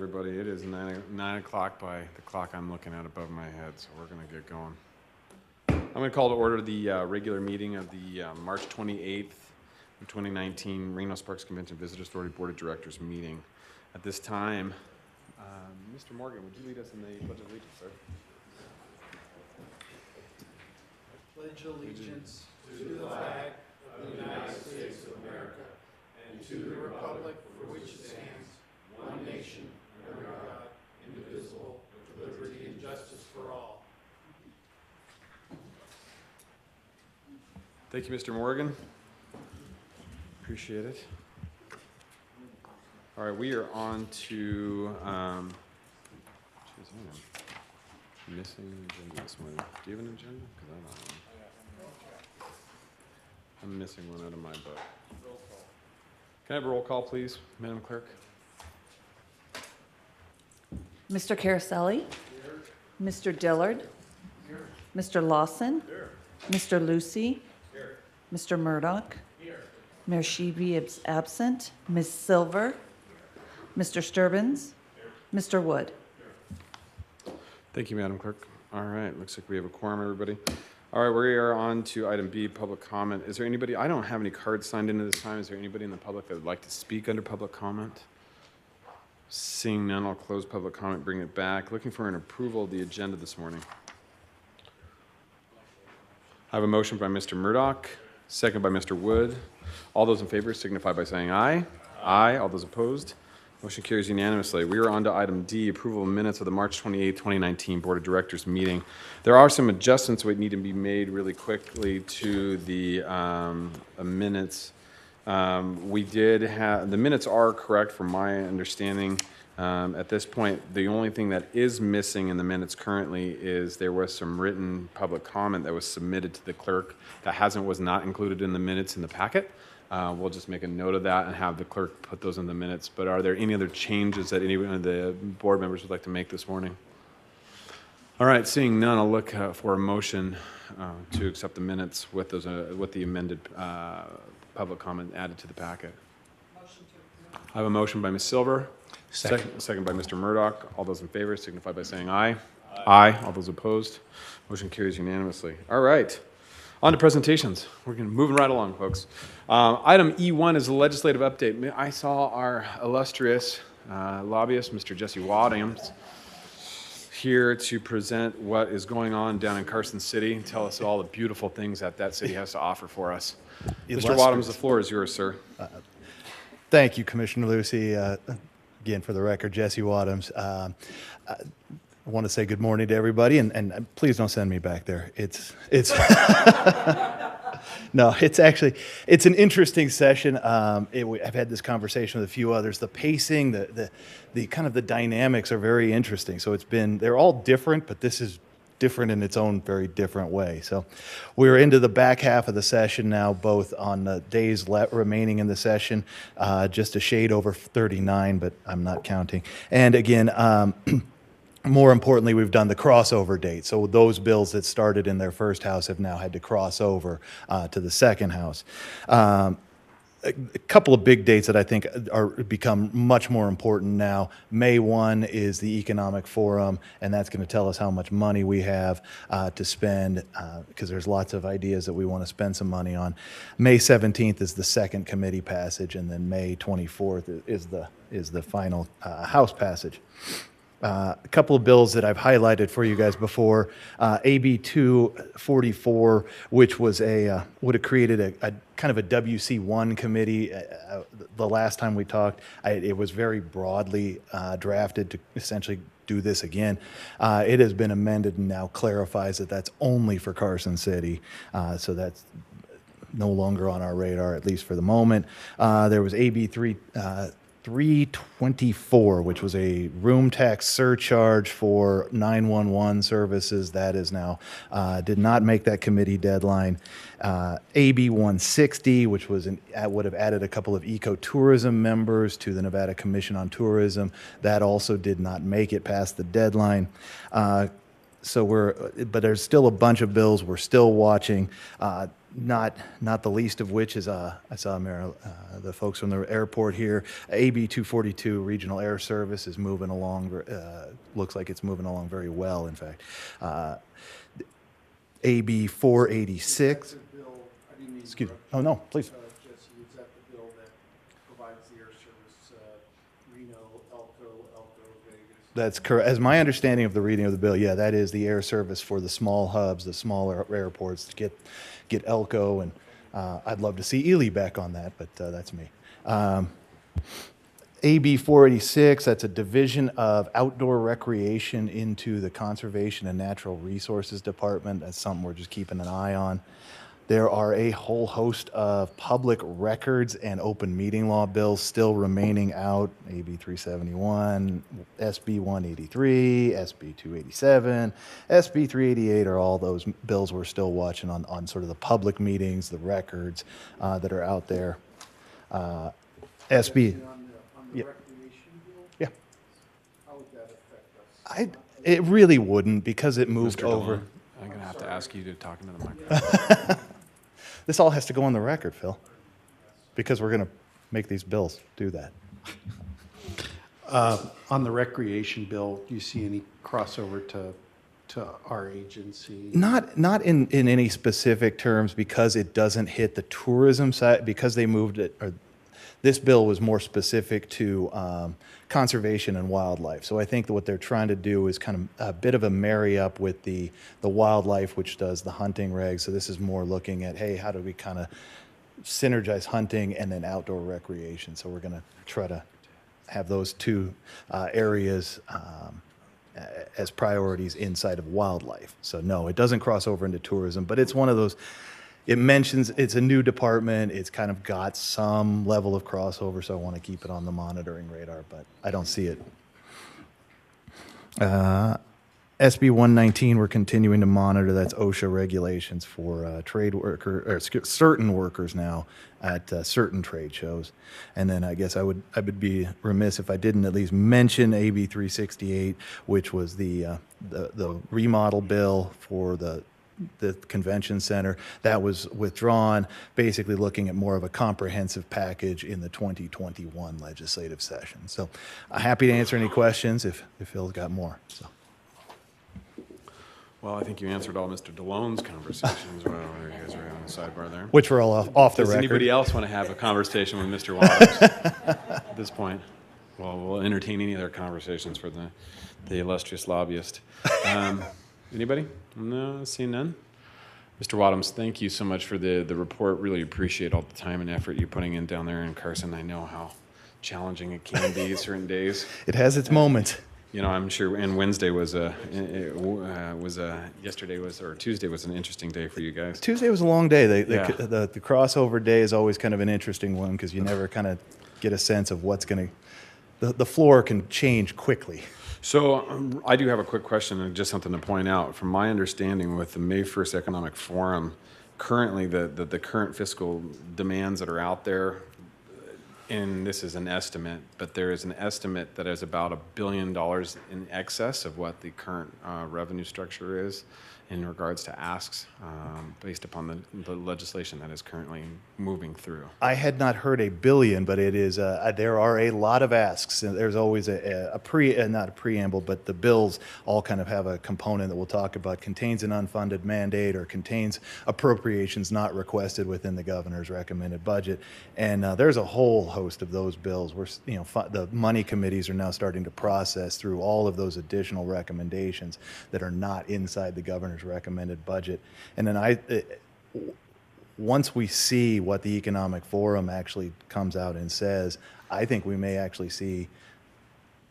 everybody. It is 9 o'clock by the clock I'm looking at above my head, so we're going to get going. I'm going to call to order the regular meeting of the March 28th, 2019 Reno Sparks Convention Visitors Authority Board of Directors meeting. At this time, Mr. Morgan, would you lead us in the Pledge of Allegiance, sir? I pledge allegiance to the flag of the United States of America and to the republic for which it stands, one nation, under God, indivisible, with liberty and justice for all. Thank you, Mr. Morgan. Appreciate it. All right, we are on to, I'm missing an agenda this morning. Do you have an agenda? Because I don't have one. I'm missing one out of my book. Can I have a roll call, please, Madam Clerk? Mr. Caroselli? Here. Mr. Dillard? Here. Mr. Lawson? Here. Mr. Lucy? Here. Mr. Murdoch? Here. Mayor Sheeby is absent. Ms. Silver? Here. Mr. Sturbins? Here. Mr. Wood? Here. Thank you, Madam Clerk. All right, looks like we have a quorum, everybody. All right, we are on to item B, public comment. Is there anybody, I don't have any cards signed into this time. Is there anybody in the public that would like to speak under public comment? Seeing none, I'll close public comment, bring it back. Looking for an approval of the agenda this morning. I have a motion by Mr. Murdoch, second by Mr. Wood. All those in favor signify by saying aye. Aye. All those opposed? Motion carries unanimously. We are on to item D, approval of minutes of the March 28, 2019 Board of Directors meeting. There are some adjustments that need to be made really quickly to the minutes. We did have, the minutes are correct from my understanding. At this point, the only thing that is missing in the minutes currently is there was some written public comment that was submitted to the clerk that was not included in the minutes in the packet. We'll just make a note of that and have the clerk put those in the minutes. But are there any other changes that any of the board members would like to make this morning? All right, seeing none, I'll look for a motion to accept the minutes with those with the amended public comment added to the packet. Motion to approve. I have a motion by Ms. Silver. Second by Mr. Murdoch. All those in favor signify by saying aye. Aye. All those opposed. Motion carries unanimously. All right. On to presentations. We're moving right along, folks. Item E1 is a legislative update. I saw our illustrious lobbyist, Mr. Jesse Wadhams, here to present what is going on down in Carson City and tell us all the beautiful things that city has to offer for us. Mr. Wadhams, the floor is yours, sir. Thank you, Commissioner Lucy. Again, for the record, Jesse Wadhams. I want to say good morning to everybody, and please don't send me back there. It's no, it's an interesting session. I've had this conversation with a few others. The pacing, the kind of the dynamics are very interesting. So they're all different, but this is different in its own very different way. So we're into the back half of the session now, both on the days remaining in the session, just a shade over 39, but I'm not counting. And again, more importantly, we've done the crossover date. So those bills that started in their first house have now had to cross over to the second house. A couple of big dates that I think become much more important now. May 1 is the Economic Forum, and that's going to tell us how much money we have to spend, because there's lots of ideas that we want to spend some money on. May 17th is the second committee passage, and then May 24th is the final House passage. A couple of bills that I've highlighted for you guys before. AB 244, which was would have created a kind of a WC1 committee. The last time we talked, it was very broadly drafted to essentially do this again. It has been amended and now clarifies that that's only for Carson City. So that's no longer on our radar, at least for the moment. There was AB 324, which was a room tax surcharge for 911 services. That is now, did not make that committee deadline. AB 160, which was would have added a couple of ecotourism members to the Nevada Commission on Tourism. That also did not make it past the deadline. But there's still a bunch of bills we're still watching. Not the least of which is I saw the folks from the airport here. AB 242 Regional Air Service is moving along. Looks like it's moving along very well. In fact, AB 486. The bill, I didn't mean to Excuse me. interrupt Oh no, please. Jesse, is that the bill that provides the air service, Reno, Elko, Vegas? That's correct. As my understanding of the reading of the bill, yeah, that is the air service for the small hubs, the smaller airports to get Elko, and I'd love to see Ely back on that, but that's me. AB 486, that's a division of outdoor recreation into the Conservation and Natural Resources Department. That's something we're just keeping an eye on. There are a whole host of public records and open meeting law bills still remaining out. AB 371, SB 183, SB 287, SB 388 are all those bills we're still watching on sort of the public meetings, the records that are out there. SB. On the Yeah. recreation bill, Yeah. how would that affect us? It really wouldn't because it moved Mr. over. DeLone, I'm going to have to ask you to talk into the microphone. This all has to go on the record, Phil, because we're going to make these bills do that. On the recreation bill, do you see any crossover to our agency? Not in any specific terms because it doesn't hit the tourism side, because they moved it, or this bill was more specific to conservation and wildlife. So I think that what they're trying to do is kind of a bit of a marry up with the wildlife, which does the hunting regs. So this is more looking at, hey, how do we kind of synergize hunting and then outdoor recreation? So we're going to try to have those two areas as priorities inside of wildlife. So no, it doesn't cross over into tourism, but it's one of those, it mentions it's a new department. It's kind of got some level of crossover, so I want to keep it on the monitoring radar, but I don't see it. SB 119, we're continuing to monitor. That's OSHA regulations for certain workers now at certain trade shows. And then I guess I would be remiss if I didn't at least mention AB 368, which was the remodel bill for the convention center. That was withdrawn, basically looking at more of a comprehensive package in the 2021 legislative session. So happy to answer any questions if Phil's got more. So. Well, I think you answered all Mr. DeLone's conversations. Well, there you guys are on the sidebar there. Which were all off the Does record. anybody else want to have a conversation with Mr. Waters at this point? Well, we'll entertain any other conversations for the illustrious lobbyist. Anybody? No, seeing none. Mr. Wadhams, thank you so much for the report. Really appreciate all the time and effort you're putting in down there in Carson. I know how challenging it can be certain days. It has its moments. You know, I'm sure, and Wednesday Tuesday was an interesting day for you guys. Tuesday was a long day. Yeah. The crossover day is always kind of an interesting one because you never kind of get a sense of what's going to, the floor can change quickly. So I do have a quick question and just something to point out. From my understanding with the May 1st Economic Forum, currently the current fiscal demands that are out there, and this is an estimate, but there is an estimate that is about $1 billion in excess of what the current revenue structure is in regards to asks based upon the legislation that is currently moving through. I had not heard $1 billion, but it is there are a lot of asks, and there's always not a preamble, but the bills all kind of have a component that we'll talk about contains an unfunded mandate or contains appropriations not requested within the governor's recommended budget, and there's a whole host of those bills. The money committees are now starting to process through all of those additional recommendations that are not inside the governor's recommended budget, and then once we see what the Economic Forum actually comes out and says, I think we may actually see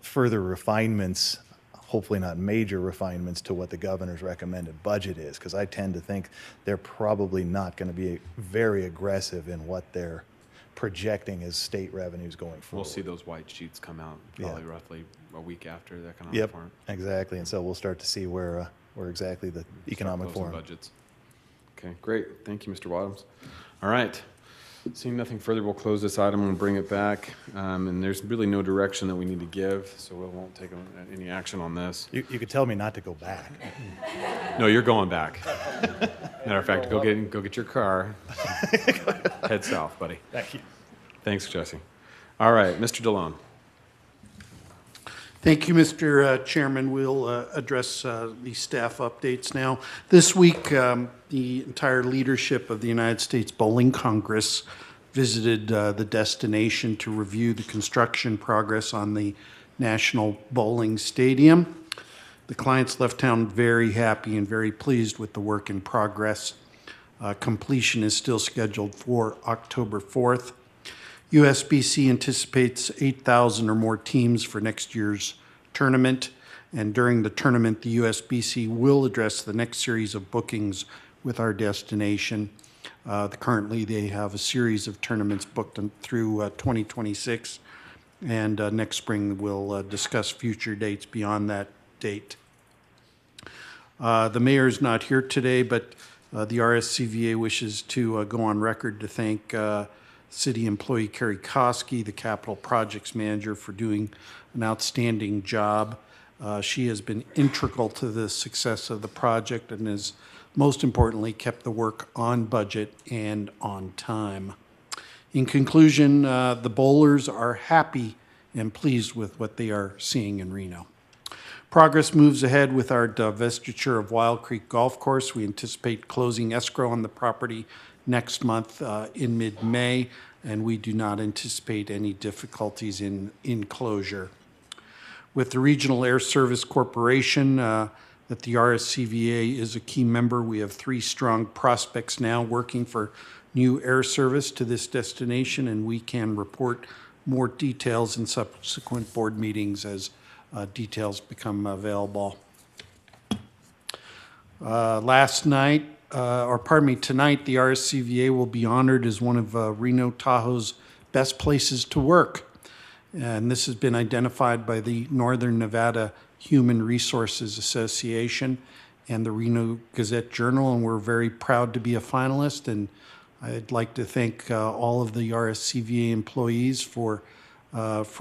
further refinements, hopefully not major refinements, to what the governor's recommended budget is, because I tend to think they're probably not going to be very aggressive in what they're projecting as state revenues going forward. We'll see those white sheets come out probably roughly a week after the Economic Yep, Forum. exactly, and so we'll start to see where exactly the Economic Start closing Forum. budgets. Okay, great. Thank you, Mr. Wadhams. All right. Seeing nothing further, we'll close this item and bring it back. And there's really no direction that we need to give, so we won't take any action on this. You could tell me not to go back. No, you're going back. Matter of fact, go get your car. Head south, buddy. Thank you. Thanks, Jesse. All right, Mr. DeLone. Thank you, Mr. Chairman. We'll address the staff updates now. This week, the entire leadership of the United States Bowling Congress visited the destination to review the construction progress on the National Bowling Stadium. The clients left town very happy and very pleased with the work in progress. Completion is still scheduled for October 4th. USBC anticipates 8,000 or more teams for next year's tournament, and during the tournament, the USBC will address the next series of bookings with our destination. Currently, they have a series of tournaments booked through 2026, and next spring we'll discuss future dates beyond that date. The mayor's not here today, but the RSCVA wishes to go on record to thank City employee Carrie Koski, the capital projects manager, for doing an outstanding job. She has been integral to the success of the project and has, most importantly, kept the work on budget and on time. In conclusion, the bowlers are happy and pleased with what they are seeing in Reno. Progress moves ahead with our divestiture of Wild Creek Golf Course. We anticipate closing escrow on the property next month in mid-May, and we do not anticipate any difficulties in closure. With the Regional Air Service Corporation, that the RSCVA is a key member, we have 3 strong prospects now working for new air service to this destination, and we can report more details in subsequent board meetings as details become available. Tonight, the RSCVA will be honored as one of Reno Tahoe's best places to work. And this has been identified by the Northern Nevada Human Resources Association and the Reno Gazette-Journal, and we're very proud to be a finalist. And I'd like to thank all of the RSCVA employees for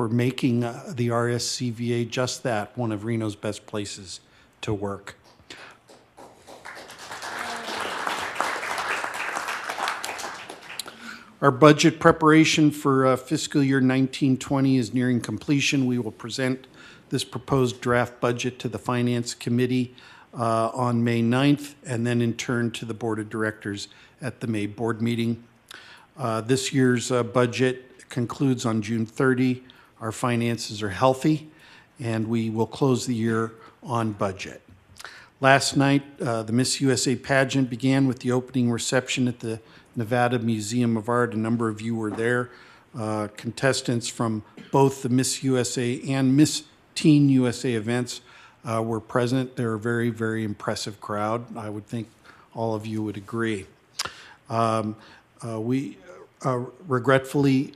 making the RSCVA just that, one of Reno's best places to work. Our budget preparation for fiscal year 1920 is nearing completion. We will present this proposed draft budget to the Finance Committee on May 9th, and then in turn to the Board of Directors at the May board meeting. This year's budget concludes on June 30. Our finances are healthy, and we will close the year on budget. Last night, the Miss USA pageant began with the opening reception at the Nevada Museum of Art. A number of you were there. Contestants from both the Miss USA and Miss Teen USA events were present. They're a very, very impressive crowd. I would think all of you would agree. Regretfully,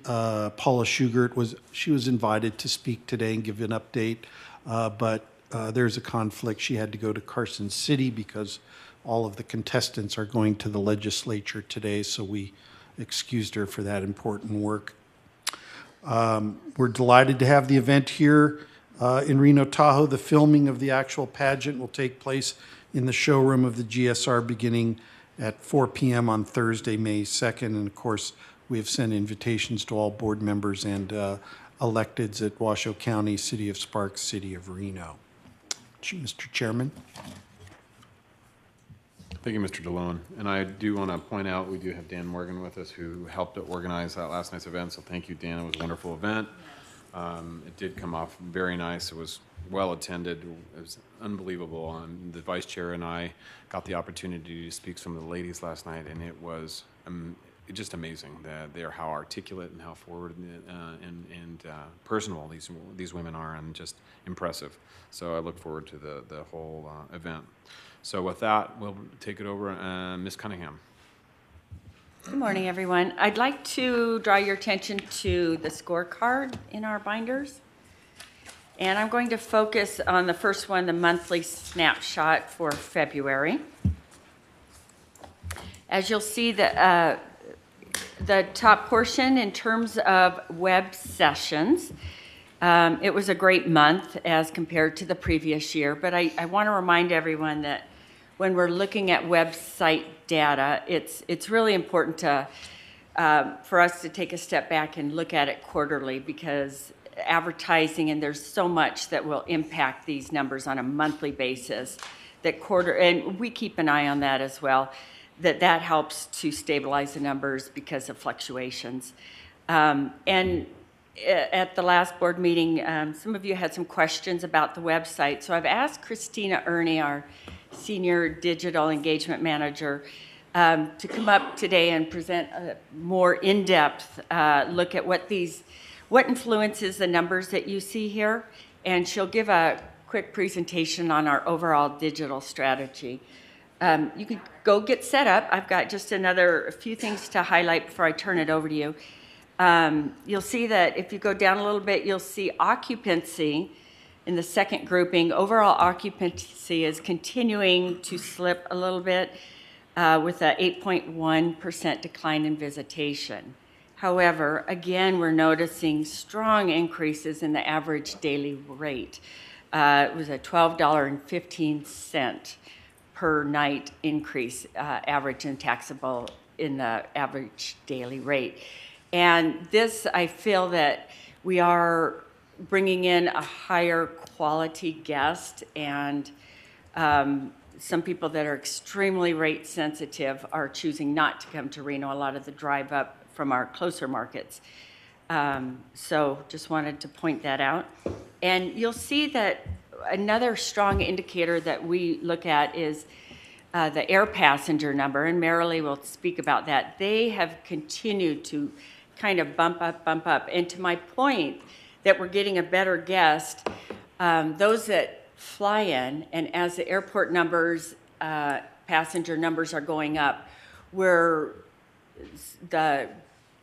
Paula Shugart was invited to speak today and give an update, but there's a conflict. She had to go to Carson City because all of the contestants are going to the legislature today, so we excused her for that important work. We're delighted to have the event here in Reno Tahoe. The filming of the actual pageant will take place in the showroom of the GSR beginning at 4 p.m. on Thursday, May 2nd. And of course, we have sent invitations to all board members and electeds at Washoe County, City of Sparks, City of Reno. Mr. Chairman. Thank you, Mr. DeLone. And I do want to point out, we do have Dan Morgan with us, who helped to organize that last night's event. So thank you, Dan. It was a wonderful event. It did come off very nice. It was well attended. It was unbelievable. The vice chair and I got the opportunity to speak to some of the ladies last night, and it was just amazing that they're how articulate and how forward and personal these women are, and just impressive. So I look forward to the whole event. So with that, we'll take it over. Ms. Cunningham. Good morning, everyone. I'd like to draw your attention to the scorecard in our binders. And I'm going to focus on the first one, the monthly snapshot for February. As you'll see, the top portion in terms of web sessions. It was a great month as compared to the previous year, but I want to remind everyone that when we're looking at website data, it's really important to for us to take a step back and look at it quarterly, because advertising, and there's so much that will impact these numbers on a monthly basis, and we keep an eye on that as well, that helps to stabilize the numbers because of fluctuations. And at the last board meeting, some of you had some questions about the website. So I've asked Christina Ernie, our Senior Digital Engagement Manager, to come up today and present a more in-depth look at what influences the numbers that you see here. And she'll give a quick presentation on our overall digital strategy. You can go get set up. I've got just a few things to highlight before I turn it over to you. You'll see that if you go down a little bit, you'll see occupancy in the second grouping. Overall occupancy is continuing to slip a little bit with a 8.1% decline in visitation. However, again, we're noticing strong increases in the average daily rate. It was a $12.15 per night increase, average and taxable in the average daily rate. And this, I feel that we are bringing in a higher quality guest, and some people that are extremely rate sensitive are choosing not to come to Reno, a lot of the drive up from our closer markets. So just wanted to point that out. And you'll see that another strong indicator that we look at is the air passenger number, and Marilee will speak about that. They have continued to kind of bump up. And to my point that we're getting a better guest, those that fly in, and as the airport numbers, passenger numbers are going up, we're the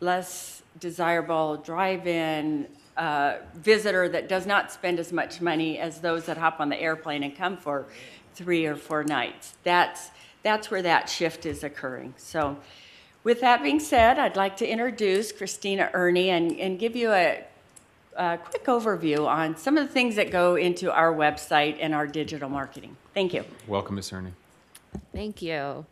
less desirable drive-in visitor that does not spend as much money as those that hop on the airplane and come for 3 or 4 nights. That's where that shift is occurring. So with that being said, I'd like to introduce Christina Ernie and give you a quick overview on some of the things that go into our website and our digital marketing. Thank you. Welcome, Ms. Ernie. Thank you.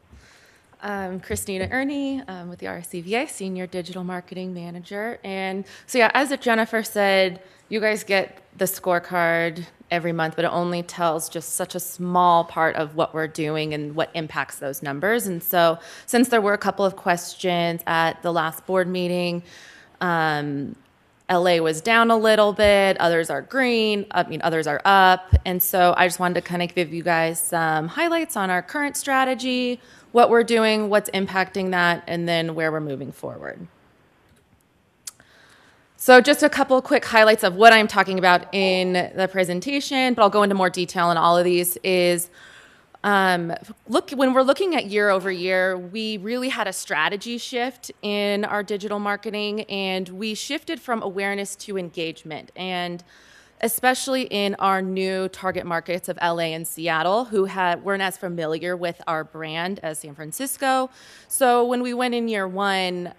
Christina Ernie with the RSCVA, Senior Digital Marketing Manager. And so yeah, as Jennifer said, you guys get the scorecard every month, but it only tells just such a small part of what we're doing and what impacts those numbers. And so since there were a couple of questions at the last board meeting, LA was down a little bit, others are green, others are up. And so I just wanted to kind of give you guys some highlights on our current strategy, what we're doing, what's impacting that, and then where we're moving forward. So just a couple of quick highlights of what I'm talking about in the presentation, but I'll go into more detail on all of these, is when we're looking at year over year, we really had a strategy shift in our digital marketing, and we shifted from awareness to engagement. And especially in our new target markets of LA and Seattle, who weren't as familiar with our brand as San Francisco. So when we went in year one,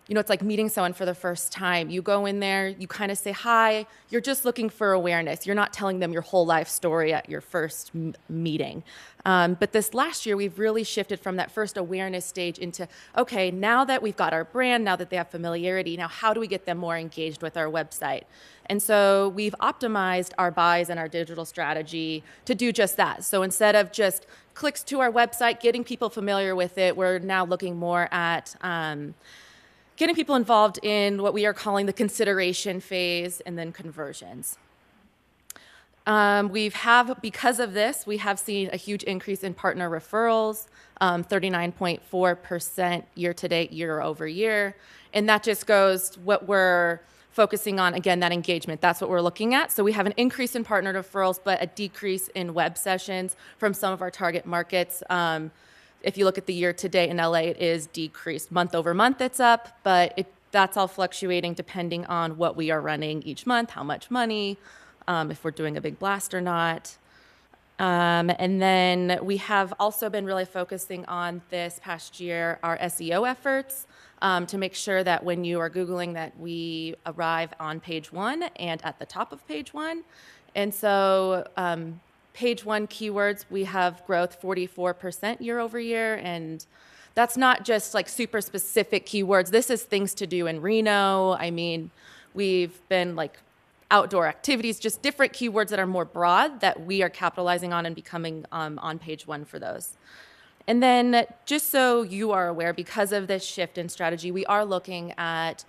it's like meeting someone for the first time. You go in there, you kind of say hi, you're just looking for awareness. You're not telling them your whole life story at your first meeting. But this last year, we've really shifted from that first awareness stage into, okay, now that we've got our brand, now that they have familiarity, now how do we get them more engaged with our website? And so we've optimized our buys and our digital strategy to do just that. So instead of just clicks to our website, getting people familiar with it, we're now looking more at getting people involved in what we are calling the consideration phase and then conversions. Because of this, we have seen a huge increase in partner referrals, 39.4% year-to-date, year-over-year. And that just goes what we're focusing on, again, that engagement. That's what we're looking at. So we have an increase in partner referrals, but a decrease in web sessions from some of our target markets. If you look at the year-to-date in LA, it is decreased. Month over month, it's up, but that's all fluctuating depending on what we are running each month, how much money, if we're doing a big blast or not. And then we have also been really focusing on this past year our SEO efforts to make sure that when you are Googling that we arrive on page 1 and at the top of page 1. And so page 1 keywords, we have growth 44% year over year. And that's not just like super specific keywords. This is things to do in Reno. I mean, we've been like outdoor activities, just different keywords that are more broad that we are capitalizing on and becoming on page 1 for those. And then just so you are aware, because of this shift in strategy, we are looking at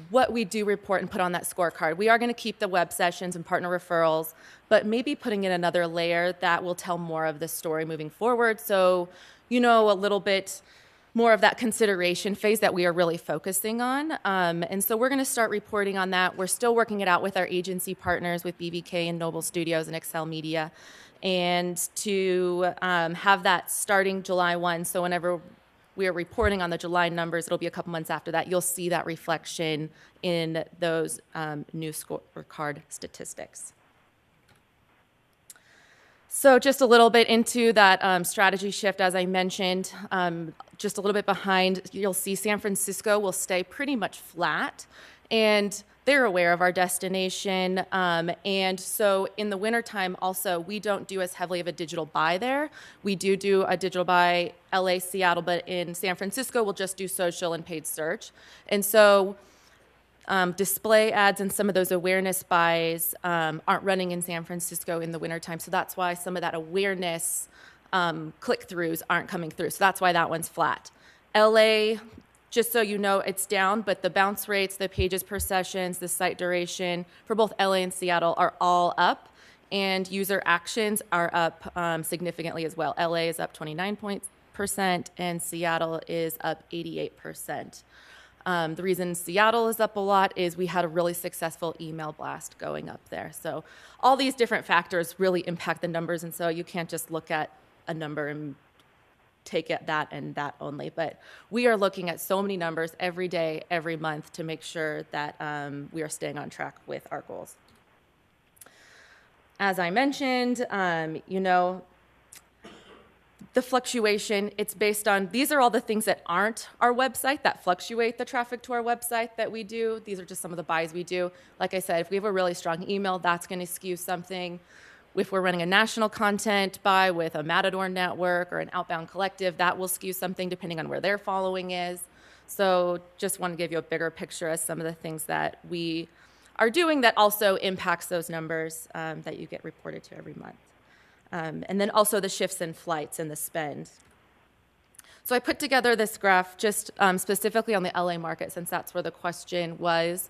what we do report and put on that scorecard. We are going to keep the web sessions and partner referrals, but maybe putting in another layer that will tell more of the story moving forward. So, you know, a little bit more of that consideration phase that we are really focusing on. And so we're going to start reporting on that. We're still working it out with our agency partners, with BVK and Noble Studios and Excel Media, and to have that starting July 1. So whenever we are reporting on the July numbers, it'll be a couple months after that. You'll see that reflection in those new scorecard statistics. So just a little bit into that strategy shift, as I mentioned, just a little bit behind, you'll see San Francisco will stay pretty much flat, and they're aware of our destination. And so in the wintertime also, we don't do as heavily of a digital buy there. We do a digital buy LA, Seattle, but in San Francisco, we'll just do social and paid search. And so display ads and some of those awareness buys aren't running in San Francisco in the wintertime. So that's why some of that awareness click-throughs aren't coming through. So that's why that one's flat. LA, just so you know, it's down, but the bounce rates, the pages per sessions, the site duration for both LA and Seattle are all up, and user actions are up significantly as well. LA is up 29%, and Seattle is up 88%. The reason Seattle is up a lot is we had a really successful email blast going up there. So all these different factors really impact the numbers, and so you can't just look at a number and take it that and that only. But we are looking at so many numbers every day, every month to make sure that we are staying on track with our goals. As I mentioned, you know, the fluctuation, it's based on, these are all the things that aren't our website that fluctuate the traffic to our website that we do. These are just some of the buys we do. Like I said, if we have a really strong email, that's going to skew something. If we're running a national content buy with a Matador network or an outbound collective, that will skew something depending on where their following is. So just want to give you a bigger picture of some of the things that we are doing that also impacts those numbers that you get reported to every month. And then also the shifts in flights and the spend. So I put together this graph just specifically on the LA market, since that's where the question was.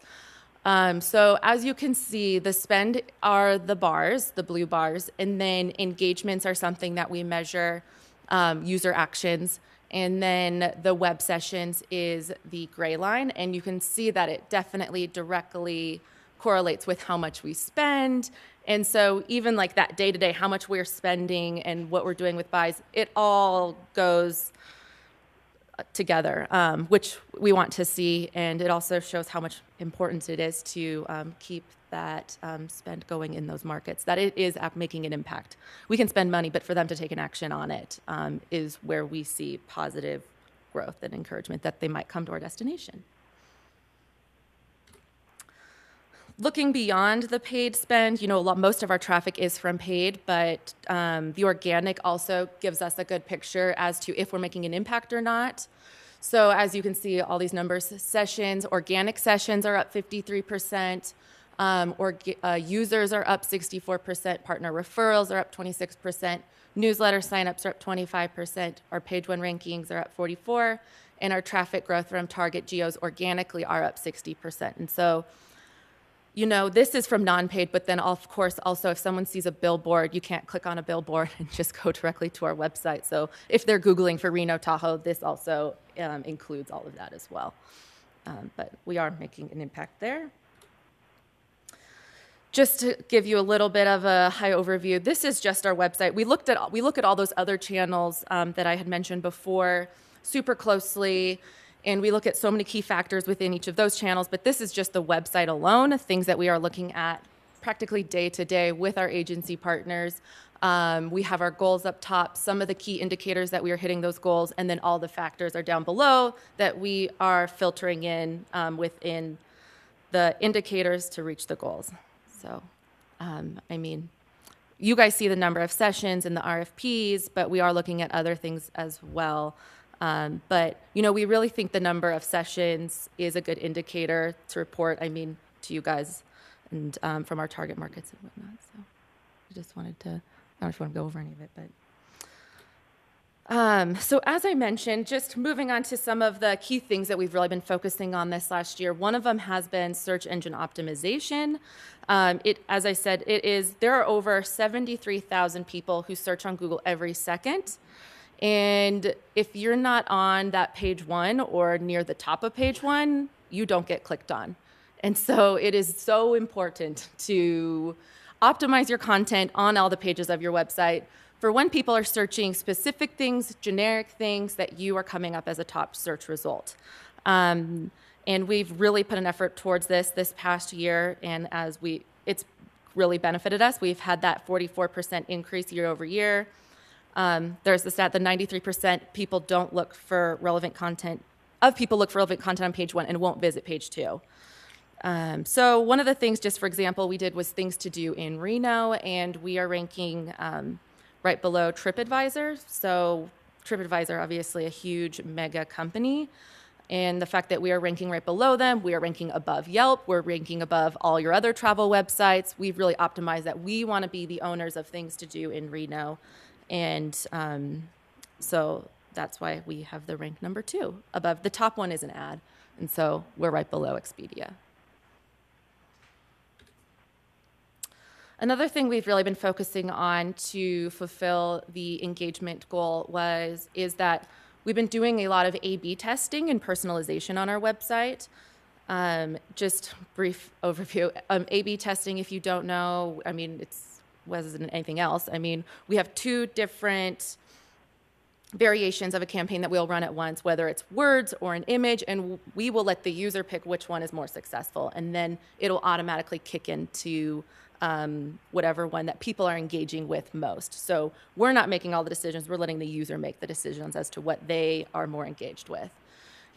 So as you can see, the spend are the bars, the blue bars, and then engagements are something that we measure, user actions, and then the web sessions is the gray line, and you can see that it definitely directly correlates with how much we spend. And so even like that day-to-day, how much we're spending and what we're doing with buys, it all goes together, which we want to see. And it also shows how much importance it is to keep that spend going in those markets, that it is making an impact. We can spend money, but for them to take an action on it is where we see positive growth and encouragement that they might come to our destination. Looking beyond the paid spend, you know, most of our traffic is from paid, but the organic also gives us a good picture as to if we're making an impact or not. So as you can see, all these numbers, sessions, organic sessions are up 53%, users are up 64%, partner referrals are up 26%, newsletter signups are up 25%, our page 1 rankings are up 44%, and our traffic growth from target geos organically are up 60%. And so, you know, this is from non-paid, but then of course also if someone sees a billboard, you can't click on a billboard and just go directly to our website. So if they're Googling for Reno Tahoe, this also includes all of that as well. But we are making an impact there. Just to give you a little bit of a high overview, this is just our website. We look at all those other channels that I had mentioned before super closely. And we look at so many key factors within each of those channels, but this is just the website alone, things that we are looking at practically day to day with our agency partners. We have our goals up top, some of the key indicators that we are hitting those goals, and then all the factors are down below that we are filtering in within the indicators to reach the goals. So, I mean, you guys see the number of sessions in the RFPs, but we are looking at other things as well. But, you know, we really think the number of sessions is a good indicator to report, I mean, to you guys and from our target markets and whatnot. So I just wanted to, I don't know if you want to go over any of it, but. So as I mentioned, just moving on to some of the key things that we've really been focusing on this last year. One of them has been search engine optimization. As I said, there are over 73,000 people who search on Google every second. And if you're not on that page one or near the top of page one, you don't get clicked on. And so it is so important to optimize your content on all the pages of your website for when people are searching specific things, generic things, that you are coming up as a top search result. And we've really put an effort towards this past year, and it's really benefited us. We've had that 44% increase year over year. There's the stat that 93% people don't look for relevant content, people look for relevant content on page one and won't visit page two. So one of the things, just for example, we did was things to do in Reno, and we are ranking right below TripAdvisor. So TripAdvisor, obviously a huge mega company. And the fact that we are ranking right below them, we are ranking above Yelp, we're ranking above all your other travel websites. We've really optimized that. We want to be the owners of things to do in Reno. And so that's why we have the rank number 2 above. The top one is an ad. And so we're right below Expedia. Another thing we've really been focusing on to fulfill the engagement goal is that we've been doing a lot of A/B testing and personalization on our website. Just brief overview. A/B testing, if you don't know, I mean, it's wasn't anything else. I mean, we have 2 different variations of a campaign that we'll run at once, whether it's words or an image, and we will let the user pick which one is more successful, and then it'll automatically kick into whatever one that people are engaging with most. So we're not making all the decisions, we're letting the user make the decisions as to what they are more engaged with.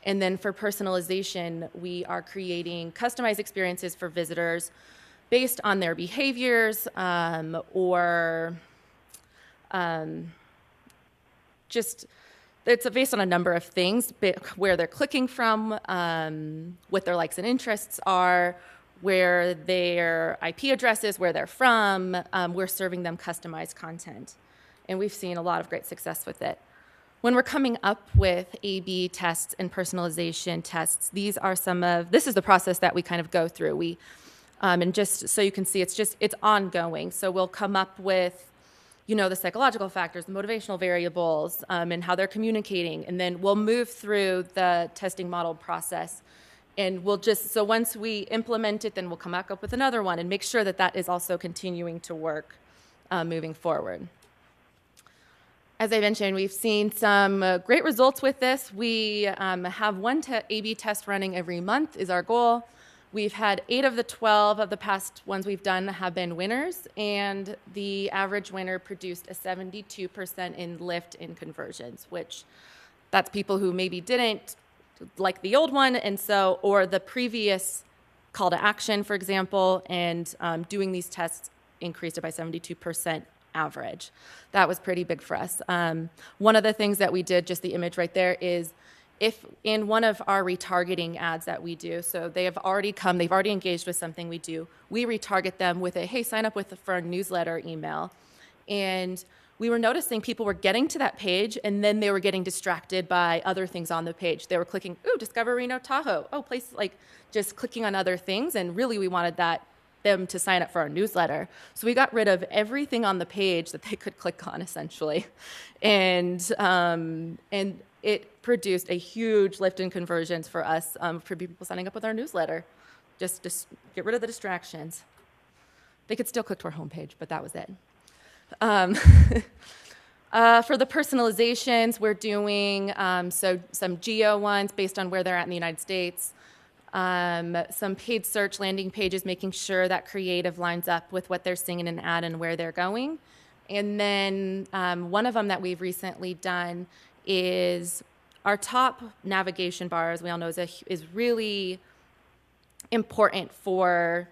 And then for personalization, we are creating customized experiences for visitors based on their behaviors just it's based on a number of things, where they're clicking from, what their likes and interests are, where their IP address is, where they're from. We're serving them customized content. And we've seen a lot of great success with it. When we're coming up with A/B tests and personalization tests, this is the process that we kind of go through. And just so you can see, it's ongoing. So we'll come up with, the psychological factors, the motivational variables, and how they're communicating. And then we'll move through the testing model process. And so once we implement it, then we'll come back up with another one and make sure that is also continuing to work moving forward. As I mentioned, we've seen some great results with this. We have one A/B test running every month is our goal. We've had 8 of the 12 of the past ones we've done have been winners, and the average winner produced a 72% in lift in conversions, which that's people who maybe didn't like the old one, or the previous call to action, for example, and doing these tests increased it by 72% average. That was pretty big for us. One of the things that we did, just the image right there, is if in one of our retargeting ads that we do, so they've already engaged with something we do, we retarget them with hey, sign up for our newsletter email. And we were noticing people were getting to that page, and then they were getting distracted by other things on the page. They were clicking, Discover Reno Tahoe. Just clicking on other things, and really we wanted them to sign up for our newsletter. So we got rid of everything on the page that they could click on, essentially. And it produced a huge lift in conversions for us, for people signing up with our newsletter. Just get rid of the distractions. They could still click to our homepage, but that was it. For the personalizations, we're doing some geo ones based on where they're at in the United States. some paid search landing pages, making sure that creative lines up with what they're seeing in an ad and where they're going. And then one of them that we've recently done is our top navigation bar, as we all know, is really important for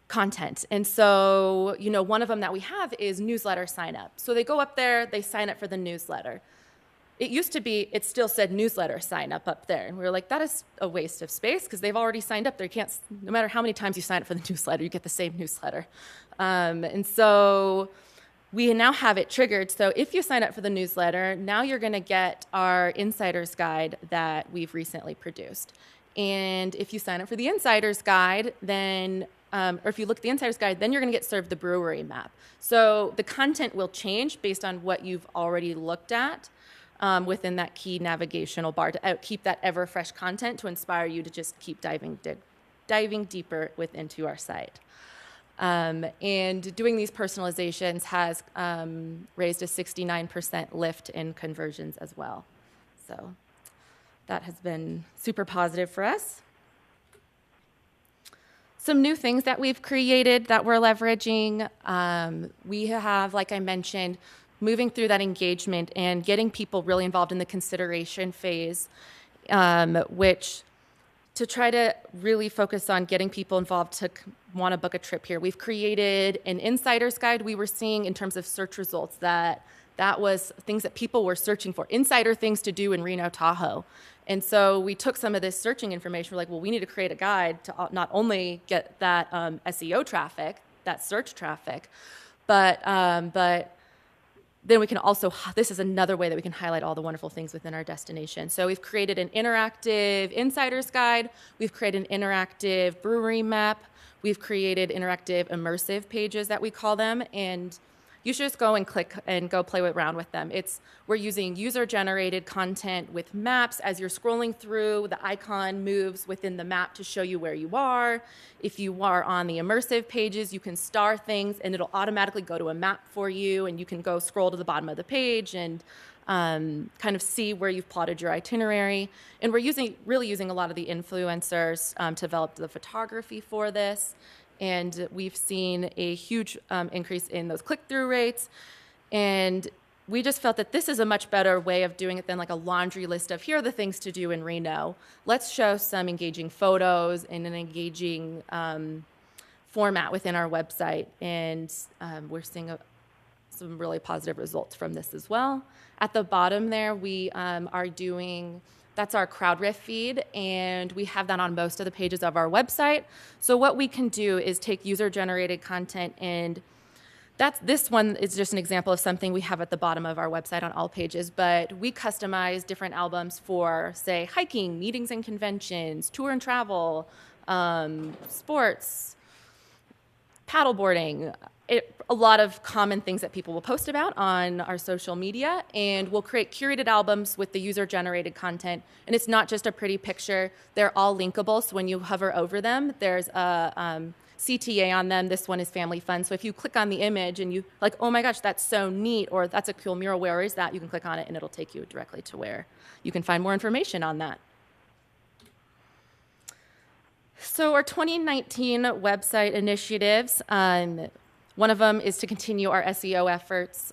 content. And so, one of them that we have is newsletter sign up. So they go up there, they sign up for the newsletter. It used to be, it still said newsletter sign up there. And we were like, that is a waste of space because they've already signed up. They can't, no matter how many times you sign up for the newsletter, you get the same newsletter. And so we now have it triggered. So if you sign up for the newsletter, now you're going to get our insider's guide that we've recently produced. And if you sign up for the insider's guide, then or if you look at the insider's guide, then you're going to get served the brewery map. So the content will change based on what you've already looked at within that key navigational bar to keep that ever fresh content to inspire you to just keep diving deeper into our site. And doing these personalizations has raised a 69% lift in conversions as well. So that has been super positive for us. Some new things that we've created that we're leveraging, we have, like I mentioned, moving through that engagement and getting people really involved in the consideration phase, which to try to really focus on getting people involved to want to book a trip here. We've created an insider's guide. We were seeing in terms of search results that was things that people were searching for, insider things to do in Reno, Tahoe. And so we took some of this searching information. We're like, well, we need to create a guide to not only get that SEO traffic, that search traffic, but then we can also, this is another way that we can highlight all the wonderful things within our destination. So we've created an interactive insider's guide. We've created an interactive brewery map. We've created interactive immersive pages that we call them. And you should just go and click and go play around with them. We're using user-generated content with maps. As you're scrolling through, the icon moves within the map to show you where you are. If you are on the immersive pages, you can star things, and it'll automatically go to a map for you, and you can go scroll to the bottom of the page and kind of see where you've plotted your itinerary. And we're really using a lot of the influencers to develop the photography for this. And we've seen a huge increase in those click-through rates. And we just felt that this is a much better way of doing it than like a laundry list of here are the things to do in Reno. Let's show some engaging photos in an engaging format within our website. And we're seeing some really positive results from this as well. At the bottom there, we are doing... That's our CrowdRiff feed, and we have that on most of the pages of our website. So what we can do is take user-generated content, and this one is just an example of something we have at the bottom of our website on all pages, but we customize different albums for, say, hiking, meetings and conventions, tour and travel, sports, paddleboarding, a lot of common things that people will post about on our social media, and we'll create curated albums with the user-generated content. And it's not just a pretty picture. They're all linkable, so when you hover over them, there's a CTA on them. This one is family fun. So if you click on the image and you like, oh my gosh, that's so neat, or that's a cool mural, where is that? You can click on it, and it'll take you directly to where you can find more information on that. So our 2019 website initiatives, one of them is to continue our SEO efforts.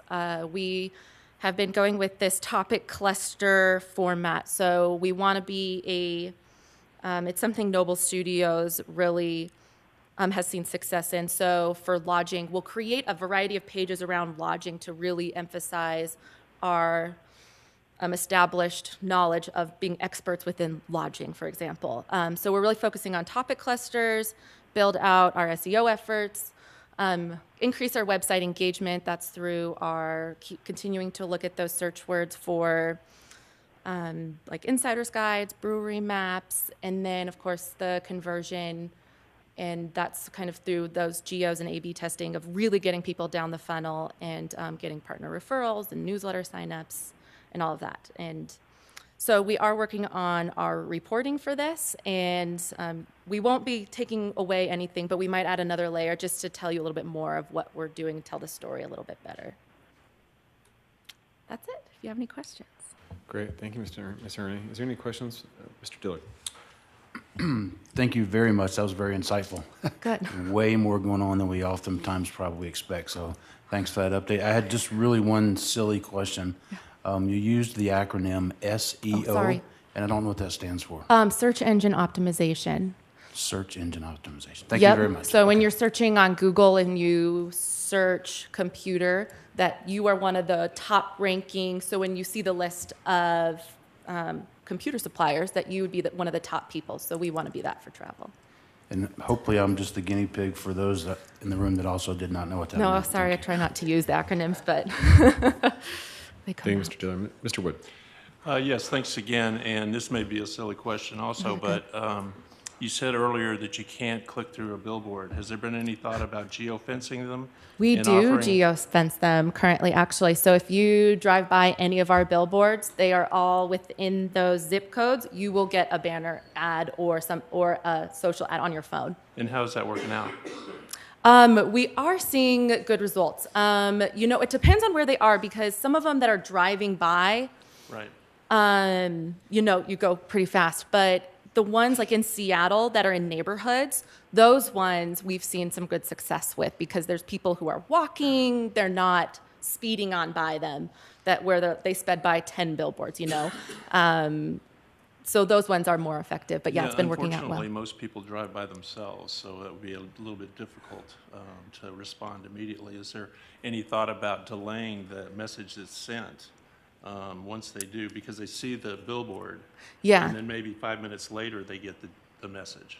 We have been going with this topic cluster format. So we want to be it's something Noble Studios really has seen success in. So for lodging, we'll create a variety of pages around lodging to really emphasize our established knowledge of being experts within lodging, for example. So we're really focusing on topic clusters, build out our SEO efforts, increase our website engagement. That's through our continuing to look at those search words for like insider's guides, brewery maps, and then, of course, the conversion. And that's kind of through those geos and A/B testing of really getting people down the funnel and getting partner referrals and newsletter signups and all of that. And so we are working on our reporting for this, and we won't be taking away anything, but we might add another layer just to tell you a little bit more of what we're doing and tell the story a little bit better. That's it, if you have any questions. Great. Thank you, Ms. Ernie. Is there any questions? Mr. Dillard. Thank you very much. That was very insightful. Good. Way more going on than we oftentimes probably expect. So thanks for that update. I had just really one silly question. You used the acronym SEO, sorry. and I don't know what that stands for. Search engine optimization. Search engine optimization. Thank you very much. So when Okay. you're searching on Google and you search computer, that you are one of the top ranking. So when you see the list of computer suppliers, that you would be one of the top people. So we want to be that for travel. And hopefully I'm just the guinea pig for those that, in the room that also did not know what that No, meant. sorry, I Thank you. try not to use the acronyms, but they come Thank you, out. Mr. Dillon. Mr. Wood. Yes, thanks again, and this may be a silly question also, but you said earlier that you can't click through a billboard. Has there been any thought about geofencing them? We and do offering- geofence them currently, actually. So if you drive by any of our billboards, they are all within those zip codes. You will get a banner ad or a social ad on your phone. And how's that working out? We are seeing good results. It depends on where they are, because some of them that are driving by, Right. you go pretty fast. But the ones like in Seattle that are in neighborhoods, those ones we've seen some good success with, because there's people who are walking, they're not speeding on by them, they sped by 10 billboards, So those ones are more effective, but yeah, it's been working out well. Unfortunately, most people drive by themselves, so that would be a little bit difficult to respond immediately. Is there any thought about delaying the message that's sent once they do, because they see the billboard? Yeah. And then maybe 5 minutes later, they get the message.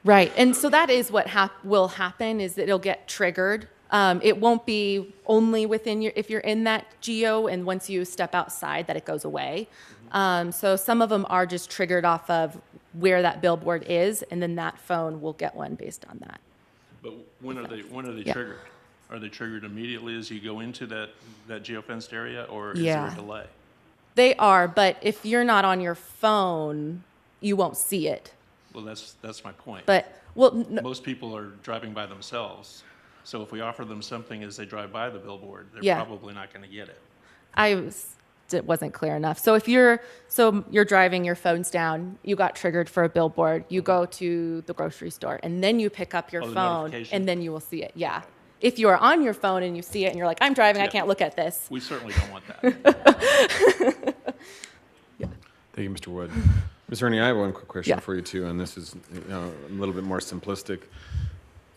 Right, and so that is what will happen, is that it'll get triggered. It won't be only if you're in that geo, and once you step outside that it goes away. So some of them are just triggered off of where that billboard is, and then that phone will get one based on that. But when are they Yeah. triggered? Are they triggered immediately as you go into that geofenced area, or is Yeah. there a delay? They are, but if you're not on your phone, you won't see it. Well, that's my point. But, Most people are driving by themselves, so if we offer them something as they drive by the billboard, they're Yeah. probably not going to get it. it wasn't clear enough. So you're driving, your phone's down, you got triggered for a billboard, you go to the grocery store, and then you pick up your Oh, the phone, notification. and then you will see it. Yeah. If you are on your phone and you see it and you're like, I'm driving, I Yeah. can't look at this. We certainly don't want that. Thank you, Mr. Wood. Ms. Ernie, I have one quick question Yeah. for you too, and this is a little bit more simplistic.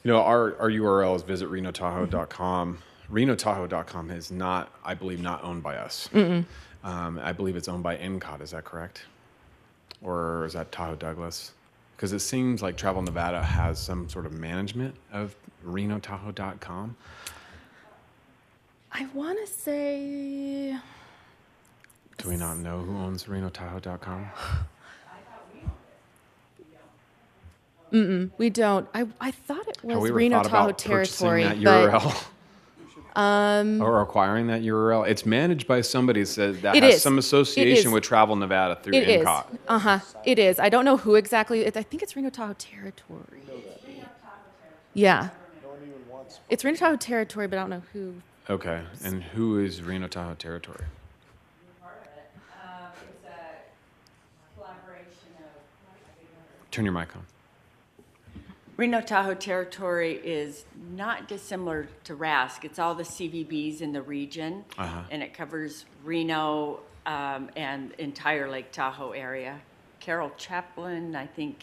Our URL is visitrenotahoe.com. Renotahoe.com is not, I believe, not owned by us. I believe it's owned by NCOT. Is that correct? Or is that Tahoe Douglas? Because it seems like Travel Nevada has some sort of management of renotahoe.com. I want to say, Do we not know who owns renotahoe.com? we don't. I thought it Have was we ever Reno thought Tahoe about purchasing territory, that but URL? Or acquiring that URL? It's managed by somebody that It has is. some It association is. with Travel Nevada through it is. NCOT. It is. I don't know who exactly. I think it's Reno Tahoe territory. Yeah. It's Reno Tahoe territory, but I don't know who. Okay, and who is Reno Tahoe territory? It's a collaboration of. Turn your mic on. Reno Tahoe territory is not dissimilar to RASC. It's all the CVBs in the region, and it covers Reno and entire Lake Tahoe area. Carroll Chaplin, I think,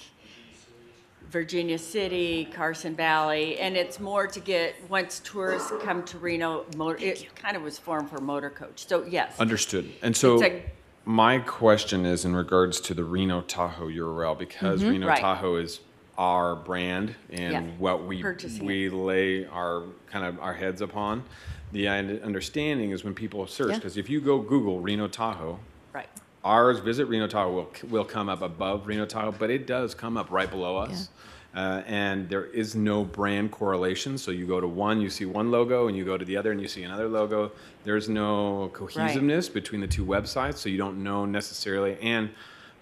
Virginia City, Carson Valley, and it's more to get, once tourists come to Reno, it kind of was formed for motor coach. So yes. Understood. And so It's a- my question is in regards to the Reno Tahoe URL, because Reno Right. Tahoe is our brand and Yeah. what we Purchasing lay our heads upon. The understanding is when people search, Yeah. because if you go Google Reno Tahoe, Right. ours, Visit Reno Tahoe, will come up above Reno Tahoe, but it does come up right below us. And there is no brand correlation. So you go to one, you see one logo, and you go to the other, and you see another logo. There's no cohesiveness between the two websites, so you don't know necessarily. And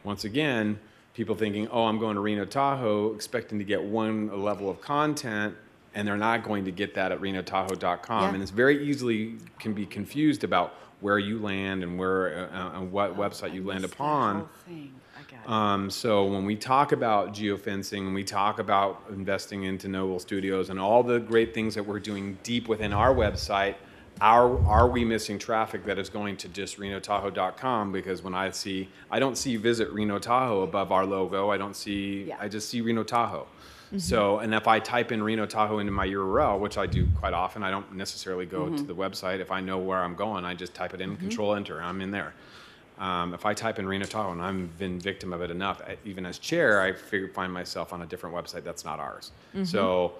once again, people thinking, oh, I'm going to Reno Tahoe, expecting to get one level of content, and they're not going to get that at renotahoe.com. Yeah. And it's very easily can be confused about where you land and where what website you land Missed that upon. whole thing. I got So when we talk about geofencing, we talk about investing into Noble Studios and all the great things that we're doing deep within our website, are we missing traffic that is going to just renotahoe.com? Because when I don't see visit Reno Tahoe above our logo. I just see Reno Tahoe. So, and if I type in Reno Tahoe into my URL, which I do quite often, I don't necessarily go to the website. If I know where I'm going, I just type it in, Control Enter, and I'm in there. If I type in Reno Tahoe, and I've been victim of it enough, even as chair, I find myself on a different website that's not ours. So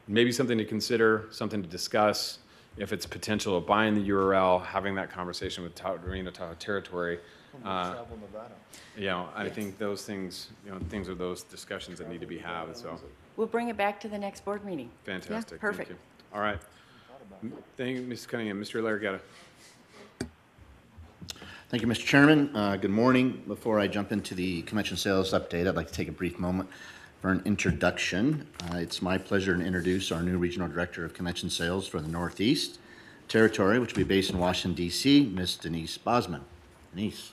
maybe something to consider, something to discuss. If it's potential of buying the URL, having that conversation with Reno Tahoe territory. I think those things, things are those discussions that need to be had. So We'll bring it back to the next board meeting. fantastic. perfect. Thank you. All right. Thank you, Mrs. Cunningham. Mr. Larragetta. Thank you, Mr. Chairman. Good morning. Before I jump into the convention sales update, I'd like to take a brief moment for an introduction. It's my pleasure to introduce our new Regional Director of Convention Sales for the Northeast Territory, which will be based in Washington, D.C., Ms. Denise Bosman. Denise.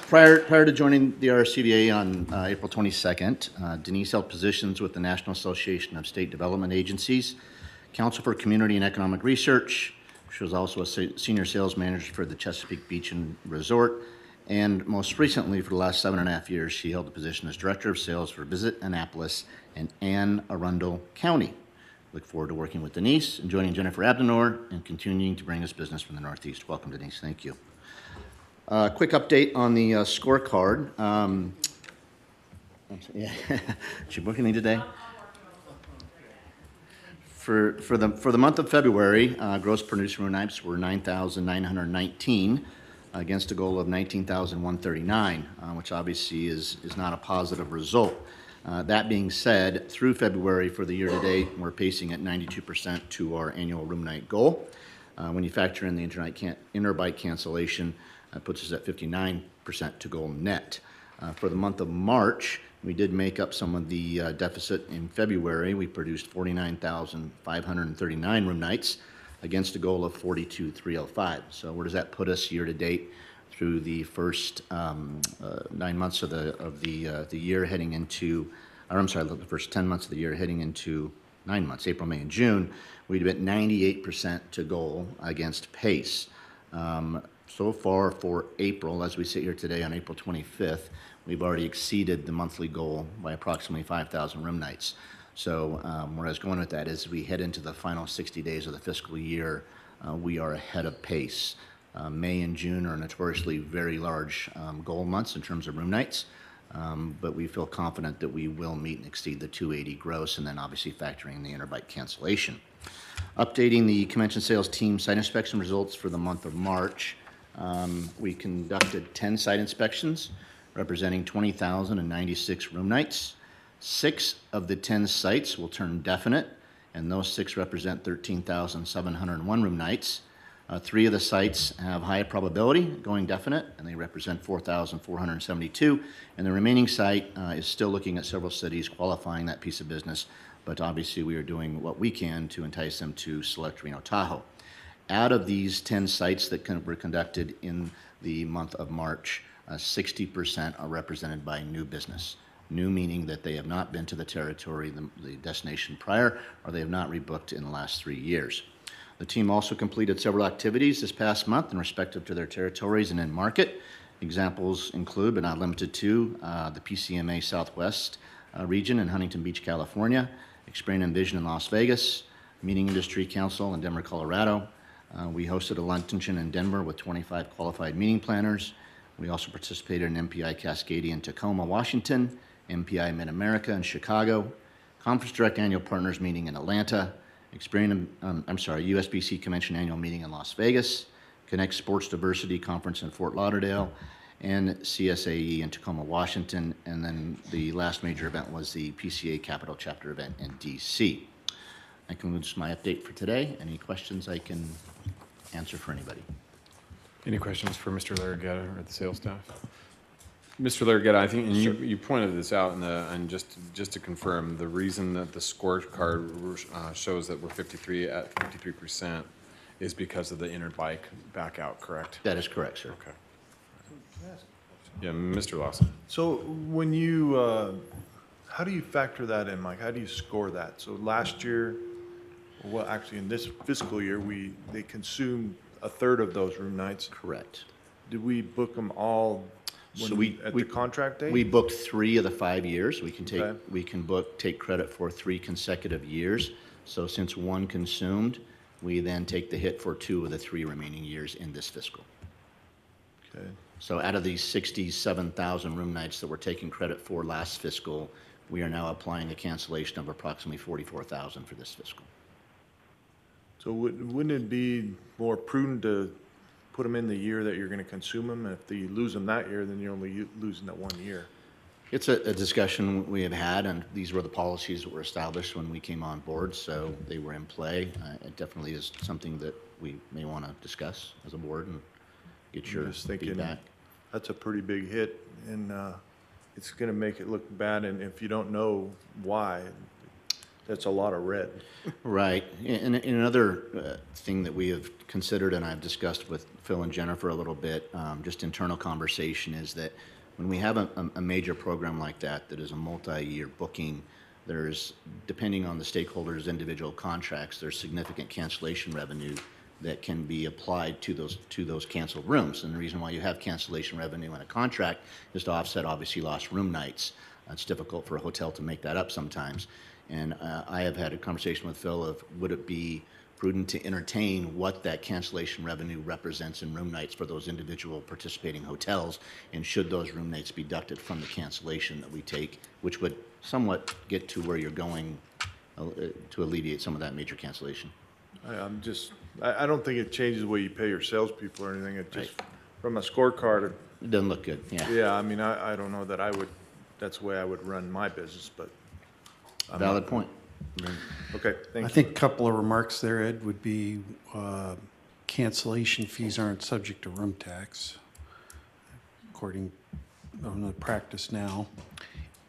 Prior to joining the RSCVA on April 22nd, Denise held positions with the National Association of State Development Agencies, Council for Community and Economic Research. She was also a senior sales manager for the Chesapeake Beach and Resort. And most recently, for the last 7.5 years, she held the position as Director of Sales for Visit Annapolis and Anne Arundel County. Look forward to working with Denise and joining Jennifer Abdenor and continuing to bring us business from the Northeast. Welcome, Denise. Thank you. Quick update on the scorecard. Is she booking me today? For the month of February, gross produced room nights were 9,919 against a goal of 19,139, which obviously is not a positive result. That being said, through February for the year to date, we're pacing at 92% to our annual room night goal. When you factor in the interbike cancellation, that puts us at 59% to goal net. For the month of March, we did make up some of the deficit in February. We produced 49,539 room nights against a goal of 42,305. So where does that put us year to date through the first 9 months of the year heading into, the first 10 months of the year heading into 9 months, April, May, and June? We'd been 98% to goal against pace. So far for April, as we sit here today on April 25th, we've already exceeded the monthly goal by approximately 5,000 room nights. So where I was going with that is we head into the final 60 days of the fiscal year, we are ahead of pace. May and June are notoriously very large goal months in terms of room nights, but we feel confident that we will meet and exceed the 280 gross, and then obviously factoring the interbike cancellation. Updating the convention sales team site inspection results for the month of March. We conducted 10 site inspections representing 20,096 room nights. 6 of the 10 sites will turn definite, and those 6 represent 13,701 room nights. 3 of the sites have high probability going definite, and they represent 4,472. And the remaining site is still looking at several cities qualifying that piece of business, but obviously we are doing what we can to entice them to select Reno Tahoe. Out of these 10 sites that were conducted in the month of March, 60% are represented by new business. New meaning that they have not been to the territory, the destination prior, or they have not rebooked in the last 3 years. The team also completed several activities this past month in respective to their territories and in market. Examples include, but not limited to, the PCMA Southwest region in Huntington Beach, California, Experian and Vision in Las Vegas, Meeting Industry Council in Denver, Colorado. We hosted a luncheon in Denver with 25 qualified meeting planners. We also participated in MPI Cascadia in Tacoma, Washington, MPI Mid-America in Chicago, Conference Direct Annual Partners Meeting in Atlanta, USBC Convention Annual Meeting in Las Vegas, Connect Sports Diversity Conference in Fort Lauderdale, and CSAE in Tacoma, Washington. And then the last major event was the PCA Capital Chapter event in DC. That concludes my update for today. Any questions I can answer for anybody? Any questions for Mr. Larragetta or the sales staff? Mr. Larragetta, I think, and you pointed this out, and just to confirm, the reason that the scorecard shows that we're 53% is because of the inner bike back out, correct? That is correct, sir. Okay. Yeah, Mr. Lawson. So when you, how do you factor that in, Mike? How do you score that? So last year, well, actually in this fiscal year, they consumed a third of those room nights. Correct. Did we book them all So at the contract date? We booked 3 of the 5 years. We can Okay. take credit for 3 consecutive years. So since 1 consumed, we then take the hit for 2 of the 3 remaining years in this fiscal. Okay. So out of these 67,000 room nights that we're taking credit for last fiscal, we are now applying a cancellation of approximately 44,000 for this fiscal. So wouldn't it be more prudent to put them in the year that you're going to consume them? If you lose them that year, then you're only losing that 1 year. It's a discussion we have had, and these were the policies that were established when we came on board, so they were in play. It definitely is something that we may want to discuss as a board and get your Just thinking, feedback. that's a pretty big hit, and it's going to make it look bad, and if you don't know why, that's a lot of red. Right. And another thing that we have considered, and I've discussed with Phil and Jennifer a little bit, just internal conversation, is that when we have a major program like that is a multi-year booking, there's, depending on the stakeholders' individual contracts, there's significant cancellation revenue that can be applied to those canceled rooms. And the reason why you have cancellation revenue in a contract is to offset obviously lost room nights. It's difficult for a hotel to make that up sometimes. And I have had a conversation with Phil of, would it be prudent to entertain what that cancellation revenue represents in room nights for those individual participating hotels, and should those room nights be deducted from the cancellation that we take, which would somewhat get to where you're going to alleviate some of that major cancellation. I don't think it changes the way you pay your salespeople or anything. It just, from a scorecard, It doesn't look good, yeah. yeah, I mean, I don't know that that's the way I would run my business, but, Valid point. okay, I thank you. think a couple of remarks there, Ed, would be cancellation fees aren't subject to room tax, according on the practice now.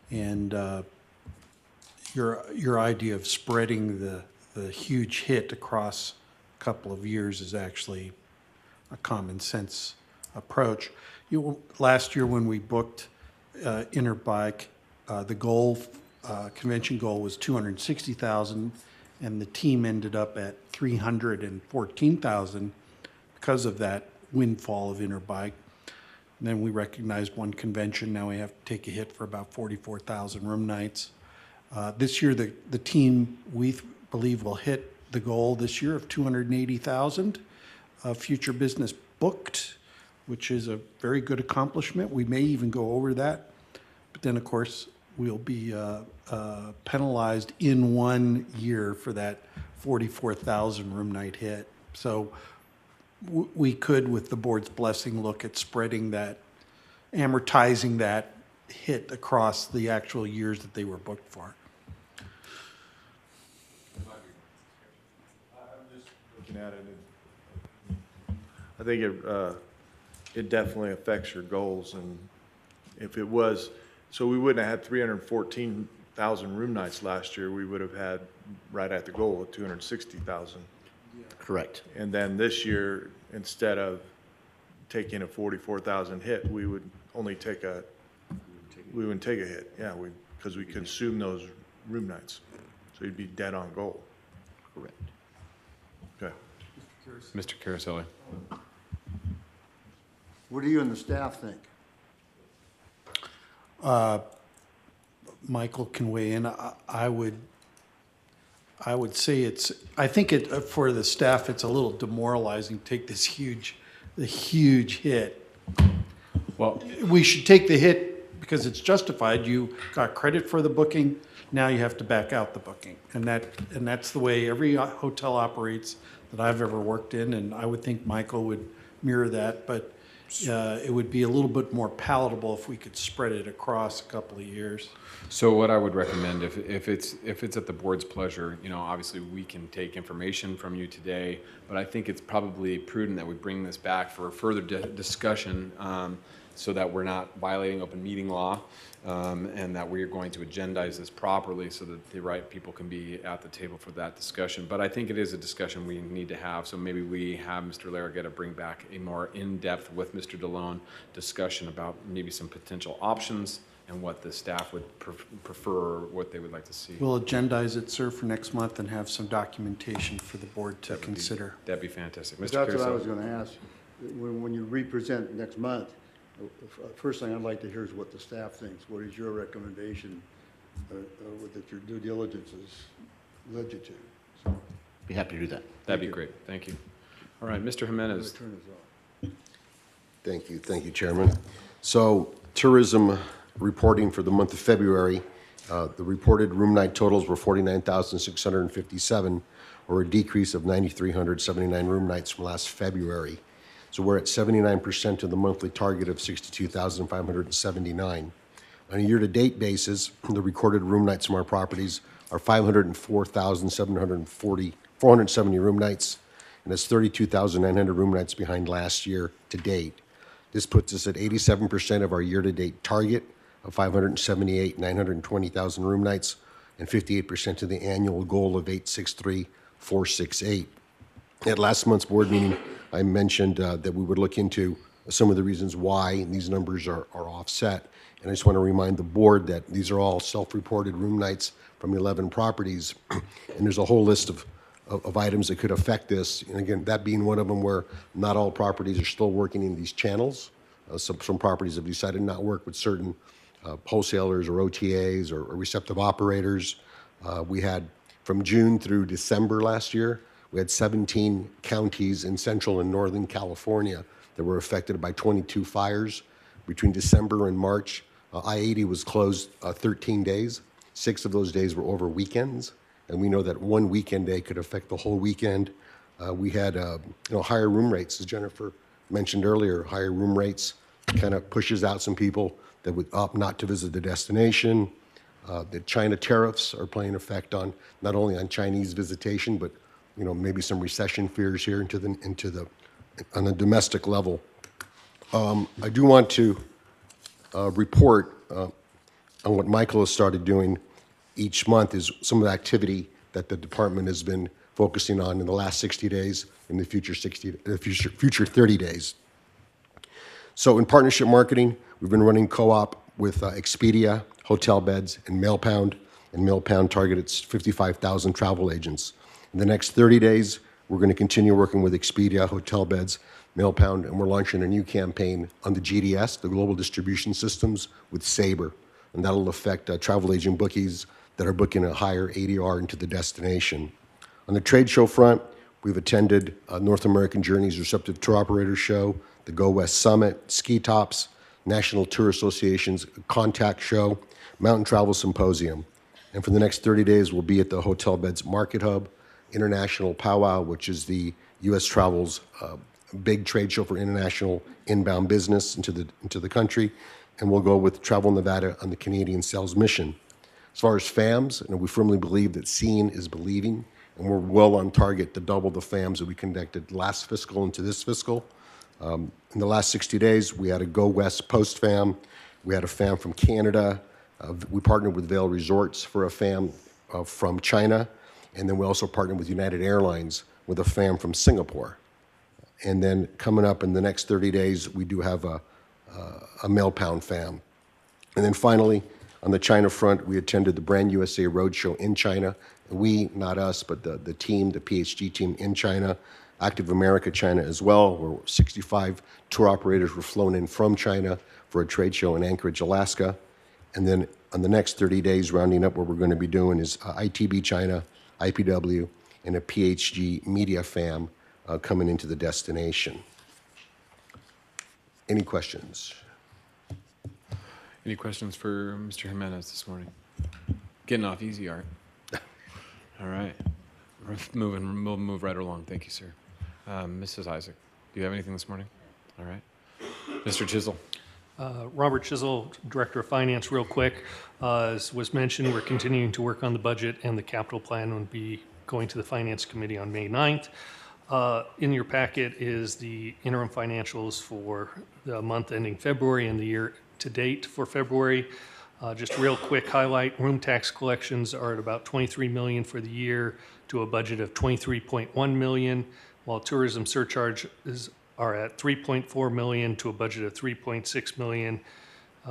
And your idea of spreading the huge hit across a couple of years is actually a common sense approach. Last year when we booked Interbike, the goal, convention goal was 260,000, and the team ended up at 314,000 because of that windfall of Interbike. And then we recognized 1 convention. Now we have to take a hit for about 44,000 room nights. This year, the team, we believe, will hit the goal this year of 280,000 future business booked, which is a very good accomplishment. We may even go over that. But then, of course, we'll be penalized in 1 year for that 44,000 room night hit. So we could, with the board's blessing, look at spreading that, amortizing that hit across the actual years that they were booked for. Looking at it, I think it definitely affects your goals, and if it was, so we wouldn't have had 314,000 room nights last year, we would have had right at the goal of 260,000. Correct. And then this year, instead of taking a 44,000 hit, we would only take we wouldn't take a hit, yeah, because we consume those room nights. So you'd be dead on goal. Correct. Okay. Mr. Caraselli. What do you and the staff think? Michael can weigh in. I would say I think for the staff, it's a little demoralizing to take this huge hit. Well, We should take the hit because it's justified. You got credit for the booking. Now you have to back out the booking. And that's the way every hotel operates that I've ever worked in. And I would think Michael would mirror that, but it would be a little bit more palatable if we could spread it across a couple of years. so what I would recommend, if it's at the board's pleasure, obviously we can take information from you today, but I think it's probably prudent that we bring this back for further discussion, so that we're not violating open meeting law, and that we are going to agendize this properly so that the right people can be at the table for that discussion. But I think it is a discussion we need to have, so maybe we have Mr. Larragetta bring back a more in-depth with Mr. DeLone discussion about maybe some potential options and what the staff would prefer, what they would like to see. We'll agendize it, sir, for next month and have some documentation for the board to consider. That'd be fantastic. Mr. That's what I Carousel. was gonna ask. When you represent next month, first thing I'd like to hear is what the staff thinks. What is your recommendation that your due diligence has led you to? So, Be happy to do that. That'd be great. Thank you. All right, Mr. Jimenez. turn this off. Thank you, Chairman. So tourism reporting for the month of February, the reported room night totals were 49,657, or a decrease of 9,379 room nights from last February. So we're at 79% of the monthly target of 62,579. On a year-to-date basis, the recorded room nights from our properties are 470 room nights, and that's 32,900 room nights behind last year to date. This puts us at 87% of our year-to-date target of 920,000 room nights, and 58% of the annual goal of 863,468. At last month's board meeting, I mentioned that we would look into some of the reasons why these numbers are offset. And I just want to remind the board that these are all self-reported room nights from 11 properties. And there's a whole list of items that could affect this. And again, that being one of them, where not all properties are still working in these channels. Some properties have decided not to work with certain wholesalers or OTAs or receptive operators. We had, from June through December last year, we had 17 counties in central and northern California that were affected by 22 fires. Between December and March, I-80 was closed 13 days. 6 of those days were over weekends, and we know that one weekend day could affect the whole weekend. We had higher room rates, as Jennifer mentioned earlier. Higher room rates kind of pushes out some people that would opt not to visit the destination. The China tariffs are playing effect on not only on Chinese visitation, but maybe some recession fears here on the domestic level. I do want to report on what Michael has started doing each month, is some of the activity that the department has been focusing on in the last 60 days and the future 30 days. So in partnership marketing, we've been running co-op with Expedia, Hotel Beds, and MailPound. And MailPound targeted 55,000 travel agents. In the next 30 days, we're going to continue working with Expedia, Hotel Beds, MailPound, and we're launching a new campaign on the GDS, the Global Distribution Systems, with Sabre. And that'll affect travel agent bookies that are booking a higher ADR into the destination. On the trade show front, we've attended North American Journeys Receptive Tour Operator Show, the Go West Summit, Ski Tops, National Tour Association's Contact Show, Mountain Travel Symposium. And for the next 30 days, we'll be at the Hotel Beds Market Hub, International Powwow, which is the U.S. Travel's big trade show for international inbound business into the country. And we'll go with Travel Nevada on the Canadian Sales Mission. As far as FAMs, we firmly believe that seeing is believing, and we're well on target to double the FAMs that we conducted last fiscal into this fiscal. In the last 60 days, we had a Go West Post FAM. We had a FAM from Canada. We partnered with Vail Resorts for a FAM from China. And then we also partnered with United Airlines with a FAM from Singapore. And then coming up in the next 30 days, we do have a MailPound FAM. And then finally, on the China front, we attended the Brand USA Roadshow in China. We, not us, but the team, the PhD team in China, Active America China as well, where 65 tour operators were flown in from China for a trade show in Anchorage, Alaska. And then on the next 30 days, rounding up, what we're going to be doing is ITB China, IPW, and a PhD Media FAM coming into the destination. Any questions? Any questions for Mr. Jimenez this morning? Getting off easy, Art. All right. We'll move right along. Thank you, sir. Mrs. Isaac, do you have anything this morning? All right. Mr. Chisel. Robert Chisel, Director of Finance, real quick. As was mentioned, we're continuing to work on the budget, and the capital plan will be going to the Finance Committee on May 9th. In your packet is the interim financials for the month ending February and the year to date for February. Just real quick highlight, room tax collections are at about 23 million for the year to a budget of 23.1 million, while tourism surcharges are at 3.4 million to a budget of 3.6 million.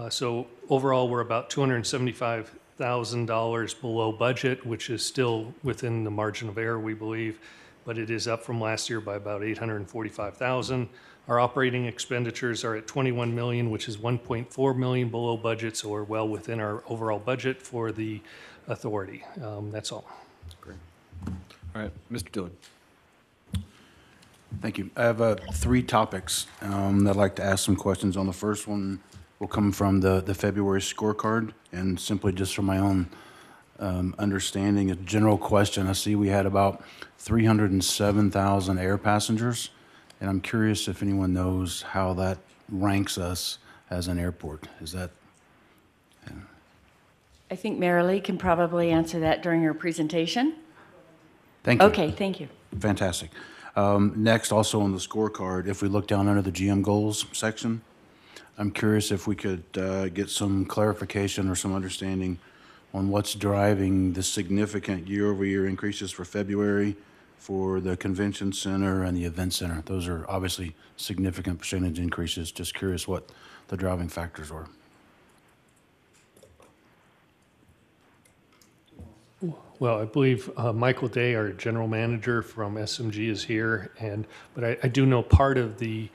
So overall, we're about $275,000 below budget, which is still within the margin of error, we believe, but it is up from last year by about $845,000. Our operating expenditures are at 21 million, which is 1.4 million below budget, so we're well within our overall budget for the authority. That's all. Great. All right, Mr. Dillard. Thank you. I have 3 topics that I'd like to ask some questions on. The first one will come from the February scorecard, and simply just from my own understanding, a general question. I see we had about 307,000 air passengers, and I'm curious if anyone knows how that ranks us as an airport. Is that? I think Marilee can probably answer that during her presentation. Thank you. Okay, thank you. Fantastic. Next, also on the scorecard, if we look down under the GM goals section, I'm curious if we could get some clarification or some understanding on what's driving the significant year-over-year increases for February for the convention center and the event center. Those are obviously significant percentage increases. Just curious what the driving factors were. Well, I believe Michael Day, our general manager from SMG, is here, but I do know part of the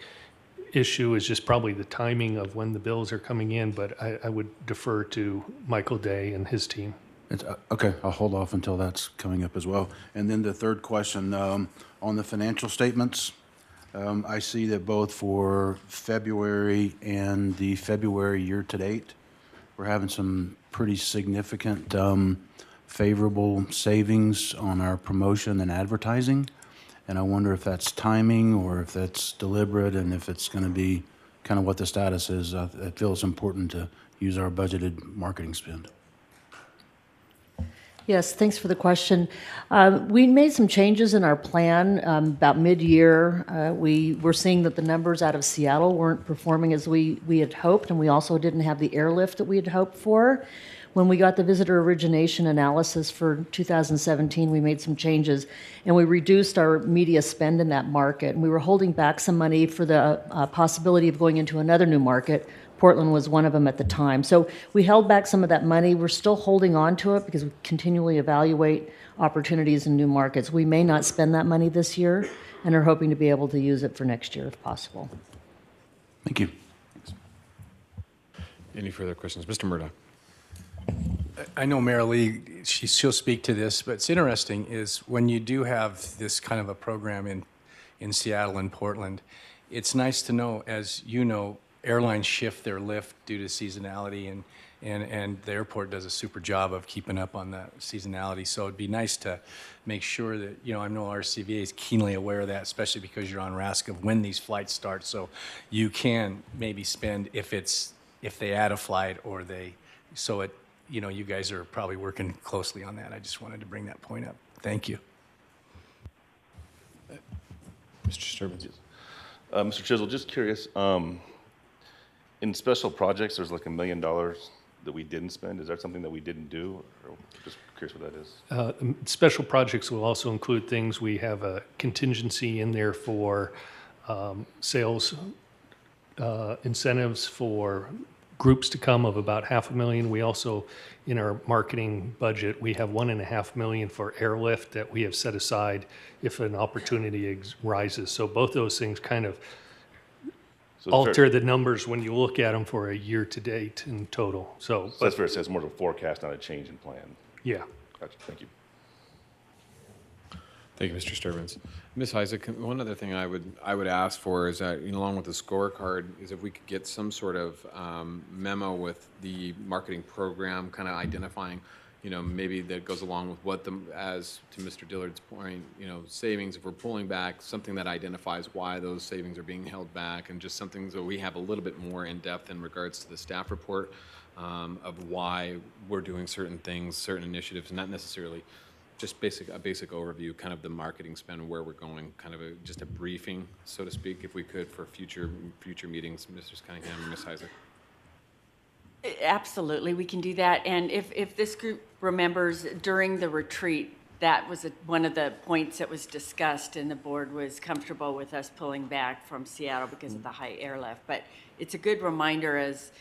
issue is just probably the timing of when the bills are coming in, but I would defer to Michael Day and his team. Okay, I'll hold off until that's coming up as well. And then the third question, on the financial statements, I see that both for February and the February year-to-date, we're having some pretty significant favorable savings on our promotion and advertising. And I wonder if that's timing or if that's deliberate and if it's going to be kind of what the status is. It feels important to use our budgeted marketing spend. Yes, thanks for the question. We made some changes in our plan about mid-year. We were seeing that the numbers out of Seattle weren't performing as we had hoped, and we also didn't have the airlift that we had hoped for. When we got the visitor origination analysis for 2017, we made some changes, and we reduced our media spend in that market. And we were holding back some money for the possibility of going into another new market. Portland was one of them at the time. So we held back some of that money. We're still holding on to it because we continually evaluate opportunities in new markets. We may not spend that money this year and are hoping to be able to use it for next year if possible. Thank you. Any further questions? Mr. Murdoch. I know Marilee, she'll speak to this, but it's interesting is when you do have this kind of a program in Seattle and Portland, it's nice to know, as you know, airlines shift their lift due to seasonality, and the airport does a super job of keeping up on that seasonality. So it'd be nice to make sure that, I know RSCVA is keenly aware of that, especially because you're on RASC of when these flights start. So you can maybe spend if they add a flight or you guys are probably working closely on that. I just wanted to bring that point up. Thank you. Mr. Sturbins. Mr. Chisel, just curious, in special projects, there's like $1 million that we didn't spend. Is that something that we didn't do? Or just curious what that is. Special projects will also include things. We have a contingency in there for sales incentives for groups to come of about $500,000. We also, in our marketing budget, we have $1.5 million for airlift that we have set aside if an opportunity rises. So both those things kind of alter the numbers when you look at them for a year to date in total. So that's fair to say it's more of a forecast, not a change in plan. Yeah. Gotcha. Thank you. Thank you, Mr. Sturbins. Ms. Isaac, one other thing I would ask for is that, along with the scorecard, is if we could get some sort of memo with the marketing program, kind of identifying, maybe that goes along with what as to Mr. Dillard's point, savings, if we're pulling back, something that identifies why those savings are being held back, and just something so we have a little bit more in depth in regards to the staff report of why we're doing certain things, certain initiatives, not necessarily just a basic overview, kind of the marketing spend, where we're going, kind of just a briefing, so to speak, if we could, for future meetings, Mr. Cunningham and Ms. Isaac. Absolutely, we can do that. And if this group remembers, during the retreat, that was one of the points that was discussed, and the board was comfortable with us pulling back from Seattle because of the high airlift. But it's a good reminder as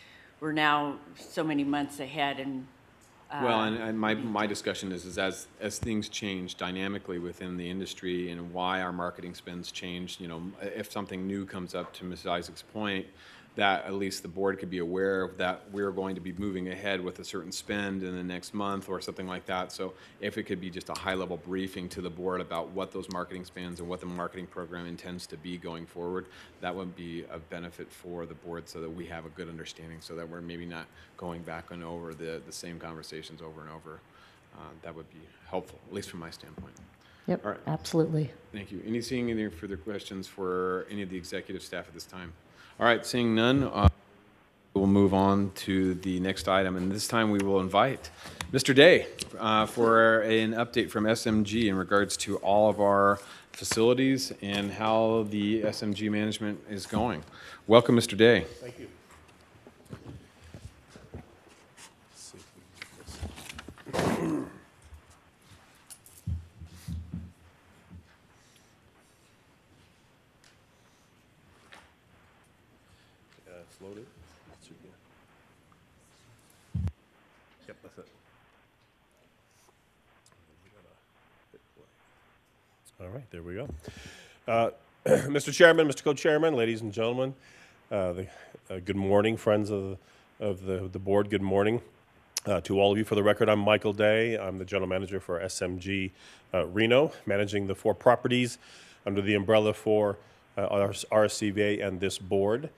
we're now so many months ahead. And well, and my discussion is as things change dynamically within the industry and why our marketing spends change, if something new comes up, to Ms. Isaac's point, that at least the board could be aware of that we're going to be moving ahead with a certain spend in the next month or something like that. So if it could be just a high-level briefing to the board about what those marketing spends and what the marketing program intends to be going forward, that would be a benefit for the board, so that we have a good understanding, so that we're maybe not going back and over the same conversations over and over. That would be helpful, at least from my standpoint. Yep, All right. absolutely. Thank you. Any further questions for any of the executive staff at this time? All right, seeing none, we'll move on to the next item, and this time we will invite Mr. Day for an update from SMG in regards to all of our facilities and how the SMG management is going. Welcome, Mr. Day. Thank you. Loaded. Yep, that's it. All right, there we go. Mr. Chairman, Mr. Co-Chairman, ladies and gentlemen, good morning, friends of the board. Good morning to all of you. For the record, I'm Michael Day. I'm the general manager for SMG Reno, managing the 4 properties under the umbrella for RSCVA and this board.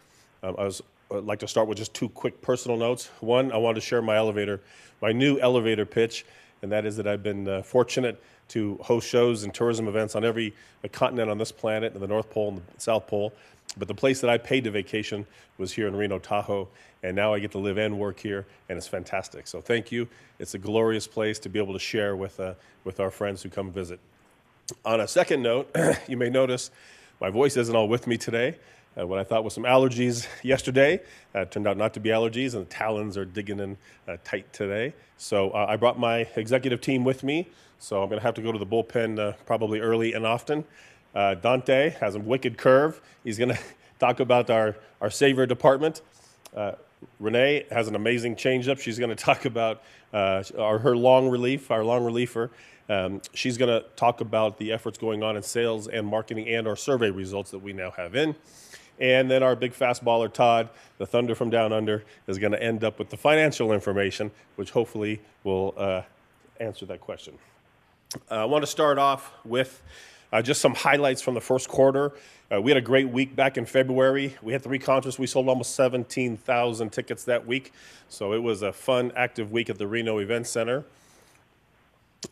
I'd like to start with just 2 quick personal notes. One, I wanted to share my new elevator pitch, and that is that I've been fortunate to host shows and tourism events on every continent on this planet, in the North Pole and the South Pole. But the place that I paid to vacation was here in Reno, Tahoe, and now I get to live and work here, and it's fantastic. So thank you. It's a glorious place to be able to share with our friends who come visit. On a second note, you may notice my voice isn't all with me today. What I thought was some allergies yesterday turned out not to be allergies, and the talons are digging in tight today. So I brought my executive team with me, so I'm going to have to go to the bullpen probably early and often. Dante has a wicked curve. He's going to talk about our savior department. Renee has an amazing changeup. She's going to talk about her long relief, our long reliever. She's going to talk about the efforts going on in sales and marketing and our survey results that we now have in. And then our big fastballer, Todd, the Thunder from Down Under, is going to end up with the financial information, which hopefully will answer that question. I want to start off with just some highlights from the first quarter. We had a great week back in February. We had 3 concerts. We sold almost 17,000 tickets that week. So it was a fun, active week at the Reno Event Center.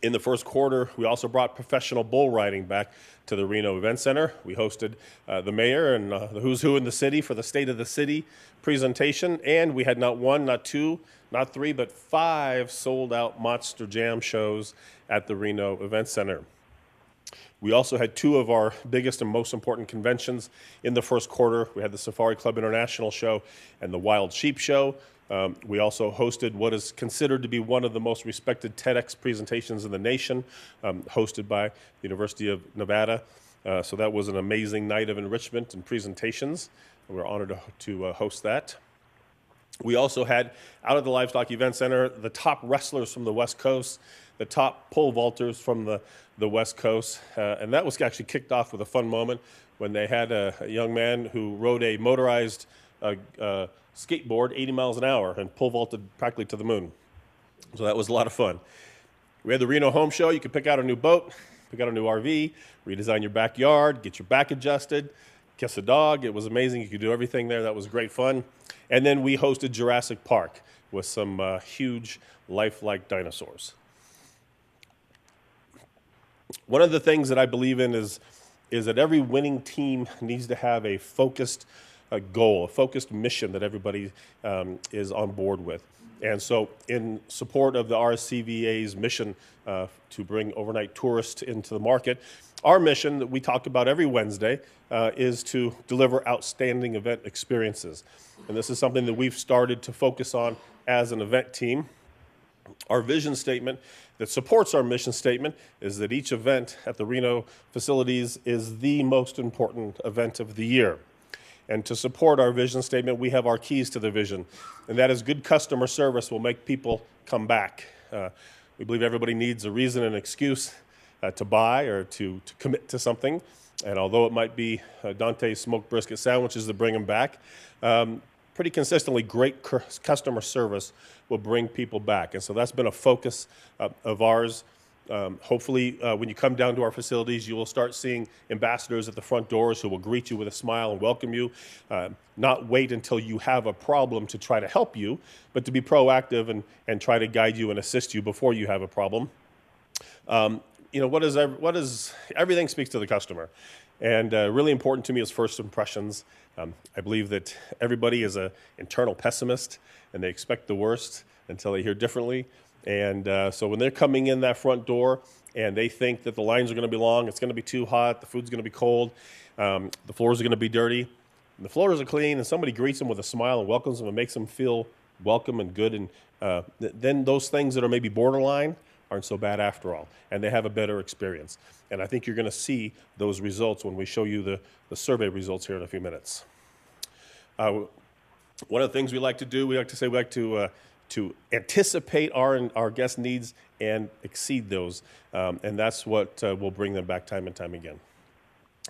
In the first quarter, we also brought professional bull riding back to the Reno Event Center. We hosted the mayor and the who's who in the city for the State of the City presentation, and we had not 1, not 2, not 3, but 5 sold-out Monster Jam shows at the Reno Event Center. We also had 2 of our biggest and most important conventions in the first quarter. We had the Safari Club International Show and the Wild Sheep Show. We also hosted what is considered to be one of the most respected TEDx presentations in the nation, hosted by the University of Nevada. So that was an amazing night of enrichment and presentations. And we're honored to host that. We also had, out of the Livestock Event Center, the top wrestlers from the West Coast, the top pole vaulters from the West Coast. And that was actually kicked off with a fun moment when they had a young man who rode a motorized skateboard 80 miles an hour and pole vaulted practically to the moon. So that was a lot of fun. We had the Reno Home Show. You could pick out a new boat, pick out a new RV, redesign your backyard, get your back adjusted, kiss a dog. It was amazing. You could do everything there. That was great fun. And then we hosted Jurassic Park with some huge lifelike dinosaurs. One of the things that I believe in is that every winning team needs to have a focused goal, a focused mission that everybody is on board with. And so in support of the RSCVA's mission to bring overnight tourists into the market, our mission that we talk about every Wednesday is to deliver outstanding event experiences. And this is something that we've started to focus on as an event team. Our vision statement that supports our mission statement is that each event at the Reno facilities is the most important event of the year. And to support our vision statement, we have our keys to the vision, and that is good customer service will make people come back. We believe everybody needs a reason and excuse to buy or to commit to something. And although it might be Dante's smoked brisket sandwiches that bring them back, pretty consistently great customer service will bring people back. And so that's been a focus of ours. Hopefully, when you come down to our facilities, you will start seeing ambassadors at the front doors who will greet you with a smile and welcome you. Not wait until you have a problem to try to help you, but to be proactive and try to guide you and assist you before you have a problem. Everything speaks to the customer. And really important to me is first impressions. I believe that everybody is an internal pessimist, and they expect the worst until they hear differently. And so when they're coming in that front door and they think that the lines are going to be long, it's going to be too hot, the food's going to be cold, the floors are going to be dirty, and the floors are clean, and somebody greets them with a smile and welcomes them and makes them feel welcome and good, and then those things that are maybe borderline aren't so bad after all, and they have a better experience. And I think you're going to see those results when we show you the survey results here in a few minutes. One of the things we like to do, we like to anticipate our guest needs and exceed those, and that's what will bring them back time and time again.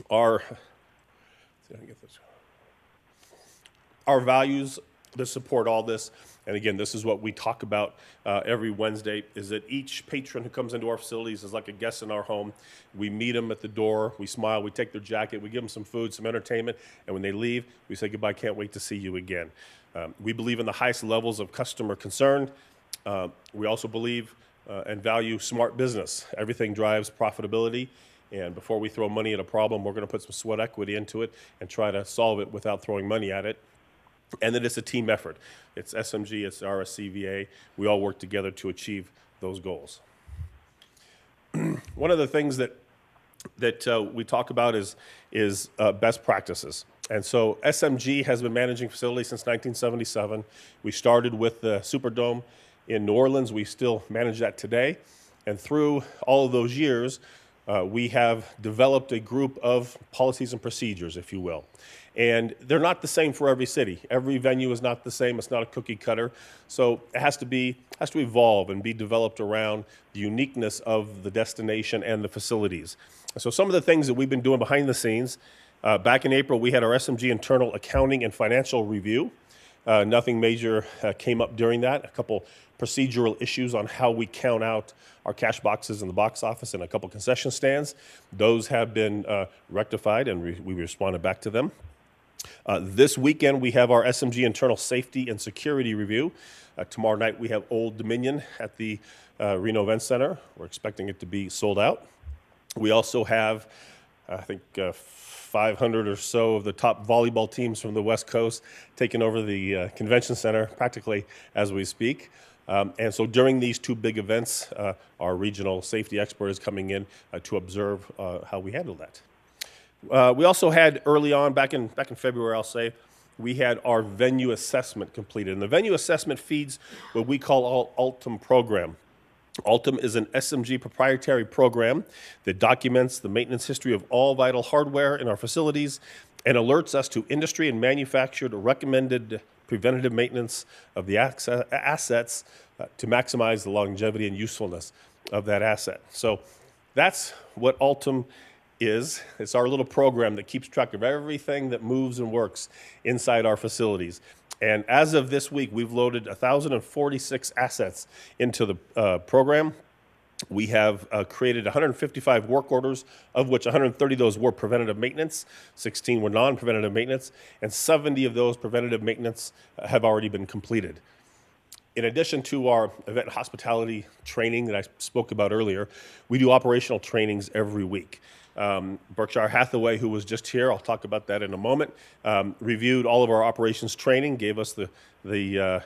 Our values that support all this, and again, this is what we talk about every Wednesday, is that each patron who comes into our facilities is like a guest in our home. We meet them at the door, we smile, we take their jacket, we give them some food, some entertainment, and when they leave, we say goodbye, can't wait to see you again. We believe in the highest levels of customer concern. We also believe and value smart business. Everything drives profitability, and before we throw money at a problem, we're going to put some sweat equity into it and try to solve it without throwing money at it. And that it's a team effort. It's SMG, it's RSCVA. We all work together to achieve those goals. One of the things that we talk about is best practices. And so SMG has been managing facilities since 1977. We started with the Superdome in New Orleans. We still manage that today. And through all of those years, we have developed a group of policies and procedures, if you will. And they're not the same for every city. Every venue is not the same. It's not a cookie cutter. So it has to evolve and be developed around the uniqueness of the destination and the facilities. So some of the things that we've been doing behind the scenes, back in April, we had our SMG internal accounting and financial review. Nothing major came up during that. A couple procedural issues on how we count out our cash boxes in the box office and a couple concession stands. Those have been rectified, and we responded back to them. This weekend, we have our SMG internal safety and security review. Tomorrow night, we have Old Dominion at the Reno Event Center. We're expecting it to be sold out. We also have, I think, 500 or so of the top volleyball teams from the West Coast taking over the convention center practically as we speak. And so during these two big events, our regional safety expert is coming in to observe how we handle that. We also had early on, back in February, I'll say, we had our venue assessment completed. And the venue assessment feeds what we call our Altum program. Altum is an SMG proprietary program that documents the maintenance history of all vital hardware in our facilities and alerts us to industry and manufactured recommended preventative maintenance of the assets to maximize the longevity and usefulness of that asset. So that's what Altum is. It's our little program that keeps track of everything that moves and works inside our facilities. And as of this week, we've loaded 1,046 assets into the program. We have created 155 work orders, of which 130 of those were preventative maintenance, 16 were non-preventative maintenance, and 70 of those preventative maintenance have already been completed. In addition to our event hospitality training that I spoke about earlier, we do operational trainings every week. Berkshire Hathaway, who was just here, I'll talk about that in a moment, reviewed all of our operations training, gave us the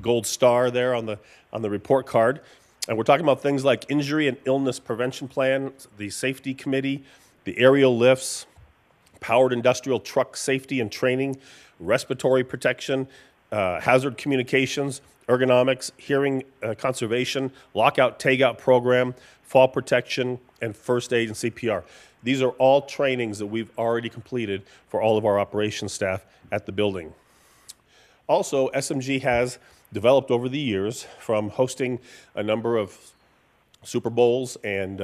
gold star there on the report card. And we're talking about things like injury and illness prevention plan, the safety committee, the aerial lifts, powered industrial truck safety and training, respiratory protection, hazard communications, ergonomics, hearing conservation, lockout tagout program, fall protection, and first aid and CPR. These are all trainings that we've already completed for all of our operations staff at the building. Also, SMG has developed over the years from hosting a number of Super Bowls and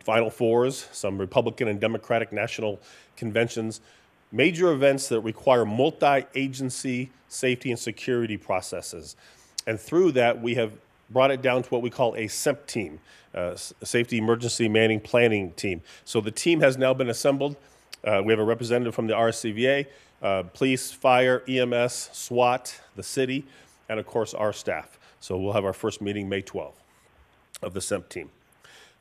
Final Fours, some Republican and Democratic national conventions, major events that require multi-agency safety and security processes. And through that, we have brought it down to what we call a SEMP team, a Safety Emergency Manning Planning Team. So the team has now been assembled. We have a representative from the RSCVA, police, fire, EMS, SWAT, the city, and of course our staff. So we'll have our first meeting May 12th of the SEMP team.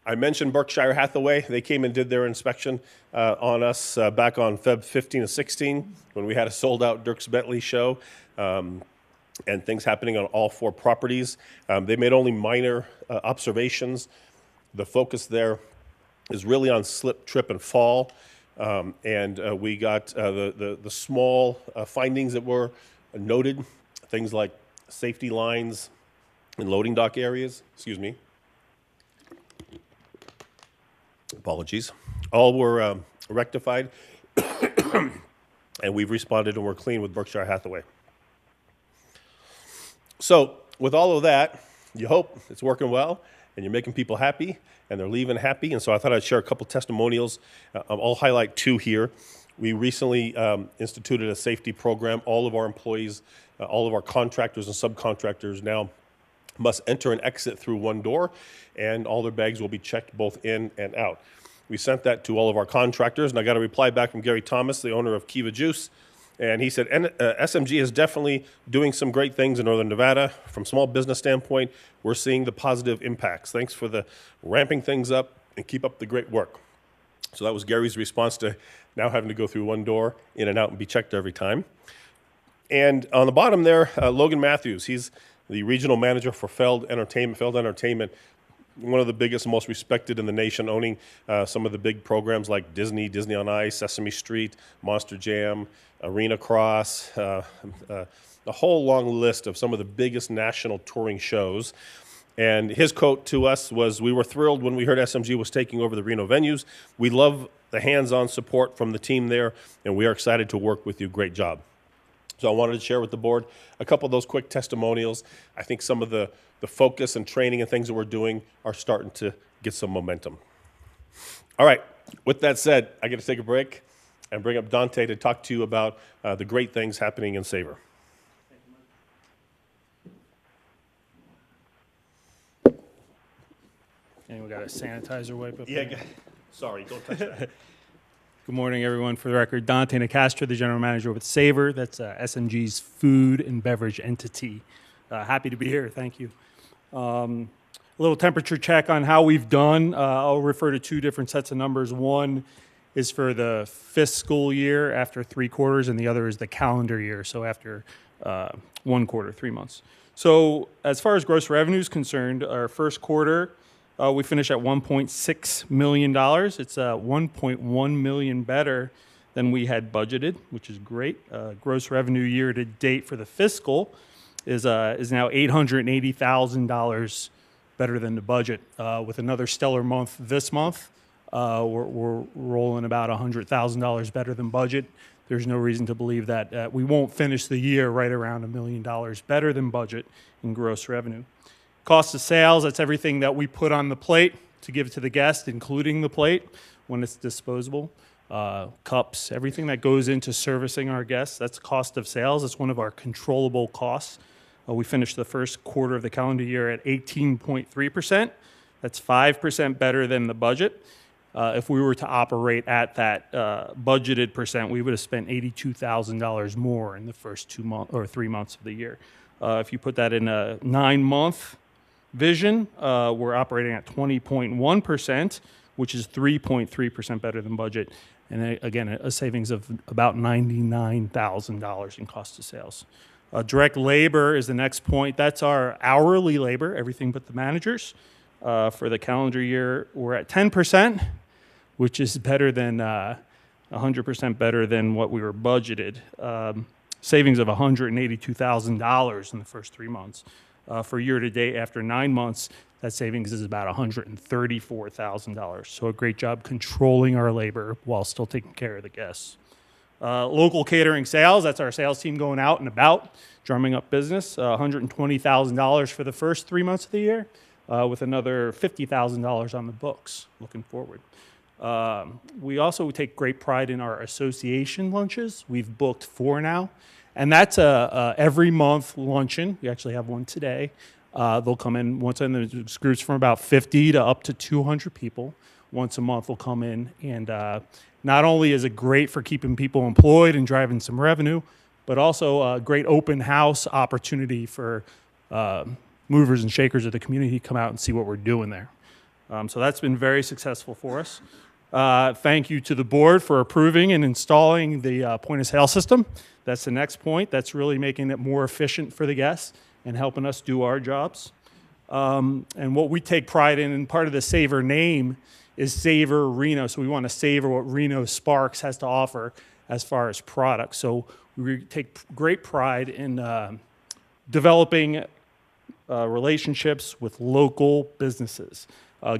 I mentioned Berkshire Hathaway. They came and did their inspection on us back on Feb 15 and 16 when we had a sold-out Dierks Bentley show and things happening on all 4 properties. They made only minor observations. The focus there is really on slip, trip, and fall. We got the small findings that were noted, things like safety lines and loading dock areas. Excuse me. Apologies. All were rectified, and we've responded and we're clean with Berkshire Hathaway. So with all of that, you hope it's working well and you're making people happy and they're leaving happy. And so I thought I'd share a couple testimonials. I'll highlight 2 here. We recently instituted a safety program. All of our employees, all of our contractors and subcontractors now must enter and exit through one door, and all their bags will be checked both in and out. We sent that to all of our contractors, and I got a reply back from Gary Thomas, the owner of Kiva Juice, and he said, SMG is definitely doing some great things in Northern Nevada. From a small business standpoint, we're seeing the positive impacts. Thanks for the ramping things up, and keep up the great work. So that was Gary's response to now having to go through one door, in and out, and be checked every time. And on the bottom there, Logan Matthews, he's the regional manager for Feld Entertainment, one of the biggest and most respected in the nation, owning some of the big programs like Disney, Disney on Ice, Sesame Street, Monster Jam, Arena Cross, a whole long list of some of the biggest national touring shows. And his quote to us was, "We were thrilled when we heard SMG was taking over the Reno venues. We love the hands-on support from the team there, and we are excited to work with you. Great job." So I wanted to share with the board a couple of those quick testimonials. I think some of the focus and training and things that we're doing are starting to get some momentum. All right, with that said, I get to take a break and bring up Dante to talk to you about the great things happening in Savor. And we got a sanitizer wipe up Yeah, there. sorry, don't touch that. Good morning, everyone. For the record, Dante Nicastro, the general manager with Savor. That's SMG's food and beverage entity. Happy to be here. Thank you. A little temperature check on how we've done. I'll refer to 2 different sets of numbers. One is for the fiscal year after 3 quarters, and the other is the calendar year, so after 1 quarter, 3 months. So as far as gross revenue is concerned, our first quarter, we finished at $1.6 million. It's $1.1 million better than we had budgeted, which is great. Gross revenue year to date for the fiscal is now $880,000 better than the budget. With another stellar month this month, we're rolling about $100,000 better than budget. There's no reason to believe that we won't finish the year right around $1 million better than budget in gross revenue. Cost of sales, that's everything that we put on the plate to give to the guest, including the plate when it's disposable. Cups, everything that goes into servicing our guests, that's cost of sales. It's one of our controllable costs. We finished the first quarter of the calendar year at 18.3%. That's 5% better than the budget. If we were to operate at that budgeted percent, we would have spent $82,000 more in the first 2 months or 3 months of the year. If you put that in a 9-month vision, we're operating at 20.1%, which is 3.3% better than budget. And again, a savings of about $99,000 in cost of sales. Direct labor is the next point. That's our hourly labor, everything but the managers. For the calendar year, we're at 10%, which is better than 100% better than what we were budgeted. Savings of $182,000 in the first 3 months. For year to date, after 9 months, that savings is about $134,000. So a great job controlling our labor while still taking care of the guests. Local catering sales, that's our sales team going out and about, drumming up business. $120,000 for the first 3 months of the year, with another $50,000 on the books looking forward. We also take great pride in our association lunches. We've booked 4 now. And that's a every month luncheon. We actually have one today. They'll come in once, and there's groups from about 50 to up to 200 people. Once a month will come in, and not only is it great for keeping people employed and driving some revenue, but also a great open house opportunity for movers and shakers of the community to come out and see what we're doing there. So that's been very successful for us. Thank you to the board for approving and installing the point of sale system. That's the next point. That's really making it more efficient for the guests and helping us do our jobs. And what we take pride in, and part of the Savor name, is Savor Reno. So we want to savor what Reno Sparks has to offer as far as products. So we take great pride in developing relationships with local businesses,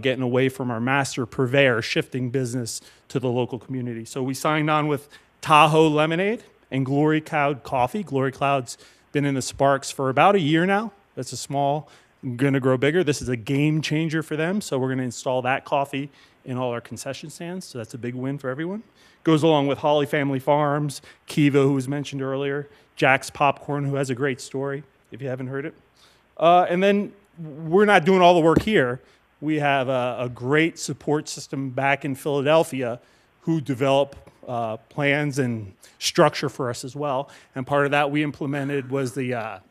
getting away from our master purveyor, shifting business to the local community. So we signed on with Tahoe Lemonade and Glory Cloud Coffee. Glory Cloud's been in the Sparks for about a year now. That's a small, going to grow bigger. This is a game changer for them. So we're going to install that coffee in all our concession stands. So that's a big win for everyone. Goes along with Holly Family Farms, Kiva, who was mentioned earlier, Jack's Popcorn, who has a great story, if you haven't heard it. And then we're not doing all the work here. We have a great support system back in Philadelphia who develop plans and structure for us as well. And part of that we implemented was the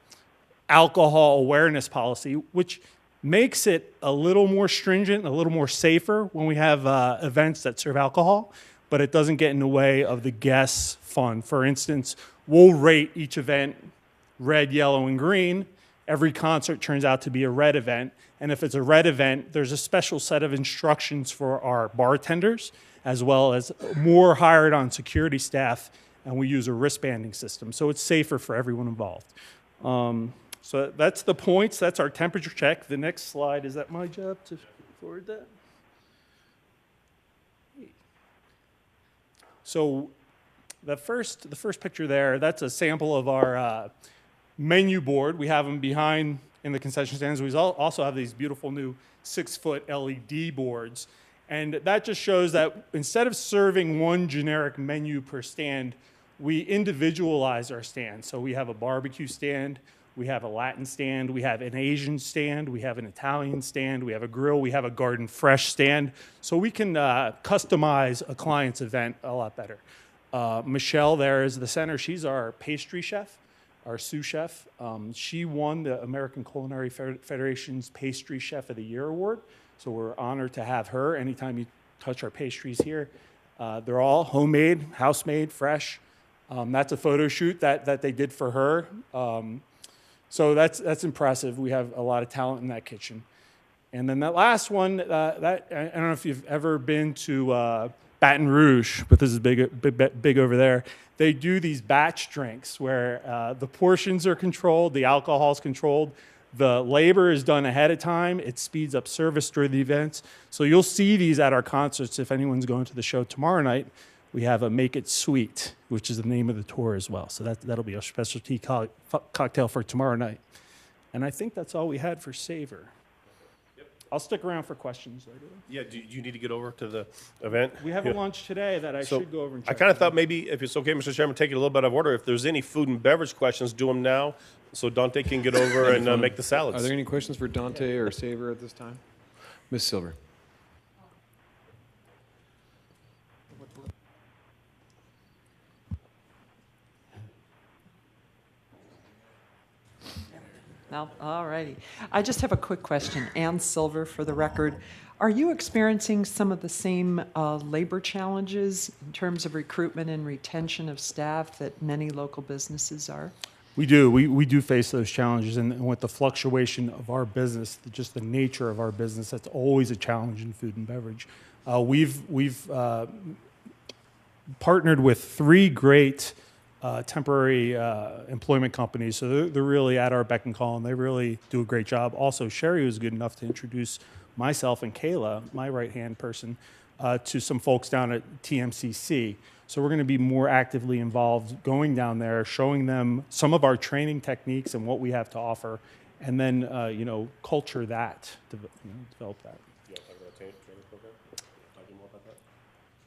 alcohol awareness policy, which makes it a little more stringent, a little more safer when we have events that serve alcohol, but it doesn't get in the way of the guests' fun. For instance, we'll rate each event red, yellow, and green. Every concert turns out to be a red event. And if it's a red event, there's a special set of instructions for our bartenders, as well as more hired on security staff, and we use a wristbanding system. So it's safer for everyone involved. So that's the points. That's our temperature check. The next slide, is that my job to forward that? So the first picture there, that's a sample of our menu board. We have them behind in the concession stands. We also have these beautiful new 6-foot LED boards. And that just shows that instead of serving one generic menu per stand, we individualize our stand. So we have a barbecue stand, we have a Latin stand, we have an Asian stand, we have an Italian stand, we have a grill, we have a garden fresh stand. So we can customize a client's event a lot better. Michelle there is the center. She's our pastry chef, our sous chef. She won the American Culinary Federation's Pastry Chef of the Year award. So we're honored to have her anytime you touch our pastries here. They're all homemade, house-made, fresh. That's a photo shoot that they did for her. So that's impressive. We have a lot of talent in that kitchen. And then that last one, I don't know if you've ever been to Baton Rouge, but this is big over there. They do these batch drinks where the portions are controlled, the alcohol is controlled, the labor is done ahead of time. It speeds up service during the events. So you'll see these at our concerts. If anyone's going to the show tomorrow night, we have a Make It Sweet, which is the name of the tour as well. So that'll be our specialty cocktail for tomorrow night. And I think that's all we had for Savor. I'll stick around for questions later. Yeah, do you need to get over to the event? We have a lunch today that I should go over and check. I kind of thought maybe, if it's okay, Mr. Chairman, take it a little bit out of order. If there's any food and beverage questions, do them now, so Dante can get over and make the salads. Are there any questions for Dante or Savor at this time? Ms. Silver. No, all righty. I just have a quick question. Ann Silver, for the record. Are you experiencing some of the same labor challenges in terms of recruitment and retention of staff that many local businesses are? We do. We do face those challenges, and with the fluctuation of our business, just the nature of our business, that's always a challenge in food and beverage. We've partnered with 3 great temporary employment companies, so they're really at our beck and call, and they really do a great job. Also, Sherry was good enough to introduce myself and Kayla, my right-hand person, to some folks down at TMCC. So we're going to be more actively involved going down there, showing them some of our training techniques and what we have to offer, and then culture that, develop that.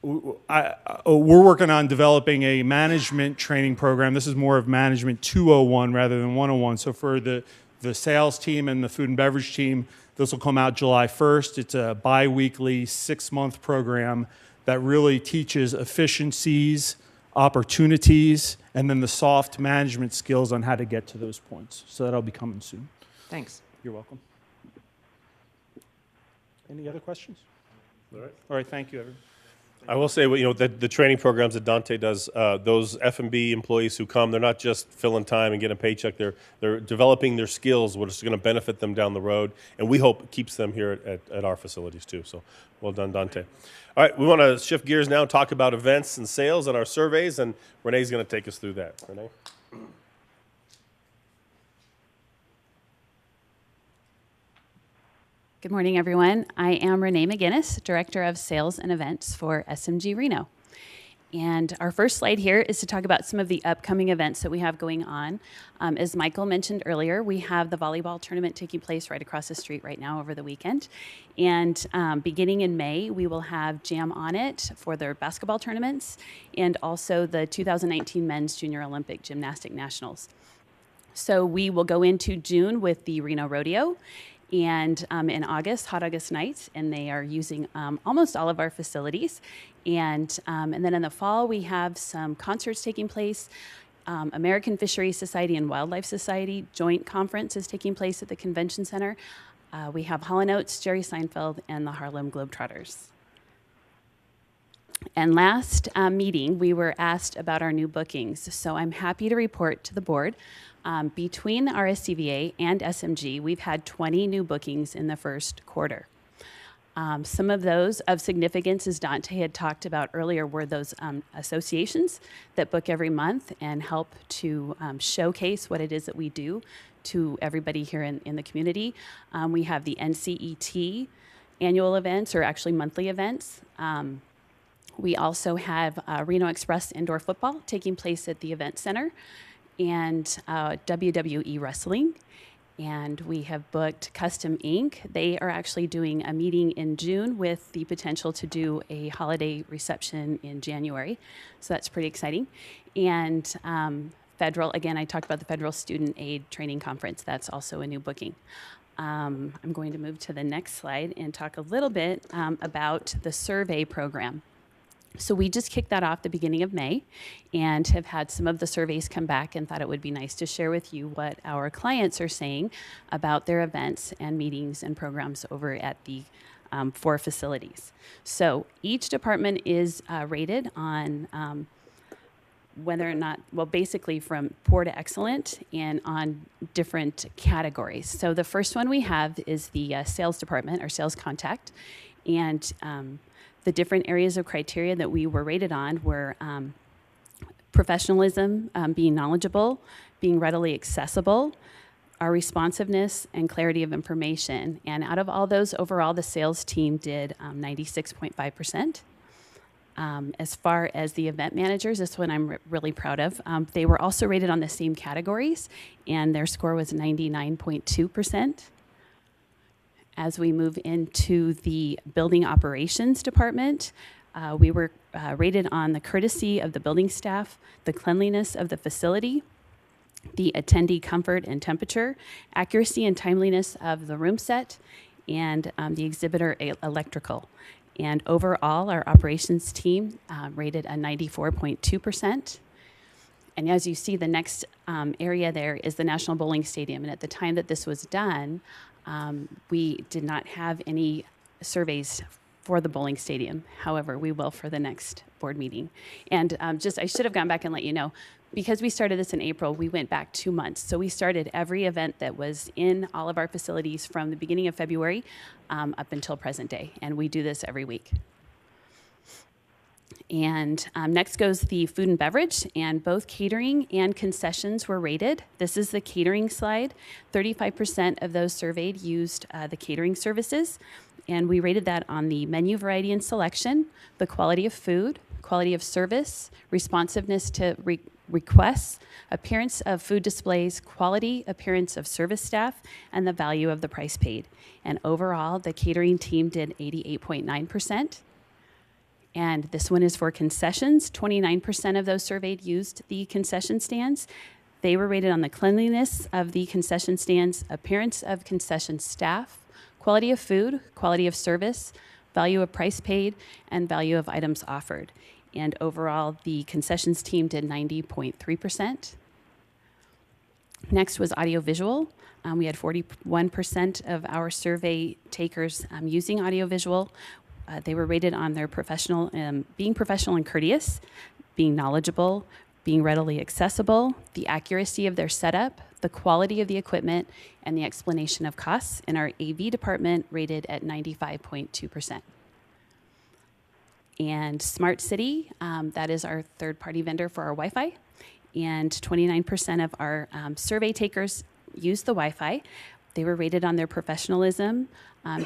We're working on developing a management training program. This is more of management 201 rather than 101. So for the sales team and the food and beverage team, this will come out July 1st. It's a bi-weekly 6-month program that really teaches efficiencies, opportunities, and then the soft management skills on how to get to those points. So that'll be coming soon. Thanks. You're welcome. Any other questions? All right. All right, thank you, everyone. I will say, the training programs that Dante does, those F&B employees who come, they're not just filling time and getting a paycheck. They're developing their skills, which is going to benefit them down the road, and we hope it keeps them here at our facilities too. So, well done, Dante. All right, we want to shift gears now and talk about events and sales and our surveys, and Renee's going to take us through that. Renee. Good morning, everyone. I am Renee McGinnis, Director of Sales and Events for SMG Reno. And our first slide here is to talk about some of the upcoming events that we have going on. As Michael mentioned earlier, we have the volleyball tournament taking place right across the street right now over the weekend. And beginning in May, we will have Jam On It for their basketball tournaments and also the 2019 Men's Junior Olympic Gymnastic Nationals. So we will go into June with the Reno Rodeo. And in August, Hot August Nights, and they are using almost all of our facilities. And then in the fall, we have some concerts taking place. American Fisheries Society and Wildlife Society joint conference is taking place at the Convention Center. We have Hall & Oates, Jerry Seinfeld, and the Harlem Globetrotters. And last meeting, we were asked about our new bookings. So I'm happy to report to the board. Between RSCVA and SMG, we've had 20 new bookings in the first quarter. Some of those of significance, as Dante had talked about earlier, were those associations that book every month and help to showcase what it is that we do to everybody here in the community. We have the NCET annual events, or actually monthly events. We also have Reno Express Indoor Football taking place at the Event Center, and WWE Wrestling. And we have booked Custom Inc. They are actually doing a meeting in June with the potential to do a holiday reception in January. So that's pretty exciting. And federal, again, I talked about the Federal Student Aid Training Conference. That's also a new booking. I'm going to move to the next slide and talk a little bit about the survey program. So we just kicked that off the beginning of May and have had some of the surveys come back and thought it would be nice to share with you what our clients are saying about their events and meetings and programs over at the 4 facilities. So each department is rated on whether or not, well, basically from poor to excellent and on different categories. So the first one we have is the sales department, or sales contact. And the different areas of criteria that we were rated on were professionalism, being knowledgeable, being readily accessible, our responsiveness, and clarity of information. And out of all those, overall, the sales team did 96.5%. As far as the event managers, this one I'm really proud of. They were also rated on the same categories, and their score was 99.2%. As we move into the building operations department, we were rated on the courtesy of the building staff, the cleanliness of the facility, the attendee comfort and temperature, accuracy and timeliness of the room set, and the exhibitor electrical. And overall, our operations team rated a 94.2%. And as you see, the next area there is the National Bowling Stadium. And at the time that this was done, we did not have any surveys for the bowling stadium. However, we will for the next board meeting. And I should have gone back and let you know, because we started this in April, we went back 2 months. So we started every event that was in all of our facilities from the beginning of February up until present day. And we do this every week. And next goes the food and beverage, and both catering and concessions were rated. This is the catering slide. 35% of those surveyed used the catering services, and we rated that on the menu variety and selection, the quality of food, quality of service, responsiveness to requests, appearance of food displays, quality, appearance of service staff, and the value of the price paid. And overall, the catering team did 88.9%. And this one is for concessions. 29% of those surveyed used the concession stands. They were rated on the cleanliness of the concession stands, appearance of concession staff, quality of food, quality of service, value of price paid, and value of items offered. And overall, the concessions team did 90.3%. Next was audiovisual. We had 41% of our survey takers using audiovisual. They were rated on their being professional and courteous, being knowledgeable, being readily accessible, the accuracy of their setup, the quality of the equipment, and the explanation of costs. And our AV department rated at 95.2%. And Smart City, that is our third-party vendor for our Wi-Fi. And 29% of our survey takers used the Wi-Fi. They were rated on their professionalism,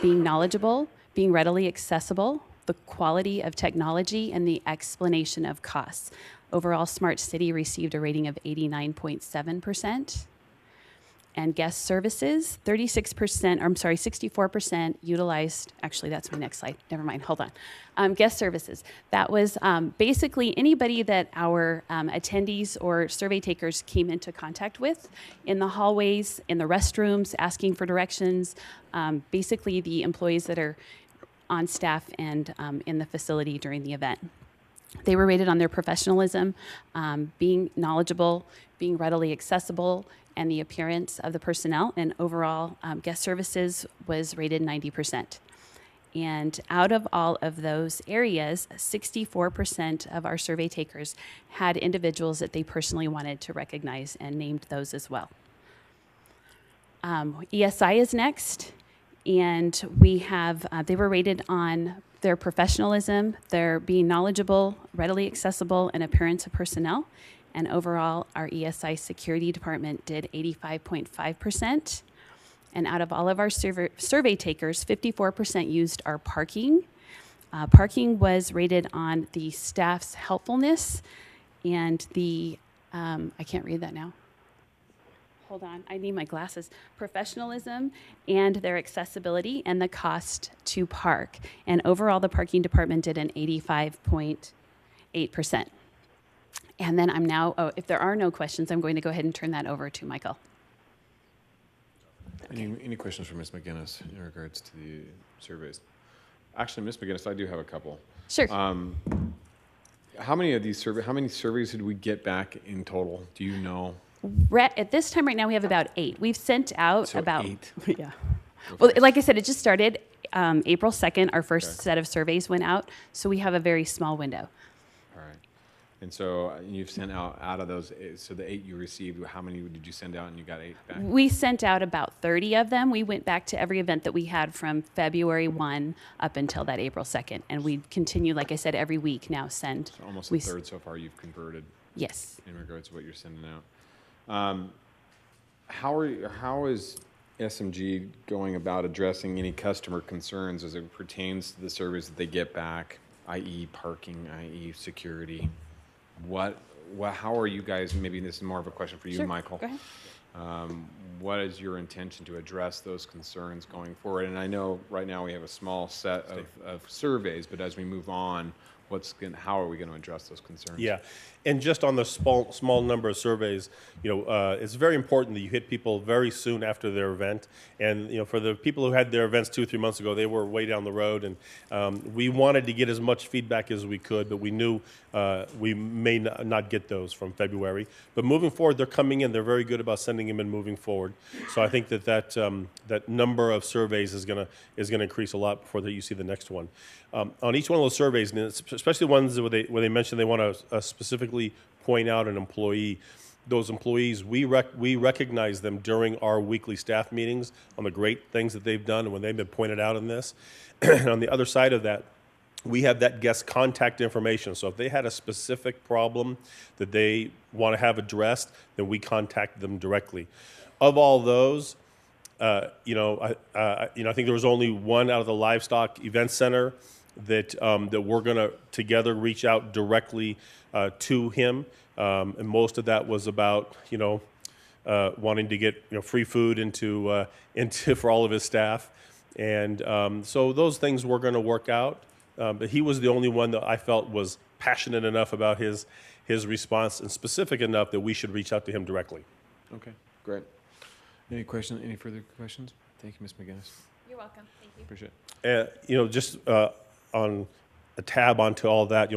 being knowledgeable, being readily accessible, the quality of technology, and the explanation of costs. Overall, Smart City received a rating of 89.7%. And guest services, 64% utilized, actually that's my next slide, never mind, hold on. Guest services, that was basically anybody that our attendees or survey takers came into contact with in the hallways, in the restrooms, asking for directions, basically the employees that are on staff and in the facility during the event. They were rated on their professionalism, being knowledgeable, being readily accessible, and the appearance of the personnel. And overall, guest services was rated 90%. And out of all of those areas, 64% of our survey takers had individuals that they personally wanted to recognize and named those as well. ESI is next. And we have, they were rated on their professionalism, their being knowledgeable, readily accessible, and appearance of personnel. And overall, our ESI security department did 85.5%. And out of all of our survey takers, 54% used our parking. Parking was rated on the staff's helpfulness and the, I can't read that now. Hold on, I need my glasses. Professionalism and their accessibility and the cost to park. And overall, the parking department did an 85.8%. And then I'm now, if there are no questions, I'm going to go ahead and turn that over to Michael. Any questions for Ms. McGinnis in regards to the surveys? Actually, Ms. McGinnis, I do have a couple. Sure. How many of these surveys did we get back in total? Do you know? At this time right now, we have about 8. We've sent out So about 8. Yeah. Well, like I said, it just started April 2nd. Our first set of surveys went out, so we have a very small window. All right. And so you've sent out of those, so the 8 you received, how many did you send out and you got 8 back? We sent out about 30 of them. We went back to every event that we had from February 1 up until that April 2nd, and we continue, like I said, every week now send. So almost a third so far you've converted. Yes. In regards to what you're sending out. How is SMG going about addressing any customer concerns as it pertains to the surveys that they get back, i.e. parking, i.e. security? How are you guys, maybe this is more of a question for you, Sure. Michael. Go ahead. What is your intention to address those concerns going forward? And I know right now we have a small set of surveys, but as we move on, how are we going to address those concerns? Yeah, and just on the small number of surveys, it's very important that you hit people very soon after their event. And for the people who had their events 2 or 3 months ago, they were way down the road, and we wanted to get as much feedback as we could, but we knew we may not get those from February. But moving forward, they're coming in. They're very good about sending them in moving forward. So I think that number of surveys is going to increase a lot before you see the next one. On each one of those surveys, and especially ones where they mention they want to specifically point out an employee, those employees, we recognize them during our weekly staff meetings on the great things that they've done and when they've been pointed out in this. And on the other side of that, we have that guest contact information. So if they had a specific problem that they want to have addressed, then we contact them directly. Of all those, I think there was only one out of the Livestock Event Center that we're going to together reach out directly to him, and most of that was about wanting to get free food into for all of his staff, and so those things we're going to work out. But he was the only one that I felt was passionate enough about his response and specific enough that we should reach out to him directly. Okay, great. Any further questions? Thank you, Ms. McGinnis. You're welcome. Thank you. Appreciate it. Just on a tab onto all that,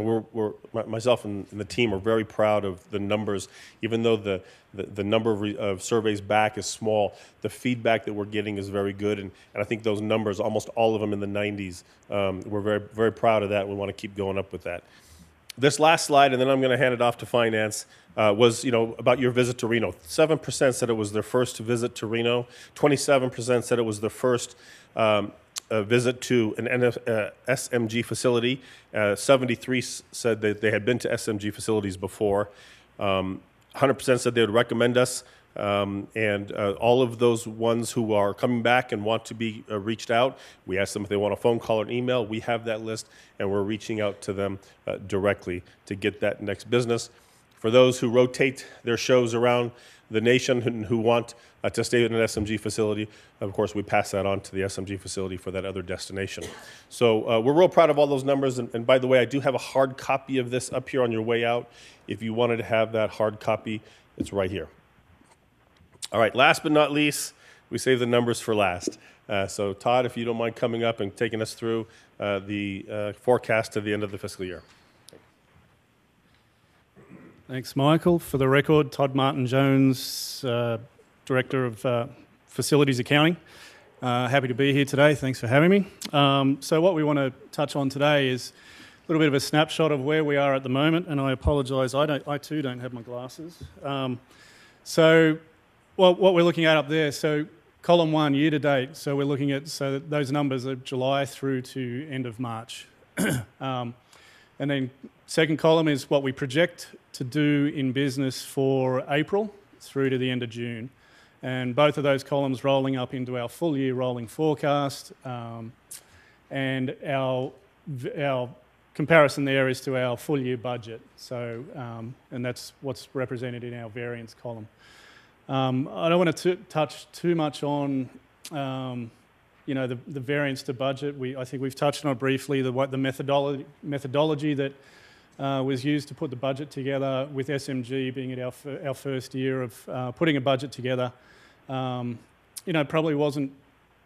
myself and the team are very proud of the numbers. Even though the number of surveys back is small, the feedback that we're getting is very good, and I think those numbers, almost all of them in the 90s, we're very, very proud of that. We want to keep going up with that. This last slide, and then I'm going to hand it off to finance, was about your visit to Reno. 7% said it was their first visit to Reno. 27% said it was their first a visit to an SMG facility. 73 said that they had been to SMG facilities before. 100% said they would recommend us. And all of those ones who are coming back and want to be reached out, we ask them if they want a phone call or an email. We have that list, and we're reaching out to them directly to get that next business. For those who rotate their shows around the nation and who want to stay in an SMG facility, of course, we pass that on to the SMG facility for that other destination. So we're real proud of all those numbers. And by the way, I do have a hard copy of this up here on your way out. If you wanted to have that hard copy, it's right here. All right, last but not least, we save the numbers for last. So Todd, if you don't mind coming up and taking us through the forecast to the end of the fiscal year. Thanks, Michael. For the record, Todd Martin-Jones, Director of Facilities Accounting. Happy to be here today. Thanks for having me. So what we want to touch on today is a little bit of a snapshot of where we are at the moment, and I apologise, I too don't have my glasses. So what we're looking at up there, so column 1, year to date, so we're looking at those numbers of July through to end of March. And then second column is what we project to do in business for April through to the end of June. And both of those columns rolling up into our full year rolling forecast. And our comparison there is to our full year budget. So, and that's what's represented in our variance column. I don't want to touch too much on the variance to budget. I think we've touched on it briefly, the methodology that was used to put the budget together, with SMG being at our first year of putting a budget together. Probably wasn't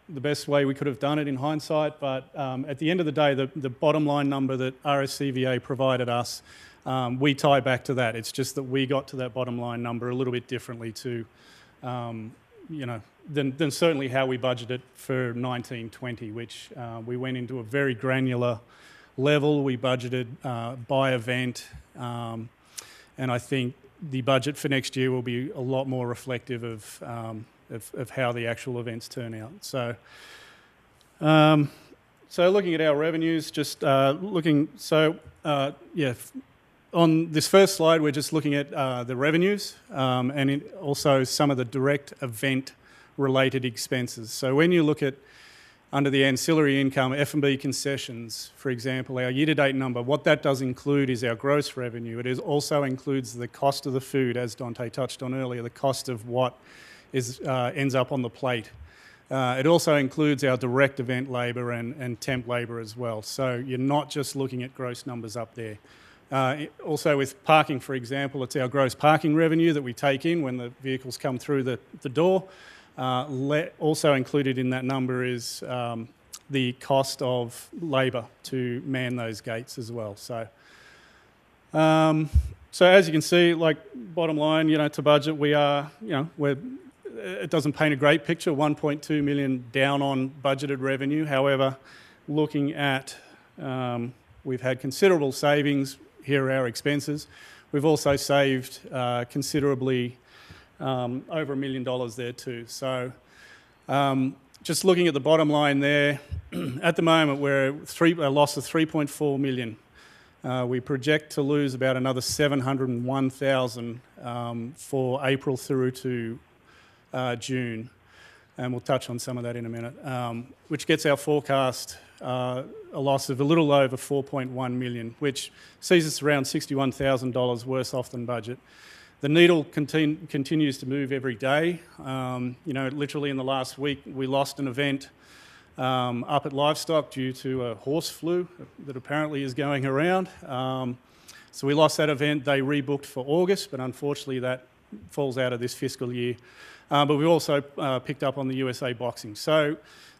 the best way we could have done it in hindsight, but at the end of the day, the bottom line number that RSCVA provided us, we tie back to that. It's just that we got to that bottom line number a little bit differently than certainly how we budgeted for 1920, which we went into a very granular level. We budgeted by event, and I think the budget for next year will be a lot more reflective of how the actual events turn out. So looking at our revenues, on this first slide, we're just looking at the revenues and also some of the direct event-related expenses. So when you look at under the ancillary income, F&B concessions, for example, our year-to-date number, what that does include is our gross revenue. It also includes the cost of the food, as Dante touched on earlier, the cost of what ends up on the plate. It also includes our direct event labour and temp labour as well. So you're not just looking at gross numbers up there. Also with parking, for example, it's our gross parking revenue that we take in when the vehicles come through the door. Also included in that number is the cost of labour to man those gates as well. So as you can see, like bottom line, to budget, we are, it doesn't paint a great picture, 1.2 million down on budgeted revenue. However, looking at, we've had considerable savings. Here are our expenses. We've also saved considerably over $1 million there too. So just looking at the bottom line there, at the moment we're a loss of 3.4 million. We project to lose about another 701,000 for April through to June, and we'll touch on some of that in a minute, which gets our forecast a loss of a little over 4.1 million, which sees us around $61,000 worse off than budget. The needle continues to move every day. Literally in the last week, we lost an event up at Livestock due to a horse flu that apparently is going around. So we lost that event. They rebooked for August, but unfortunately that falls out of this fiscal year. But we've also picked up on the USA boxing. So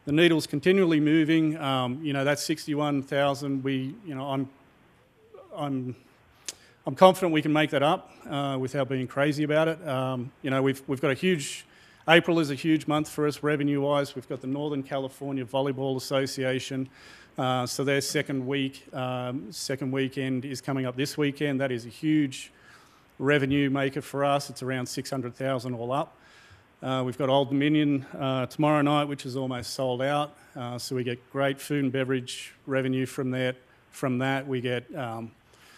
the needle's continually moving. That's 61,000. I'm confident we can make that up without being crazy about it. We've got April is a huge month for us revenue-wise. We've got the Northern California Volleyball Association. So their second weekend is coming up this weekend. That is a huge revenue maker for us. It's around 600,000 all up. We've got Old Dominion tomorrow night, which is almost sold out. So we get great food and beverage revenue from that. From that, we get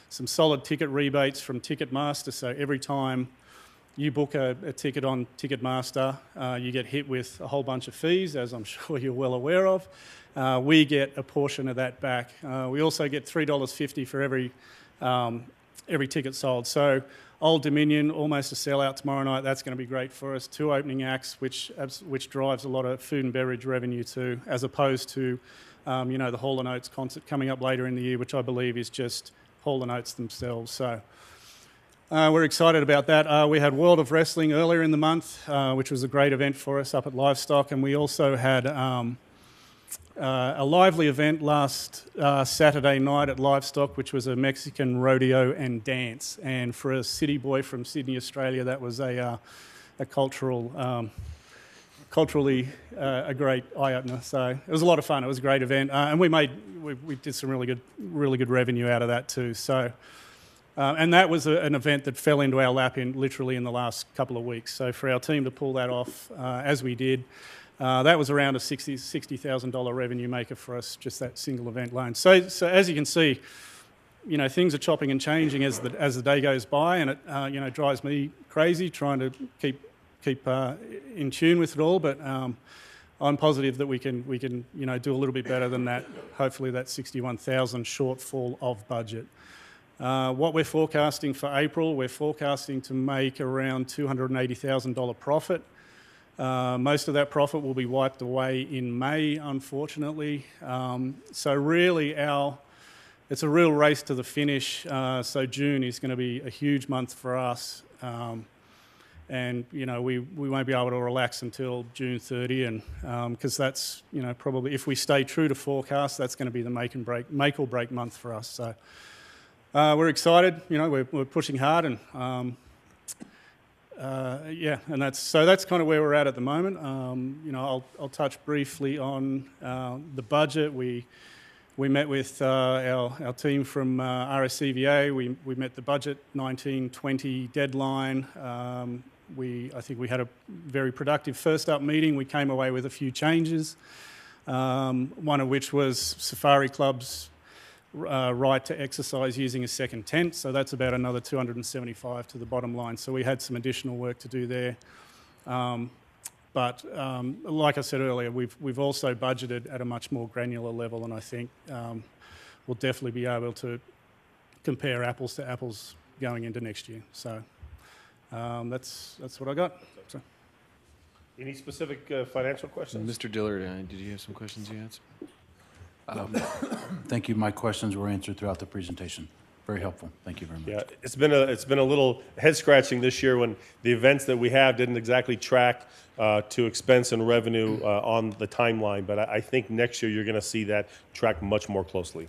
some solid ticket rebates from Ticketmaster. So every time you book a ticket on Ticketmaster, you get hit with a whole bunch of fees, as I'm sure you're well aware of. We get a portion of that back. We also get $3.50 for every ticket sold. So Old Dominion, almost a sellout tomorrow night. That's going to be great for us. 2 opening acts, which drives a lot of food and beverage revenue too, as opposed to the Hall & Oates concert coming up later in the year, which I believe is just Hall & Oates themselves. So we're excited about that. We had World of Wrestling earlier in the month, which was a great event for us up at Livestock, and we also had a lively event last Saturday night at Livestock, which was a Mexican rodeo and dance. And for a city boy from Sydney, Australia, that was a culturally a great eye-opener. So it was a lot of fun. It was a great event, and we did some really good revenue out of that too. So. And that was an event that fell into our lap literally in the last couple of weeks. So for our team to pull that off as we did, that was around a $60,000 revenue maker for us, just that single event alone. So as you can see, things are chopping and changing as the day goes by, and it drives me crazy trying to keep in tune with it all. But I'm positive that we can do a little bit better than that. Hopefully that 61,000 shortfall of budget. What we're forecasting for April, we're forecasting to make around $280,000 profit. Most of that profit will be wiped away in May, unfortunately. So really it's a real race to the finish. So June is going to be a huge month for us. And, we won't be able to relax until June 30, and because that's, probably, if we stay true to forecast, that's going to be the make or break month for us. So. We're excited, we're pushing hard, and and that's kind of where we're at the moment. I'll touch briefly on the budget. We met with our team from RSCVA. We met the budget 1920 deadline. I think we had a very productive first up meeting. We came away with a few changes, one of which was Safari Club's right to exercise using a second tent, so that's about another 275 to the bottom line. So we had some additional work to do there. But like I said earlier, we've also budgeted at a much more granular level, and I think we'll definitely be able to compare apples to apples going into next year. So that's what I got. So. Any specific financial questions? Mr. Dillard, did you have some questions you had? Thank you. My questions were answered throughout the presentation. Very helpful. Thank you very much. Yeah, it's been a little head scratching this year when the events that we have didn't exactly track to expense and revenue on the timeline. But I think next year you're going to see that track much more closely.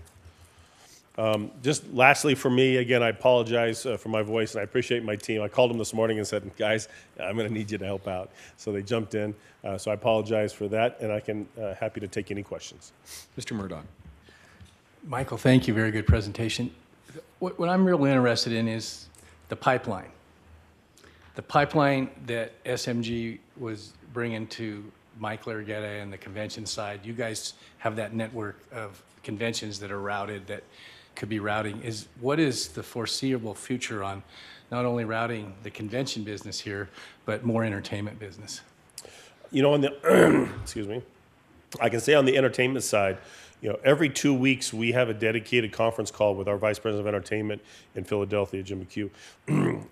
Just lastly for me, again, I apologize for my voice, and I appreciate my team. I called them this morning and said, guys, I'm going to need you to help out. So they jumped in. So I apologize for that, and I can happy to take any questions. Mr. Murdoch. Michael, thank you. Very good presentation. What I'm really interested in is the pipeline. The pipeline that SMG was bringing to Mike Largetta and the convention side. You guys have that network of conventions that are routed that could be routing. What is the foreseeable future on not only routing the convention business here, but more entertainment business? You know, on the excuse me, I can say on the entertainment side, you know, every 2 weeks we have a dedicated conference call with our Vice President of Entertainment in Philadelphia, Jim McHugh.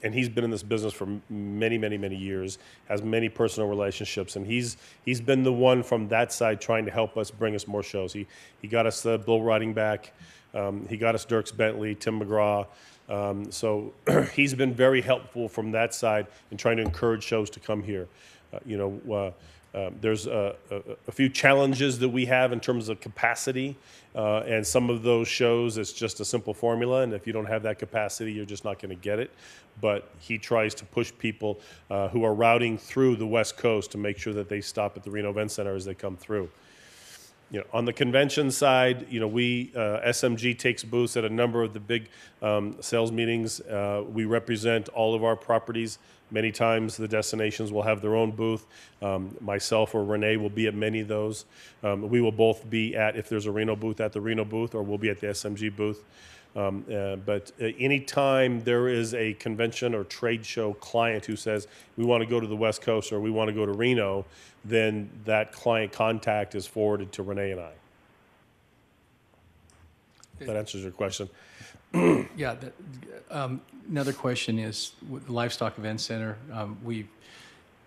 And he's been in this business for many, many, many years, has many personal relationships, and he's been the one from that side trying to help us bring us more shows. He got us the bull riding back. He got us Dierks Bentley, Tim McGraw. So he's been very helpful from that side in trying to encourage shows to come here. There's a few challenges that we have in terms of capacity, and some of those shows, it's just a simple formula, and if you don't have that capacity, you're just not going to get it. But he tries to push people who are routing through the West Coast to make sure that they stop at the Reno Event Center as they come through. You know, on the convention side, you know, we SMG takes booths at a number of the big sales meetings. We represent all of our properties. Many times the destinations will have their own booth. Myself or Renee will be at many of those. We will both be at, if there's a Reno booth, at the Reno booth, or we'll be at the SMG booth. But anytime there is a convention or trade show client who says, we want to go to the West Coast or we want to go to Reno, then that client contact is forwarded to Renee and I. That answers your question. Yeah. Another question is, with the Livestock Event Center, we've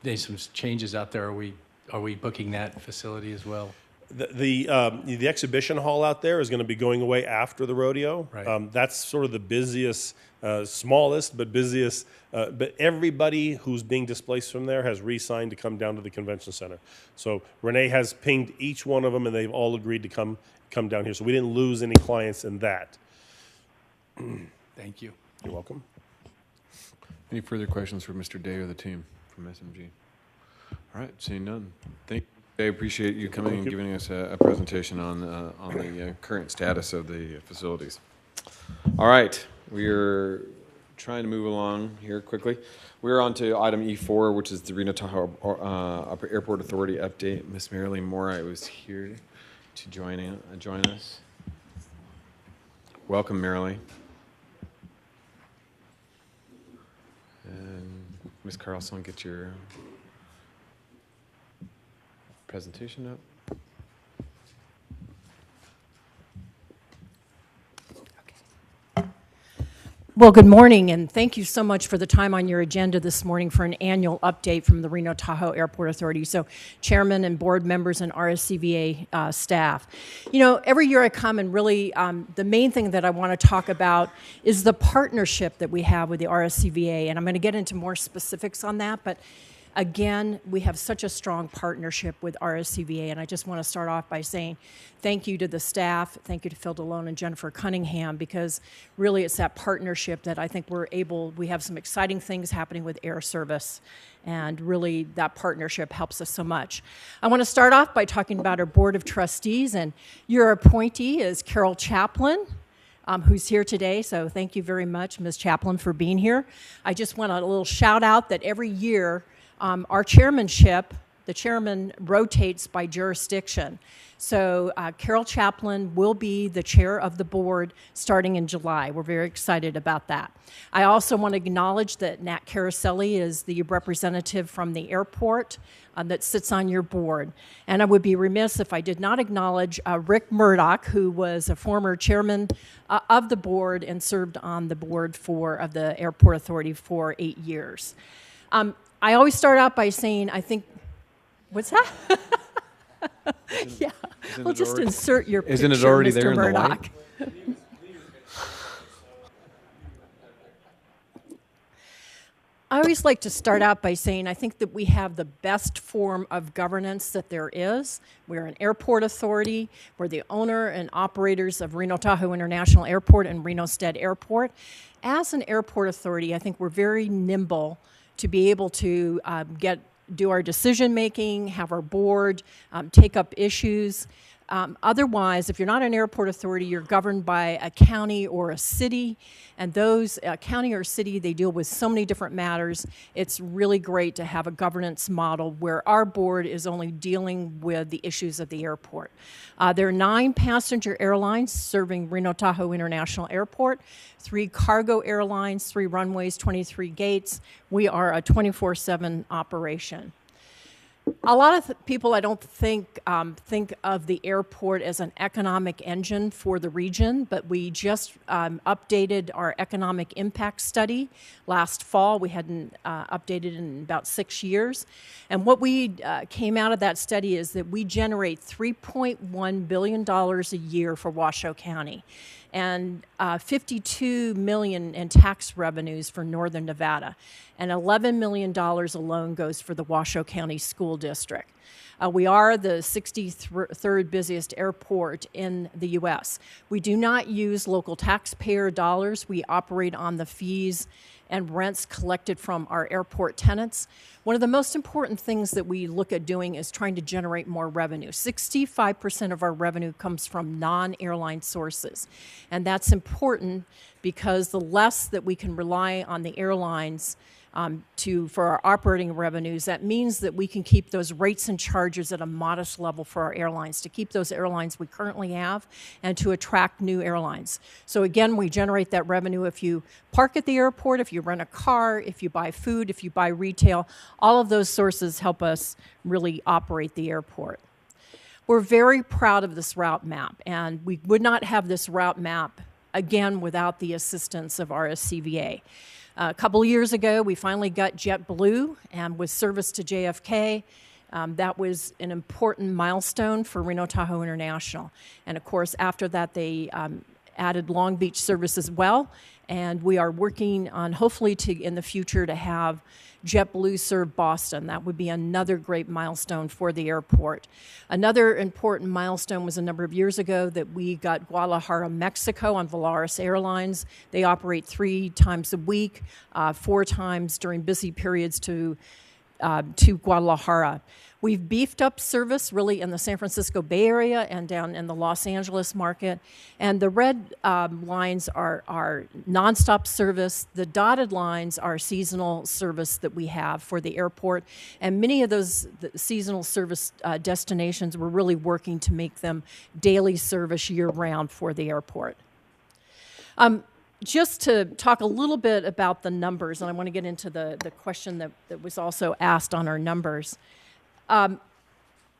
made some changes out there. Are we booking that facility as well? The exhibition hall out there is going to be going away after the rodeo. Right. That's sort of the busiest, smallest, but busiest. But everybody who's being displaced from there has re-signed to come down to the convention center. So Renee has pinged each one of them, and they've all agreed to come down here. So we didn't lose any clients in that. Thank you. You're welcome. Any further questions for Mr. Day or the team from SMG? All right, seeing none. Thank you. I appreciate you coming and giving us a presentation on the current status of the facilities. All right, we are trying to move along here quickly. We're on to item E4, which is the Reno Tahoe Airport Authority update. Miss Marilyn Moore was here to join us. Welcome, Marilyn. And Ms. Carlson, get your presentation up. Well, good morning, and thank you so much for the time on your agenda this morning for an annual update from the Reno Tahoe Airport Authority. So, chairman and board members and RSCVA staff. You know, every year I come and really the main thing that I want to talk about is the partnership that we have with the RSCVA, and I'm going to get into more specifics on that, but again, we have such a strong partnership with RSCVA, and I just want to start off by saying thank you to the staff, thank you to Phil DeLone and Jennifer Cunningham, because really it's that partnership that I think we have some exciting things happening with air service, and really that partnership helps us so much. I want to start off by talking about our Board of Trustees, and your appointee is Carol Chaplin, who's here today, so thank you very much, Ms. Chaplin, for being here. I just want a little shout out that every year our chairmanship, the chairman rotates by jurisdiction. So Carol Chaplin will be the chair of the board starting in July. We're very excited about that. I also want to acknowledge that Nat Caroselli is the representative from the airport that sits on your board. And I would be remiss if I did not acknowledge Rick Murdoch, who was a former chairman of the board and served on the board of the Airport Authority for 8 years. I always start out by saying I think What's that? Yeah, we'll just insert your picture, Isn't it already Mr. there in the Murdoch. light? I always like to start out by saying I think that we have the best form of governance that there is. We're an airport authority. We're the owner and operators of Reno Tahoe International Airport and Reno Stead Airport. As an airport authority, I think we're very nimble to be able to do our decision making, have our board take up issues. Otherwise, if you're not an airport authority, you're governed by a county or a city, and those county or city, they deal with so many different matters. It's really great to have a governance model where our board is only dealing with the issues of the airport. There are 9 passenger airlines serving Reno Tahoe International Airport, 3 cargo airlines, 3 runways, 23 gates. We are a 24/7 operation. A lot of people, I don't think of the airport as an economic engine for the region, but we just updated our economic impact study last fall. We hadn't updated in about 6 years. And what we came out of that study is that we generate $3.1 billion a year for Washoe County and $52 million in tax revenues for Northern Nevada, and $11 million alone goes for the Washoe County School District. We are the 63rd busiest airport in the U.S. We do not use local taxpayer dollars. We operate on the fees and rents collected from our airport tenants. One of the most important things that we look at doing is trying to generate more revenue. 65% of our revenue comes from non-airline sources. And that's important because the less that we can rely on the airlines for our operating revenues, that means that we can keep those rates and charges at a modest level for our airlines, to keep those airlines we currently have and to attract new airlines. So again, we generate that revenue if you park at the airport, if you rent a car, if you buy food, if you buy retail. All of those sources help us really operate the airport. We're very proud of this route map, and we would not have this route map again without the assistance of RSCVA. A couple of years ago, we finally got JetBlue and with service to JFK. That was an important milestone for Reno Tahoe International. And of course, after that, they added Long Beach service as well. And we are working on hopefully in the future to have JetBlue serve Boston. That would be another great milestone for the airport. Another important milestone was a number of years ago that we got Guadalajara, Mexico on Volaris Airlines. They operate 3 times a week, 4 times during busy periods to Guadalajara. We've beefed up service really in the San Francisco Bay Area and down in the Los Angeles market. And the red lines are nonstop service. The dotted lines are seasonal service that we have for the airport. And many of those seasonal service destinations, we're really working to make them daily service year-round for the airport. Just to talk a little bit about the numbers, and I want to get into the question that was also asked on our numbers.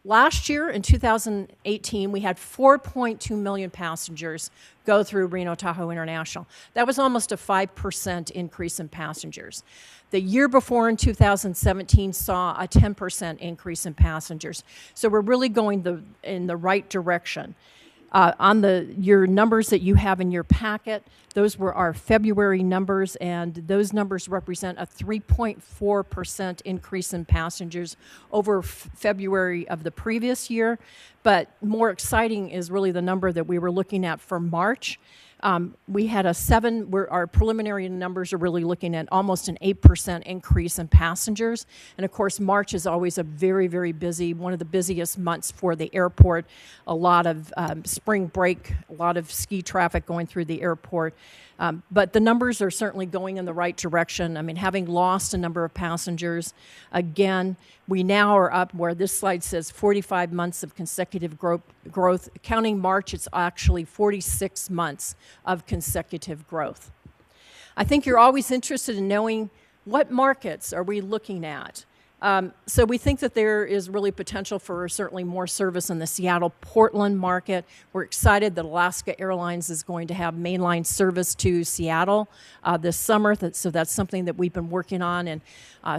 Last year, in 2018, we had 4.2 million passengers go through Reno Tahoe International. That was almost a 5% increase in passengers. The year before, in 2017, saw a 10% increase in passengers. So we're really going in the right direction. On your numbers that you have in your packet, those were our February numbers, and those numbers represent a 3.4% increase in passengers over February of the previous year. But more exciting is really the number that we were looking at for March. We had our preliminary numbers are really looking at almost an 8% increase in passengers. And of course, March is always a very, very busy, one of the busiest months for the airport. A lot of spring break, a lot of ski traffic going through the airport. But the numbers are certainly going in the right direction. I mean, having lost a number of passengers, again, we now are up where this slide says 45 months of consecutive growth. Counting March, it's actually 46 months of consecutive growth. I think you're always interested in knowing what markets are we looking at. So we think that there is really potential for certainly more service in the Seattle-Portland market. We're excited that Alaska Airlines is going to have mainline service to Seattle this summer. So that's something that we've been working on, and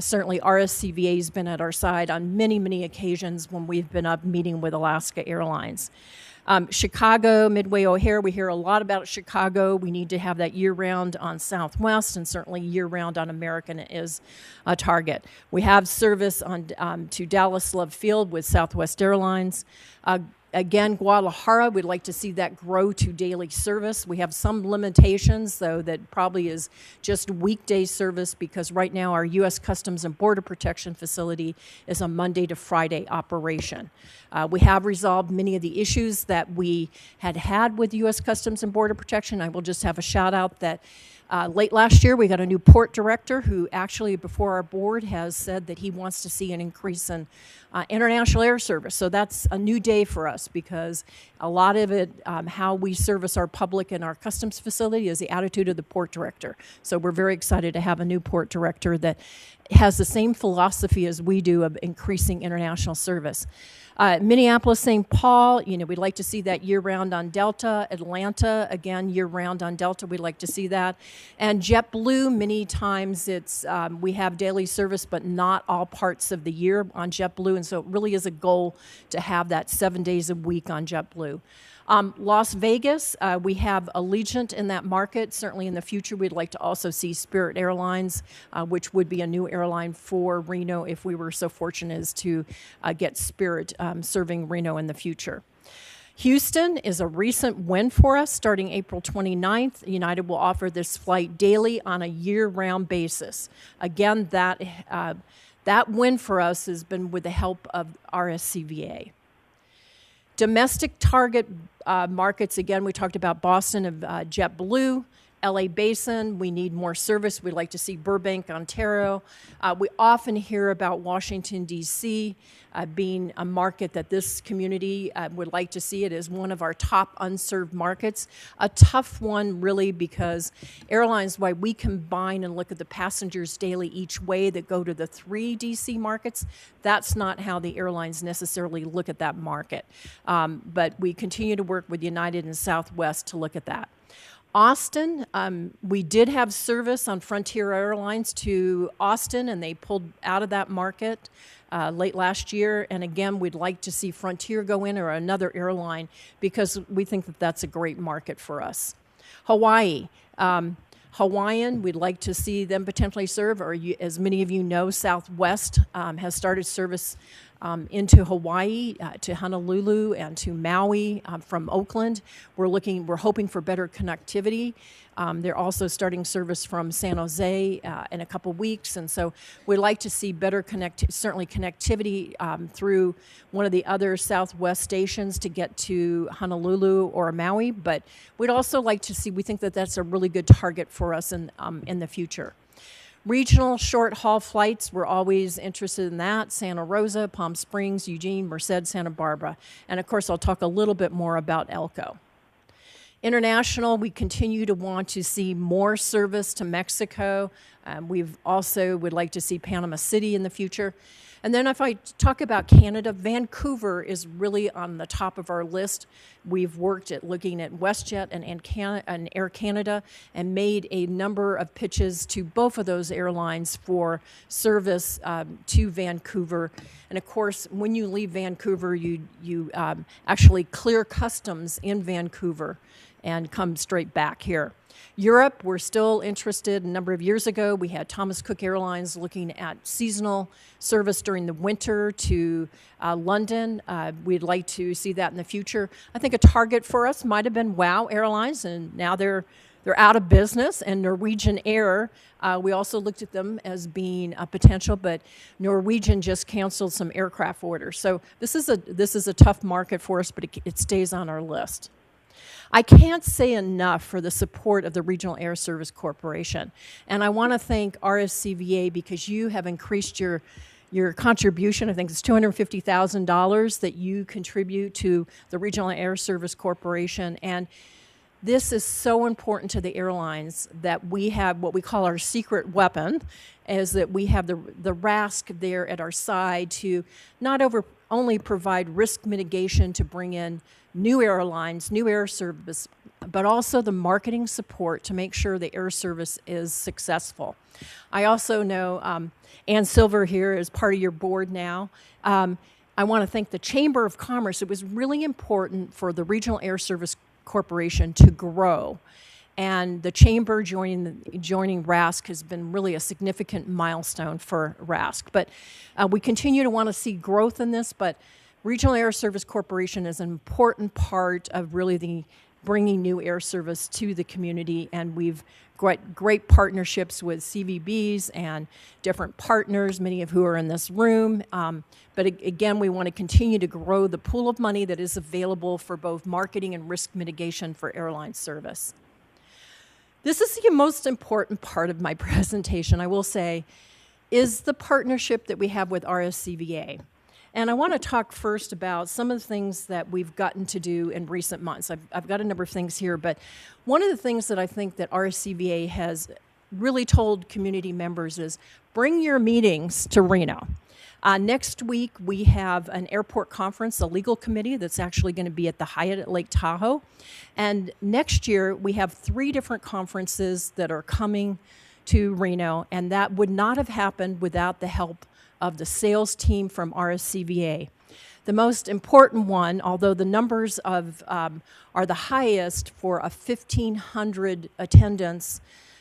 certainly RSCVA has been at our side on many, many occasions when we've been up meeting with Alaska Airlines. Chicago, Midway O'Hare, we hear a lot about Chicago. We need to have that year-round on Southwest, and certainly year-round on American is a target. We have service on to Dallas Love Field with Southwest Airlines. Again, Guadalajara, we'd like to see that grow to daily service. We have some limitations, though, that probably is just weekday service because right now our U.S. Customs and Border Protection facility is a Monday to Friday operation. We have resolved many of the issues that we had with U.S. Customs and Border Protection. I will just have a shout out that late last year, we got a new port director who actually, before our board, has said that he wants to see an increase in international air service. So that's a new day for us because a lot of it, how we service our public in our customs facility is the attitude of the port director. So we're very excited to have a new port director that has the same philosophy as we do of increasing international service. Minneapolis, St. Paul, we'd like to see that year-round on Delta. Atlanta, again, year-round on Delta. We'd like to see that. And JetBlue, many times we have daily service, but not all parts of the year on JetBlue. And so it really is a goal to have that 7 days a week on JetBlue. Las Vegas, we have Allegiant in that market. Certainly in the future, we'd like to also see Spirit Airlines, which would be a new airline for Reno if we were so fortunate as to get Spirit serving Reno in the future. Houston is a recent win for us. Starting April 29th, United will offer this flight daily on a year-round basis. Again, that win for us has been with the help of RSCVA. Domestic target markets, again, we talked about Boston of JetBlue, LA Basin, we need more service. We'd like to see Burbank, Ontario. We often hear about Washington, D.C. Being a market that this community would like to see. It is one of our top unserved markets. A tough one, really, because airlines, why we combine and look at the passengers daily each way that go to the 3 D.C. markets, that's not how the airlines necessarily look at that market. But we continue to work with United and Southwest to look at that. Austin, we did have service on Frontier Airlines to Austin, and they pulled out of that market late last year. And again, we'd like to see Frontier go in or another airline because we think that that's a great market for us. Hawaii. Hawaiian, we'd like to see them potentially serve, or as many of you know, Southwest has started service into Hawaii, to Honolulu and to Maui from Oakland. We're hoping for better connectivity. They're also starting service from San Jose in a couple weeks, and so we'd like to see better connectivity through one of the other Southwest stations to get to Honolulu or Maui. But we'd also like to see. We think that that's a really good target for us in the future. Regional short-haul flights, we're always interested in that. Santa Rosa, Palm Springs, Eugene, Merced, Santa Barbara. And, of course, I'll talk a little bit more about Elko. International, we continue to want to see more service to Mexico. We've also would like to see Panama City in the future. And then if I talk about Canada, Vancouver is really on the top of our list. We've worked at looking at WestJet and Air Canada and made a number of pitches to both of those airlines for service to Vancouver. And of course, when you leave Vancouver, you actually clear customs in Vancouver and come straight back here. Europe, we're still interested. A number of years ago, we had Thomas Cook Airlines looking at seasonal service during the winter to London. We'd like to see that in the future. I think a target for us might have been WOW Airlines, and now they're out of business. And Norwegian Air, we also looked at them as being a potential, but Norwegian just canceled some aircraft orders. So this is a tough market for us, but it stays on our list. I can't say enough for the support of the Regional Air Service Corporation. And I want to thank RSCVA because you have increased your contribution. I think it's $250,000 that you contribute to the Regional Air Service Corporation. And This is so important to the airlines that we have what we call our secret weapon, is that we have the RASC there at our side to not only provide risk mitigation to bring in new airlines, new air service, but also the marketing support to make sure the air service is successful. I also know Ann Silver here is part of your board now. I want to thank the Chamber of Commerce. It was really important for the Regional Air Service Corporation to grow. And the Chamber joining RASC has been really a significant milestone for RASC. But we continue to want to see growth in this, but Regional Air Service Corporation is an important part of really the bringing new air service to the community, and we've got great partnerships with CVBs and different partners, many of who are in this room. But again, we want to continue to grow the pool of money that is available for both marketing and risk mitigation for airline service. This is the most important part of my presentation, I will say, is the partnership that we have with RSCVA. And I want to talk first about some of the things that we've gotten to do in recent months. I've got a number of things here, but one of the things that I think that RSCVA has really told community members is bring your meetings to Reno. Next week, we have an airport conference, a legal committee that's actually going to be at the Hyatt at Lake Tahoe. And next year, we have 3 different conferences that are coming to Reno, and that would not have happened without the help of the sales team from RSCVA. The most important one, although the numbers of are the highest for a 1,500 attendance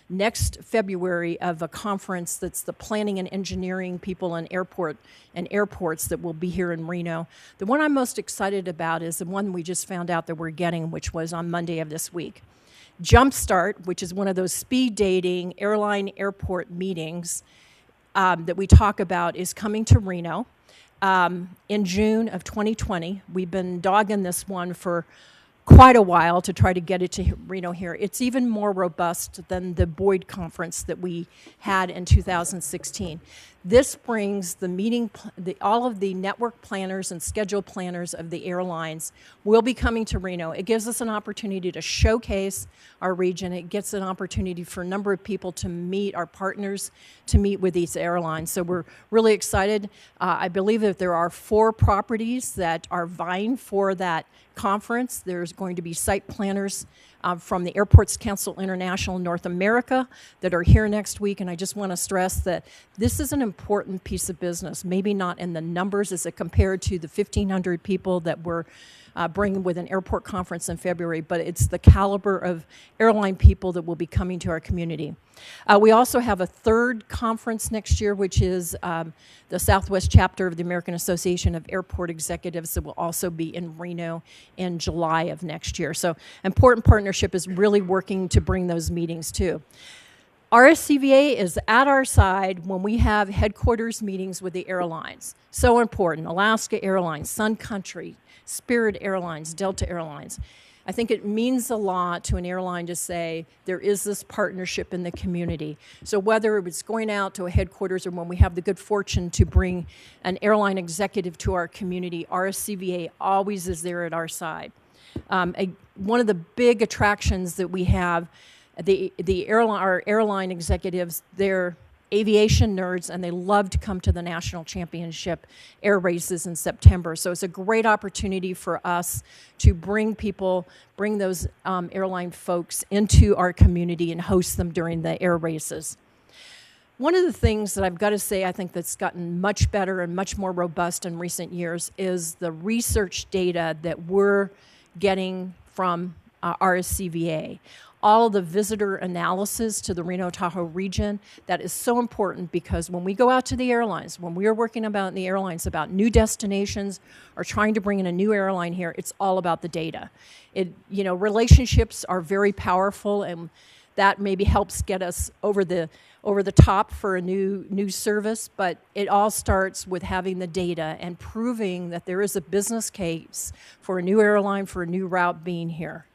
next February of a conference that's the planning and engineering people in airports that will be here in Reno. The one I'm most excited about is the one we just found out that we're getting, which was on Monday of this week. Jumpstart, which is one of those speed dating airline airport meetings that we talk about, is coming to Reno in June of 2020. We've been dogging this one for quite a while to try to get it to Reno here. It's even more robust than the Boyd conference that we had in 2016. This brings the meeting, all of the network planners and schedule planners of the airlines will be coming to Reno. It gives us an opportunity to showcase our region. It gets an opportunity for a number of people to meet our partners, to meet with these airlines. So we're really excited. I believe that there are 4 properties that are vying for that conference. There's going to be site planners from the Airports Council International North America that are here next week, and I just want to stress that this is an important piece of business, maybe not in the numbers as it compared to the 1,500 people that we're bringing with an airport conference in February, but it's the caliber of airline people that will be coming to our community. We also have a 3rd conference next year, which is the Southwest chapter of the American Association of Airport Executives that will also be in Reno in July of next year. So important partnership is really working to bring those meetings too. RSCVA is at our side when we have headquarters meetings with the airlines. So important. Alaska Airlines, Sun Country, Spirit Airlines, Delta Airlines. I think it means a lot to an airline to say there is this partnership in the community. So whether it's going out to a headquarters or when we have the good fortune to bring an airline executive to our community, RSCVA always is there at our side. One of the big attractions that we have, our airline executives, they're aviation nerds, and they love to come to the National Championship air races in September. So it's a great opportunity for us to bring those airline folks into our community and host them during the air races. One of the things that I've got to say I think that's gotten much better and much more robust in recent years is the research data that we're getting from RSCVA. All of the visitor analysis to the Reno-Tahoe region, that is so important because when we go out to the airlines, when we are working about in the airlines about new destinations or trying to bring in a new airline here, it's all about the data. Relationships are very powerful, and that maybe helps get us over the top for a new service, but it all starts with having the data and proving that there is a business case for a new airline, for a new route being here.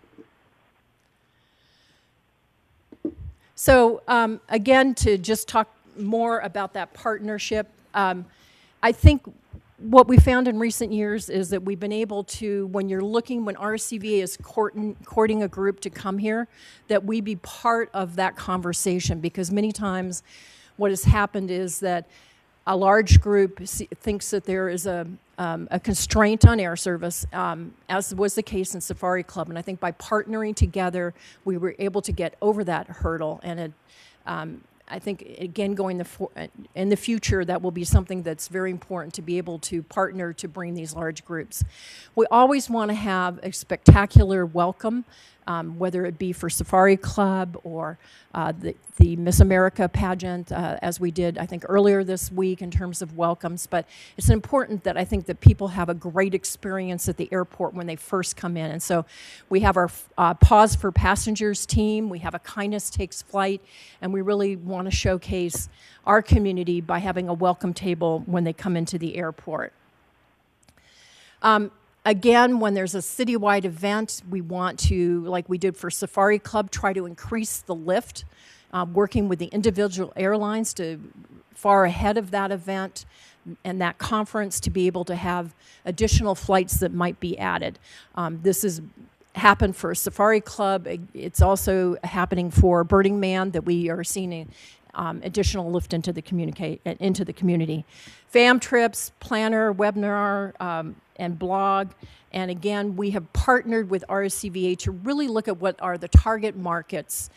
So again, to just talk more about that partnership, I think what we found in recent years is that we've been able to, when RSCVA is courting a group to come here, that we be part of that conversation, because many times what has happened is that a large group thinks that there is a constraint on air service, as was the case in Safari Club. And I think by partnering together, we were able to get over that hurdle. And I think, again, in the future, that will be something that's very important, to be able to partner to bring these large groups. We always want to have a spectacular welcome, whether it be for Safari Club or the Miss America pageant, as we did, I think, earlier this week in terms of welcomes. But it's important that I think that people have a great experience at the airport when they first come in. And so we have our Pause for Passengers team. We have a Kindness Takes Flight. And we really want to showcase our community by having a welcome table when they come into the airport. Again, when there's a citywide event, we want to, like we did for Safari Club, try to increase the lift, working with the individual airlines to far ahead of that event and that conference to be able to have additional flights that might be added. This has happened for Safari Club. It's also happening for Burning Man, that we are seeing additional lift into the community. Fam trips, planner, webinar, and blog. And again, we have partnered with RSCVA to really look at what are the target markets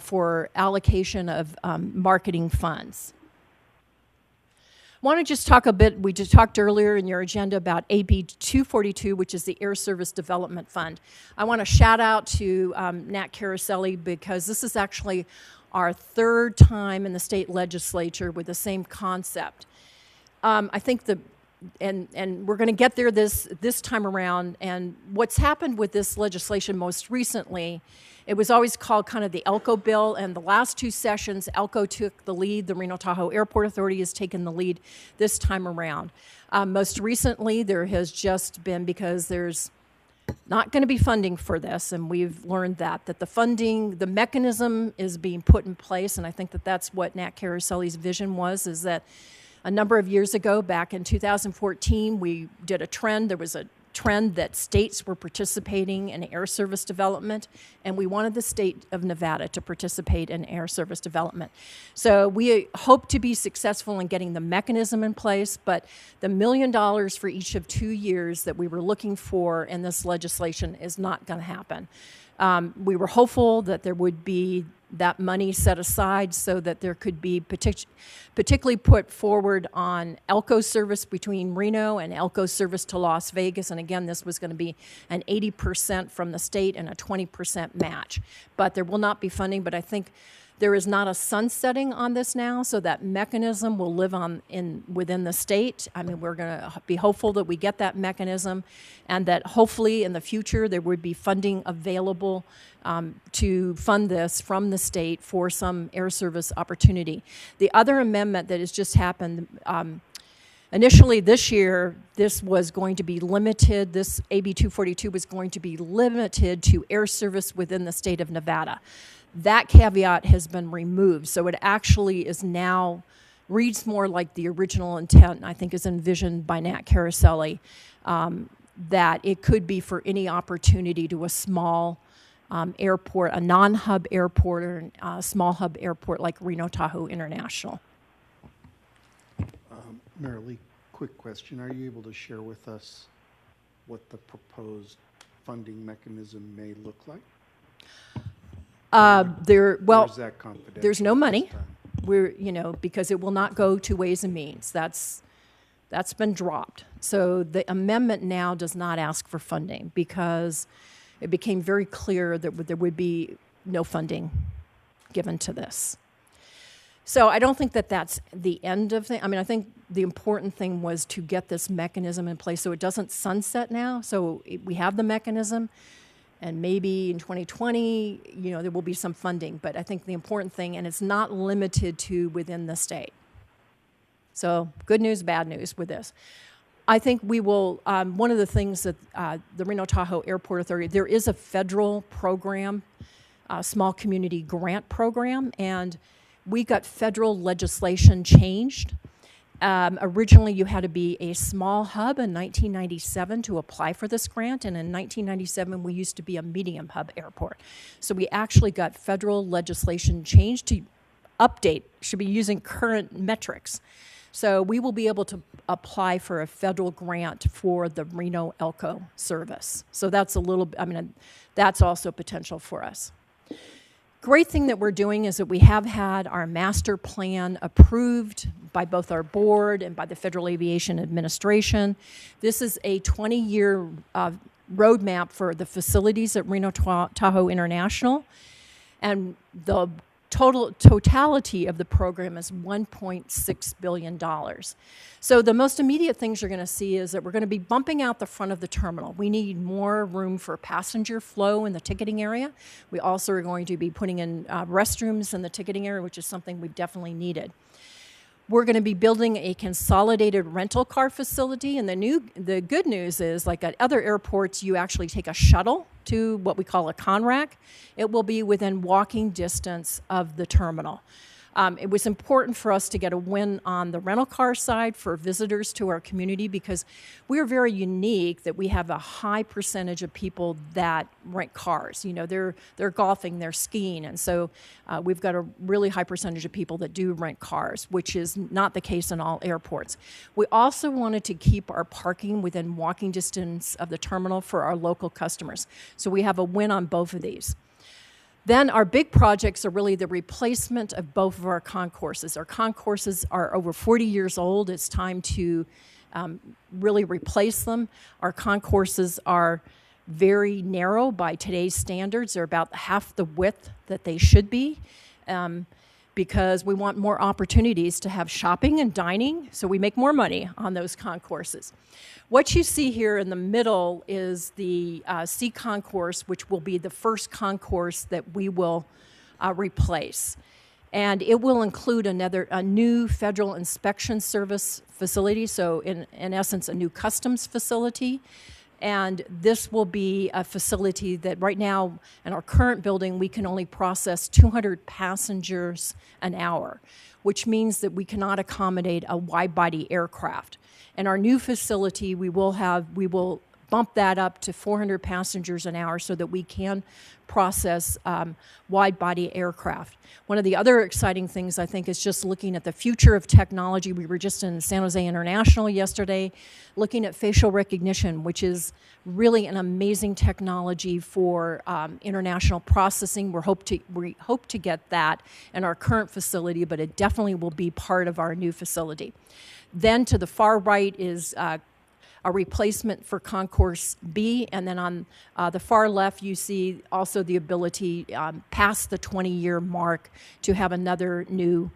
for allocation of marketing funds. I want to just talk a bit, we just talked earlier in your agenda about AB 242, which is the Air Service Development Fund. I want to shout out to Nat Caroselli, because this is actually our third time in the state legislature with the same concept. I think and we're going to get there this time around. And what's happened with this legislation most recently, it was always called kind of the ELCO bill, and the last two sessions, ELCO took the lead. The Reno Tahoe Airport Authority has taken the lead this time around. Most recently, there has just been, because there's not going to be funding for this, and we've learned that the funding, the mechanism is being put in place, and I think that that's what Nat Caroselli's vision was, is that a number of years ago, back in 2014, we did a trend. There was a trend that states were participating in air service development, and we wanted the state of Nevada to participate in air service development. So we hope to be successful in getting the mechanism in place, but the $1 million for each of 2 years that we were looking for in this legislation is not going to happen. We were hopeful that there would be that money set aside so that there could be particularly put forward on ELCO service between Reno and ELCO service to Las Vegas. And again, this was going to be an 80% from the state and a 20% match. But there will not be funding, but I think there is not a sunsetting on this now, so that mechanism will live on within the state. I mean, we're going to be hopeful that we get that mechanism, and that hopefully in the future there would be funding available to fund this from the state for some air service opportunity. The other amendment that has just happened, initially this year, this was going to be limited, this AB 242 was going to be limited to air service within the state of Nevada. That caveat has been removed, so it actually is now, reads more like the original intent, I think is envisioned by Nat Caroselli, that it could be for any opportunity to a small airport, a non-hub airport, or a small hub airport like Reno Tahoe International. Mayor Lee, quick question. Are you able to share with us what the proposed funding mechanism may look like? Well, is that confidential there's no at this money. time? Because it will not go to Ways and Means. That's been dropped. So the amendment now does not ask for funding, because it became very clear that there would be no funding given to this. So I don't think that that's the end of things. I mean, I think the important thing was to get this mechanism in place so it doesn't sunset now. So we have the mechanism, and maybe in 2020, there will be some funding. But I think the important thing, and it's not limited to within the state. So good news, bad news with this. I think we will, one of the things that the Reno Tahoe Airport Authority, there is a federal program, small community grant program, and we got federal legislation changed Originally, you had to be a small hub in 1997 to apply for this grant, and in 1997, we used to be a medium hub airport. So we actually got federal legislation changed to update, should be using current metrics. So we will be able to apply for a federal grant for the Reno Elko service. So that's that's also potential for us. Great thing that we're doing is that we have had our master plan approved by both our board and by the Federal Aviation Administration. This is a 20-year roadmap for the facilities at Reno Tahoe International, and the totality of the program is $1.6 billion. So the most immediate things you're going to see is that we're going to be bumping out the front of the terminal. We need more room for passenger flow in the ticketing area. We also are going to be putting in restrooms in the ticketing area, which is something we've definitely needed. We're going to be building a consolidated rental car facility, and the good news is, like at other airports, you actually take a shuttle to what we call a CONRAC. It will be within walking distance of the terminal. It was important for us to get a win on the rental car side for visitors to our community because we are very unique that we have a high percentage of people that rent cars. You know, they're golfing, they're skiing, and so we've got a really high percentage of people that do rent cars, which is not the case in all airports. We also wanted to keep our parking within walking distance of the terminal for our local customers. So we have a win on both of these. Then our big projects are really the replacement of both of our concourses. Our concourses are over 40 years old. It's time to really replace them. Our concourses are very narrow by today's standards. They're about half the width that they should be because we want more opportunities to have shopping and dining, so we make more money on those concourses. What you see here in the middle is the C concourse, which will be the first concourse that we will replace. And it will include a new federal inspection service facility, so in essence, a new customs facility. And this will be a facility that right now, in our current building, we can only process 200 passengers an hour, which means that we cannot accommodate a wide-body aircraft. In our new facility, we will bump that up to 400 passengers an hour so that we can process wide-body aircraft. One of the other exciting things, I think, is just looking at the future of technology. We were just in San Jose International yesterday looking at facial recognition, which is really an amazing technology for international processing. We hope to get that in our current facility, but it definitely will be part of our new facility. Then to the far right is a replacement for Concourse B, and then on the far left you see also the ability past the 20-year mark to have another new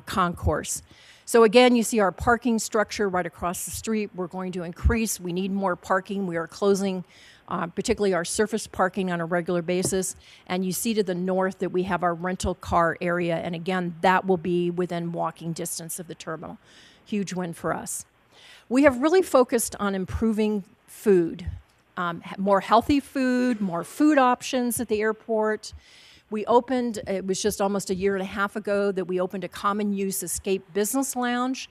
concourse. So again, you see our parking structure right across the street. We're going to increase. We need more parking. We are closing particularly our surface parking on a regular basis. And you see to the north that we have our rental car area, and again, that will be within walking distance of the terminal. Huge win for us. We have really focused on improving food, more healthy food, more food options at the airport. We opened, it was just almost a year and a half ago that we opened a common use escape business lounge,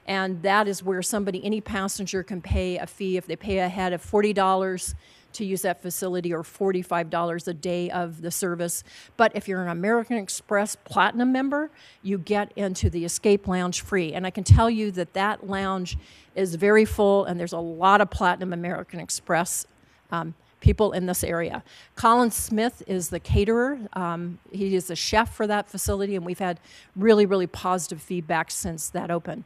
and that is where any passenger can pay a fee if they pay ahead of $40 to use that facility or $45 a day of the service. But if you're an American Express Platinum member, you get into the Escape Lounge free. And I can tell you that that lounge is very full, and there's a lot of Platinum American Express people in this area. Colin Smith is the caterer. He is the chef for that facility, and we've had really, really positive feedback since that opened.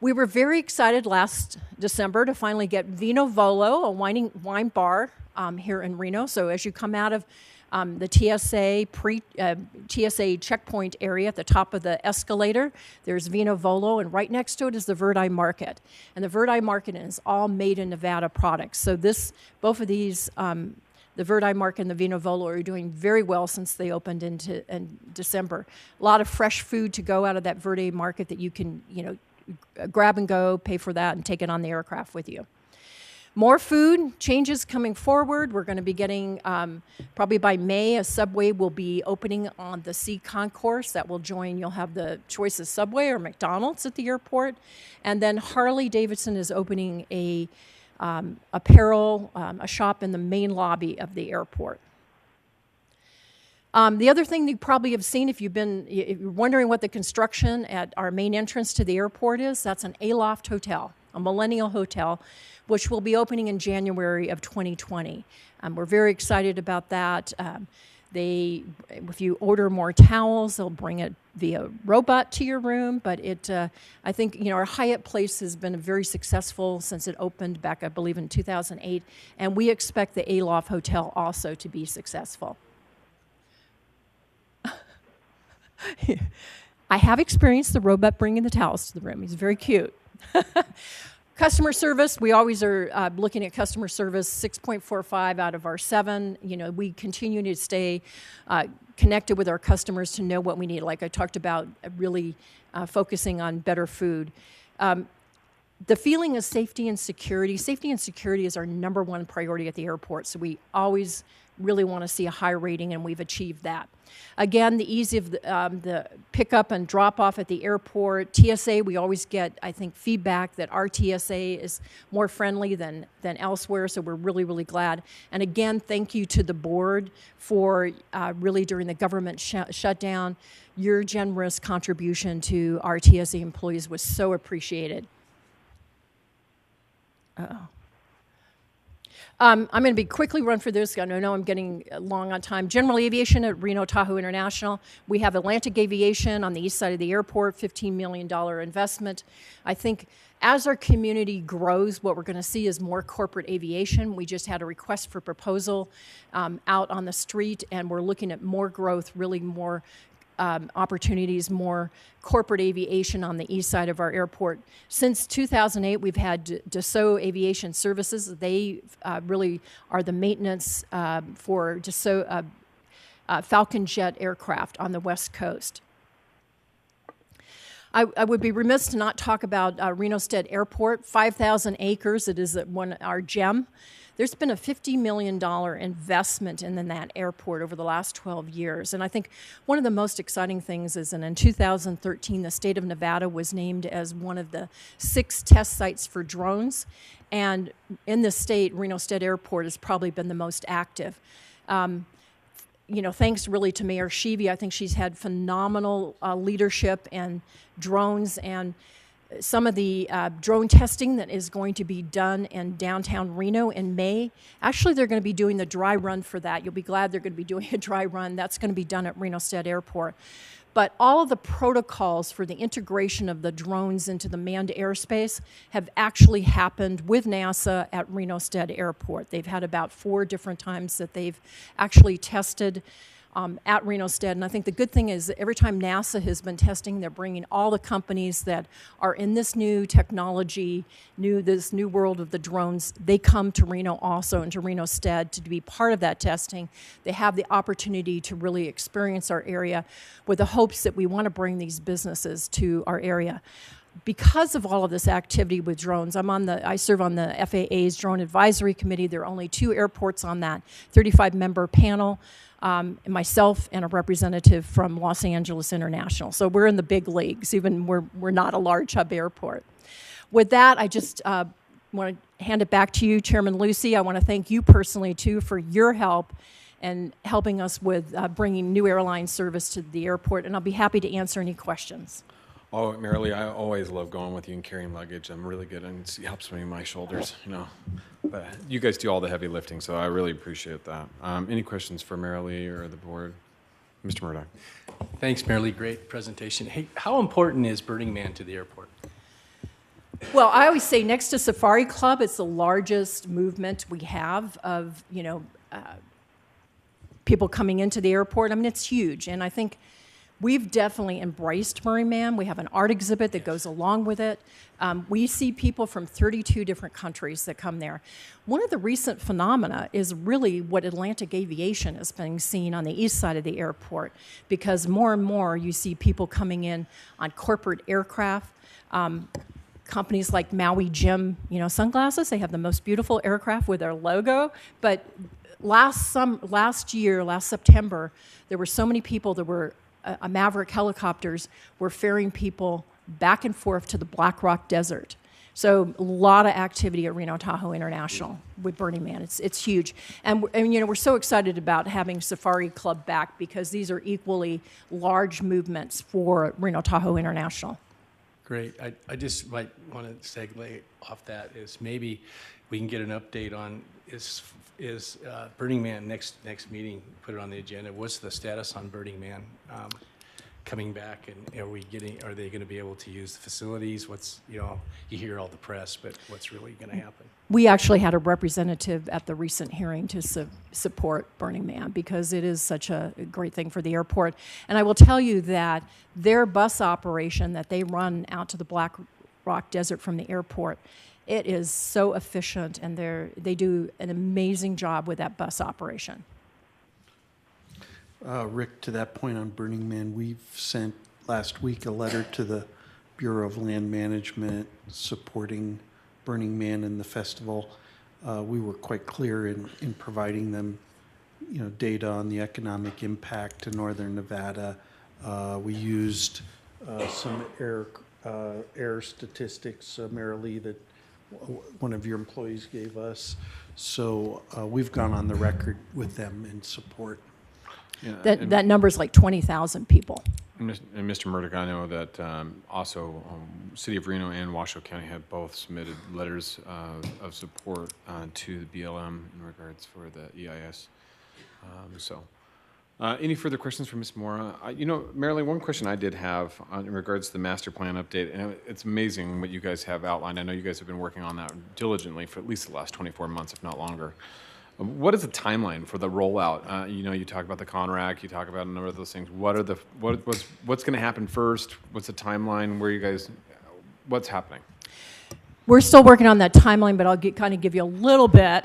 We were very excited last December to finally get Vino Volo, a wine bar here in Reno. So as you come out of the TSA checkpoint area at the top of the escalator, there's Vino Volo, and right next to it is the Verdi Market. And the Verdi Market is all made in Nevada products. So both of these, the Verdi Market and the Vino Volo, are doing very well since they opened in December. A lot of fresh food to go out of that Verdi Market that you can, grab and go, pay for that, and take it on the aircraft with you. More food changes coming forward. We're going to be getting, probably by May, a Subway will be opening on the C concourse that will join. You'll have the choice of Subway or McDonald's at the airport. And then Harley Davidson is opening a apparel, a shop in the main lobby of the airport. The other thing you probably have seen if you're wondering what the construction at our main entrance to the airport is, that's an Aloft Hotel, a millennial hotel, which will be opening in January of 2020. We're very excited about that. If you order more towels, they'll bring it via robot to your room. But I think, our Hyatt Place has been very successful since it opened back, I believe, in 2008. And we expect the Aloft Hotel also to be successful. I have experienced the robot bringing the towels to the room. He's very cute. Customer service, we always are looking at customer service, 6.45 out of our 7. We continue to stay connected with our customers to know what we need. Like I talked about, really focusing on better food. The feeling of safety and security. Safety and security is our number one priority at the airport, so we always really want to see a high rating, and we've achieved that. Again, the ease of the pickup and drop-off at the airport. TSA, we always get, I think, feedback that our TSA is more friendly than elsewhere, so we're really, really glad. And again, thank you to the board for really, during the government shutdown, your generous contribution to our TSA employees was so appreciated. Uh-oh. I'm going to be quickly run for this. I know I'm getting long on time. General Aviation at Reno Tahoe International. We have Atlantic Aviation on the east side of the airport, $15 million investment. I think as our community grows, what we're going to see is more corporate aviation. We just had a request for proposal out on the street, and we're looking at more growth, really more opportunities, more corporate aviation on the east side of our airport. Since 2008, we've had Dassault Aviation Services. They really are the maintenance for Dassault Falcon Jet aircraft on the West Coast. I would be remiss to not talk about Reno Stead Airport, 5,000 acres. It is our gem. There's been a $50 million investment in that airport over the last 12 years. And I think one of the most exciting things is in 2013, the state of Nevada was named as one of the 6 test sites for drones. And in the state, Reno Stead Airport has probably been the most active. Thanks really to Mayor RSCVA. I think she's had phenomenal leadership and drones, and some of the drone testing that is going to be done in downtown Reno in May. Actually, they're going to be doing the dry run for that. You'll be glad they're going to be doing a dry run. That's going to be done at Reno Stead Airport. But all of the protocols for the integration of the drones into the manned airspace have actually happened with NASA at Reno Stead Airport. They've had about 4 different times that they've actually tested at Reno Stead. And I think the good thing is that every time NASA has been testing, they're bringing all the companies that are in this new technology, this new world of the drones. They come to Reno also and to Reno Stead to be part of that testing. They have the opportunity to really experience our area with the hopes that we want to bring these businesses to our area. Because of all of this activity with drones, I serve on the FAA's Drone Advisory Committee. There are only 2 airports on that 35-member panel. Myself and a representative from Los Angeles International. So we're in the big leagues, even we're not a large hub airport. With that, I just want to hand it back to you, Chairman Lucy. I want to thank you personally, too, for your help and helping us with bringing new airline service to the airport, and I'll be happy to answer any questions. Oh, Marilee, I always love going with you and carrying luggage. I'm really good, and it helps me with my shoulders, But you guys do all the heavy lifting, so I really appreciate that. Any questions for Marilee or the board? Mr. Murdoch. Thanks, Marilee. Great presentation. Hey, how important is Burning Man to the airport? Well, I always say next to Safari Club, it's the largest movement we have of, people coming into the airport. I mean, it's huge, and I think we've definitely embraced Burning Man. We have an art exhibit that goes along with it. We see people from 32 different countries that come there. One of the recent phenomena is really what Atlantic Aviation is being seen on the east side of the airport, because more and more you see people coming in on corporate aircraft, companies like Maui Jim, sunglasses. They have the most beautiful aircraft with their logo. But last September, there were so many people. There were Maverick helicopters were ferrying people back and forth to the Black Rock Desert. So a lot of activity at Reno Tahoe International with Burning Man. It's huge. And we're so excited about having Safari Club back because these are equally large movements for Reno Tahoe International. Great. I just might want to segue off that is maybe we can get an update on is Burning Man next meeting, put it on the agenda. What's the status on Burning Man coming back, and are they going to be able to use the facilities? You hear all the press, but what's really going to happen? We actually had a representative at the recent hearing to support Burning Man because it is such a great thing for the airport. And I will tell you that their bus operation that they run out to the Black Rock Desert from the airport, it is so efficient, and they do an amazing job with that bus operation. Rick, to that point on Burning Man, we've sent last week a letter to the Bureau of Land Management supporting Burning Man and the festival. We were quite clear in providing them, data on the economic impact to northern Nevada. We used some air statistics, Marilee, that one of your employees gave us. So we've gone on the record with them in support. Yeah, that number is like 20,000 people. And Mr. Murdoch, I know that also City of Reno and Washoe County have both submitted letters of support to the BLM in regards for the EIS. Any further questions for Ms. Mora? Marilyn, one question I did have in regards to the master plan update, and it's amazing what you guys have outlined. I know you guys have been working on that diligently for at least the last 24 months, if not longer. What is the timeline for the rollout? You talk about the CONRAC, you talk about a number of those things. What's going to happen first? What's the timeline? What's happening? We're still working on that timeline, but I'll kind of give you a little bit.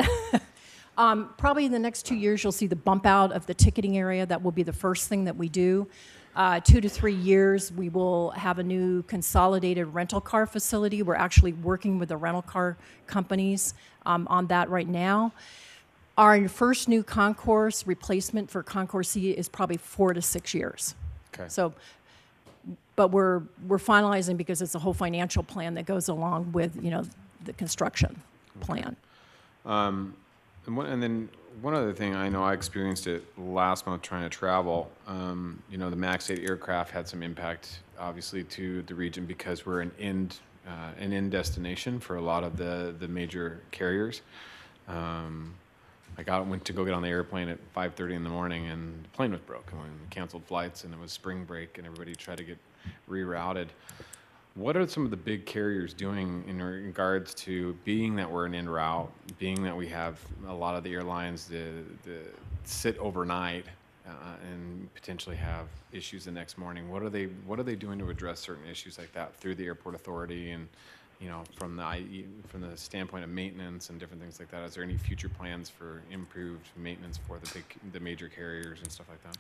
Probably in the next 2 years, you'll see the bump out of the ticketing area. That will be the first thing that we do. 2 to 3 years, we will have a new consolidated rental car facility. We're actually working with the rental car companies on that right now. Our first new concourse replacement for Concourse C is probably 4 to 6 years. Okay. So, but we're finalizing because it's a whole financial plan that goes along with the construction plan. And then one other thing, I know I experienced it last month trying to travel. The MAX 8 aircraft had some impact, obviously, to the region because we're an end destination for a lot of the major carriers. I went to go get on the airplane at 5:30 in the morning, and the plane was broke. We canceled flights, and it was spring break, and everybody tried to get rerouted. What are some of the big carriers doing in regards to being that we're an en route, being that we have a lot of the airlines that sit overnight and potentially have issues the next morning? What are they doing to address certain issues like that through the airport authority and from the standpoint of maintenance and different things like that? Is there any future plans for improved maintenance for the major carriers and stuff like that?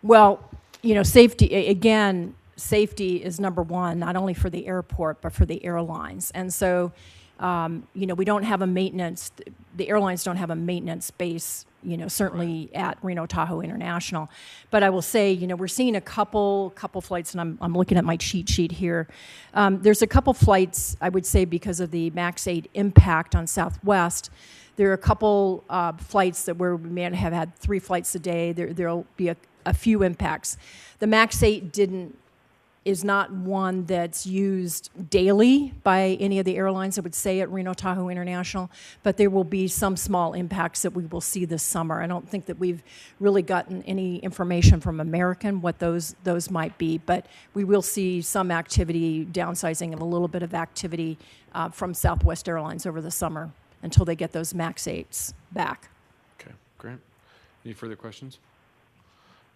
Well, safety is number one, not only for the airport, but for the airlines. And so, we don't have the airlines don't have a maintenance base, certainly at Reno Tahoe International. But I will say, we're seeing a couple flights, and I'm looking at my cheat sheet here. There's a couple flights, I would say, because of the MAX 8 impact on Southwest. There are a couple flights where we may have had 3 flights a day. There'll be a few impacts. The MAX 8 is not one that's used daily by any of the airlines, I would say, at Reno Tahoe International, but there will be some small impacts that we will see this summer. I don't think that we've really gotten any information from American what those might be, but we will see some activity, downsizing of a little bit of activity from Southwest Airlines over the summer until they get those MAX 8s back. Okay, great. Any further questions?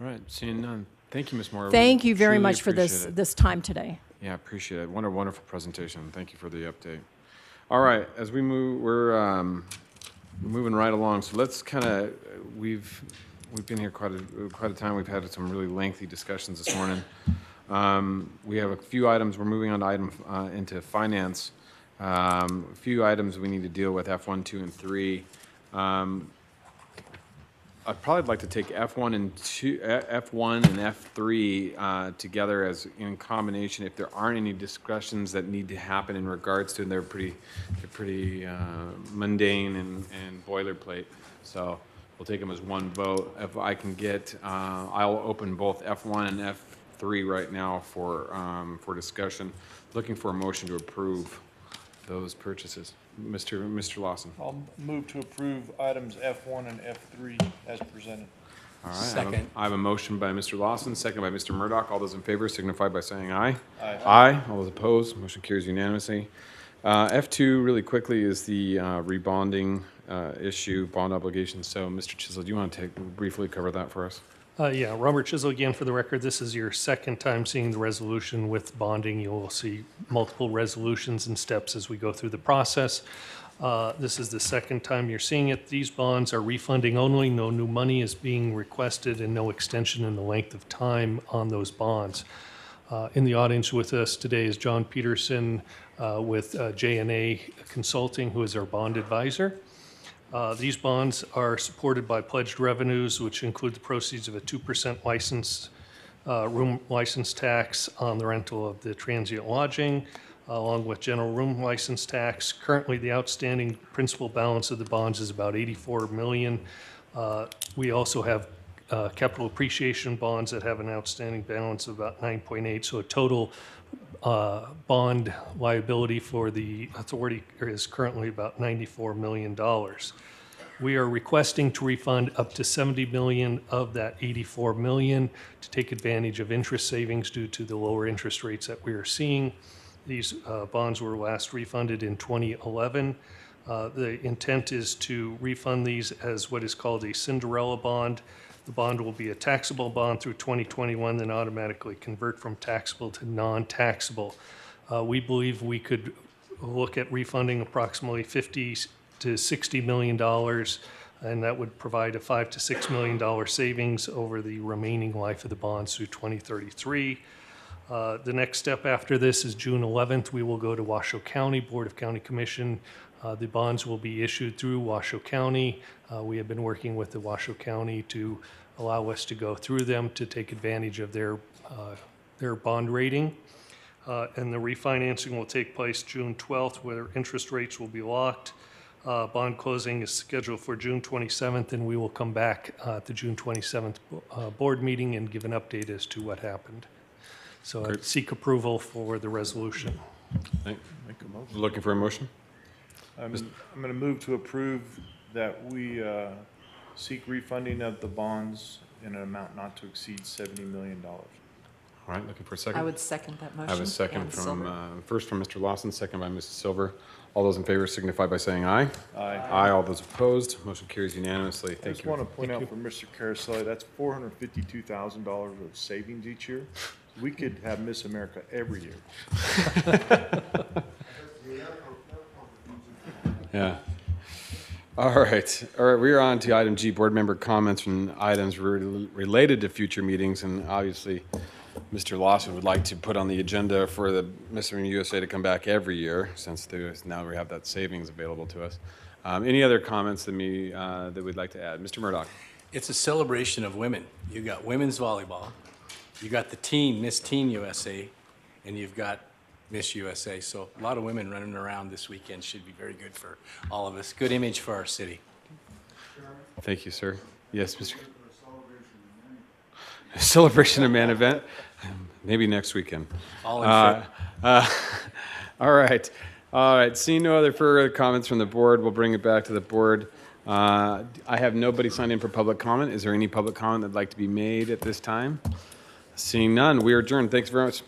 All right, seeing none. Thank you, Ms. Moore. Thank you very much for this time today. Yeah, appreciate it. What a wonderful presentation. Thank you for the update. All right, as we move, we're moving right along. So let's we've been here quite a time. We've had some really lengthy discussions this morning. We have a few items. We're moving on to into finance. A few items we need to deal with, F1, 2, and 3. I'd probably like to take F1 and F3 together as in combination. If there aren't any discussions that need to happen in regards to, they're pretty mundane and boilerplate. So we'll take them as one vote. If I can get, I'll open both F1 and F3 right now for discussion. Looking for a motion to approve those purchases. Mr. Lawson. I'll move to approve items F1 and F3 as presented. All right. Second. I have a motion by Mr. Lawson, second by Mr. Murdoch. All those in favor signify by saying aye. Aye. Aye. All those opposed, motion carries unanimously. F2, really quickly, is the rebonding issue, bond obligations. So, Mr. Chisel, do you want to briefly cover that for us? Yeah, Robert Chisel again for the record. This is your second time seeing the resolution with bonding. You will see multiple resolutions and steps as we go through the process. This is the second time you're seeing it. These bonds are refunding only. No new money is being requested and no extension in the length of time on those bonds. In the audience with us today is John Peterson with J&A Consulting, who is our bond advisor. These bonds are supported by pledged revenues, which include the proceeds of a 2% room license tax on the rental of the transient lodging, along with general room license tax. Currently, the outstanding principal balance of the bonds is about $84 million. We also have capital appreciation bonds that have an outstanding balance of about 9.8, so a total bond liability for the authority is currently about $94 million. We are requesting to refund up to $70 million of that $84 million to take advantage of interest savings due to the lower interest rates that we are seeing. These bonds were last refunded in 2011. The intent is to refund these as what is called a Cinderella bond. The bond will be a taxable bond through 2021, then automatically convert from taxable to non-taxable. We believe we could look at refunding approximately $50 to $60 million, and that would provide a $5 to $6 million savings over the remaining life of the bonds through 2033. The next step after this is June 11th. We will go to Washoe County Board of County Commission. The bonds will be issued through Washoe County. We have been working with the Washoe County to allow us to go through them to take advantage of their bond rating. And the refinancing will take place June 12th, where interest rates will be locked. Bond closing is scheduled for June 27th, and we will come back at the June 27th board meeting and give an update as to what happened. So I seek approval for the resolution. Make a motion. Looking for a motion? I'm going to move to approve that we seek refunding of the bonds in an amount not to exceed $70 million. All right, looking for a second. I would second that motion. I have a second Ann from, Silver. first from Mr. Lawson, second by Mrs. Silver. All those in favor signify by saying aye. Aye. Aye. All those opposed, motion carries unanimously. I Thank just you. want to point out for Mr. Caraselli, that's $452,000 of savings each year. We could have Miss America every year. Yeah. All right. We are on to item G, board member comments from items related to future meetings, and obviously, Mr. Lawson would like to put on the agenda for the Miss USA to come back every year, since now we have that savings available to us. Any other comments that we'd like to add? Mr. Murdoch. It's a celebration of women. You got women's volleyball, you got the team, Miss Teen USA, and you've got Miss USA. So a lot of women running around this weekend should be very good for all of us. Good image for our city. Thank you, sir. Yes, Mr. Celebration of Man event, maybe next weekend. All in favor. All right. All right. Seeing no other further comments from the board, we'll bring it back to the board. I have nobody signed in for public comment. Is there any public comment that'd like to be made at this time? Seeing none, we are adjourned. Thanks very much.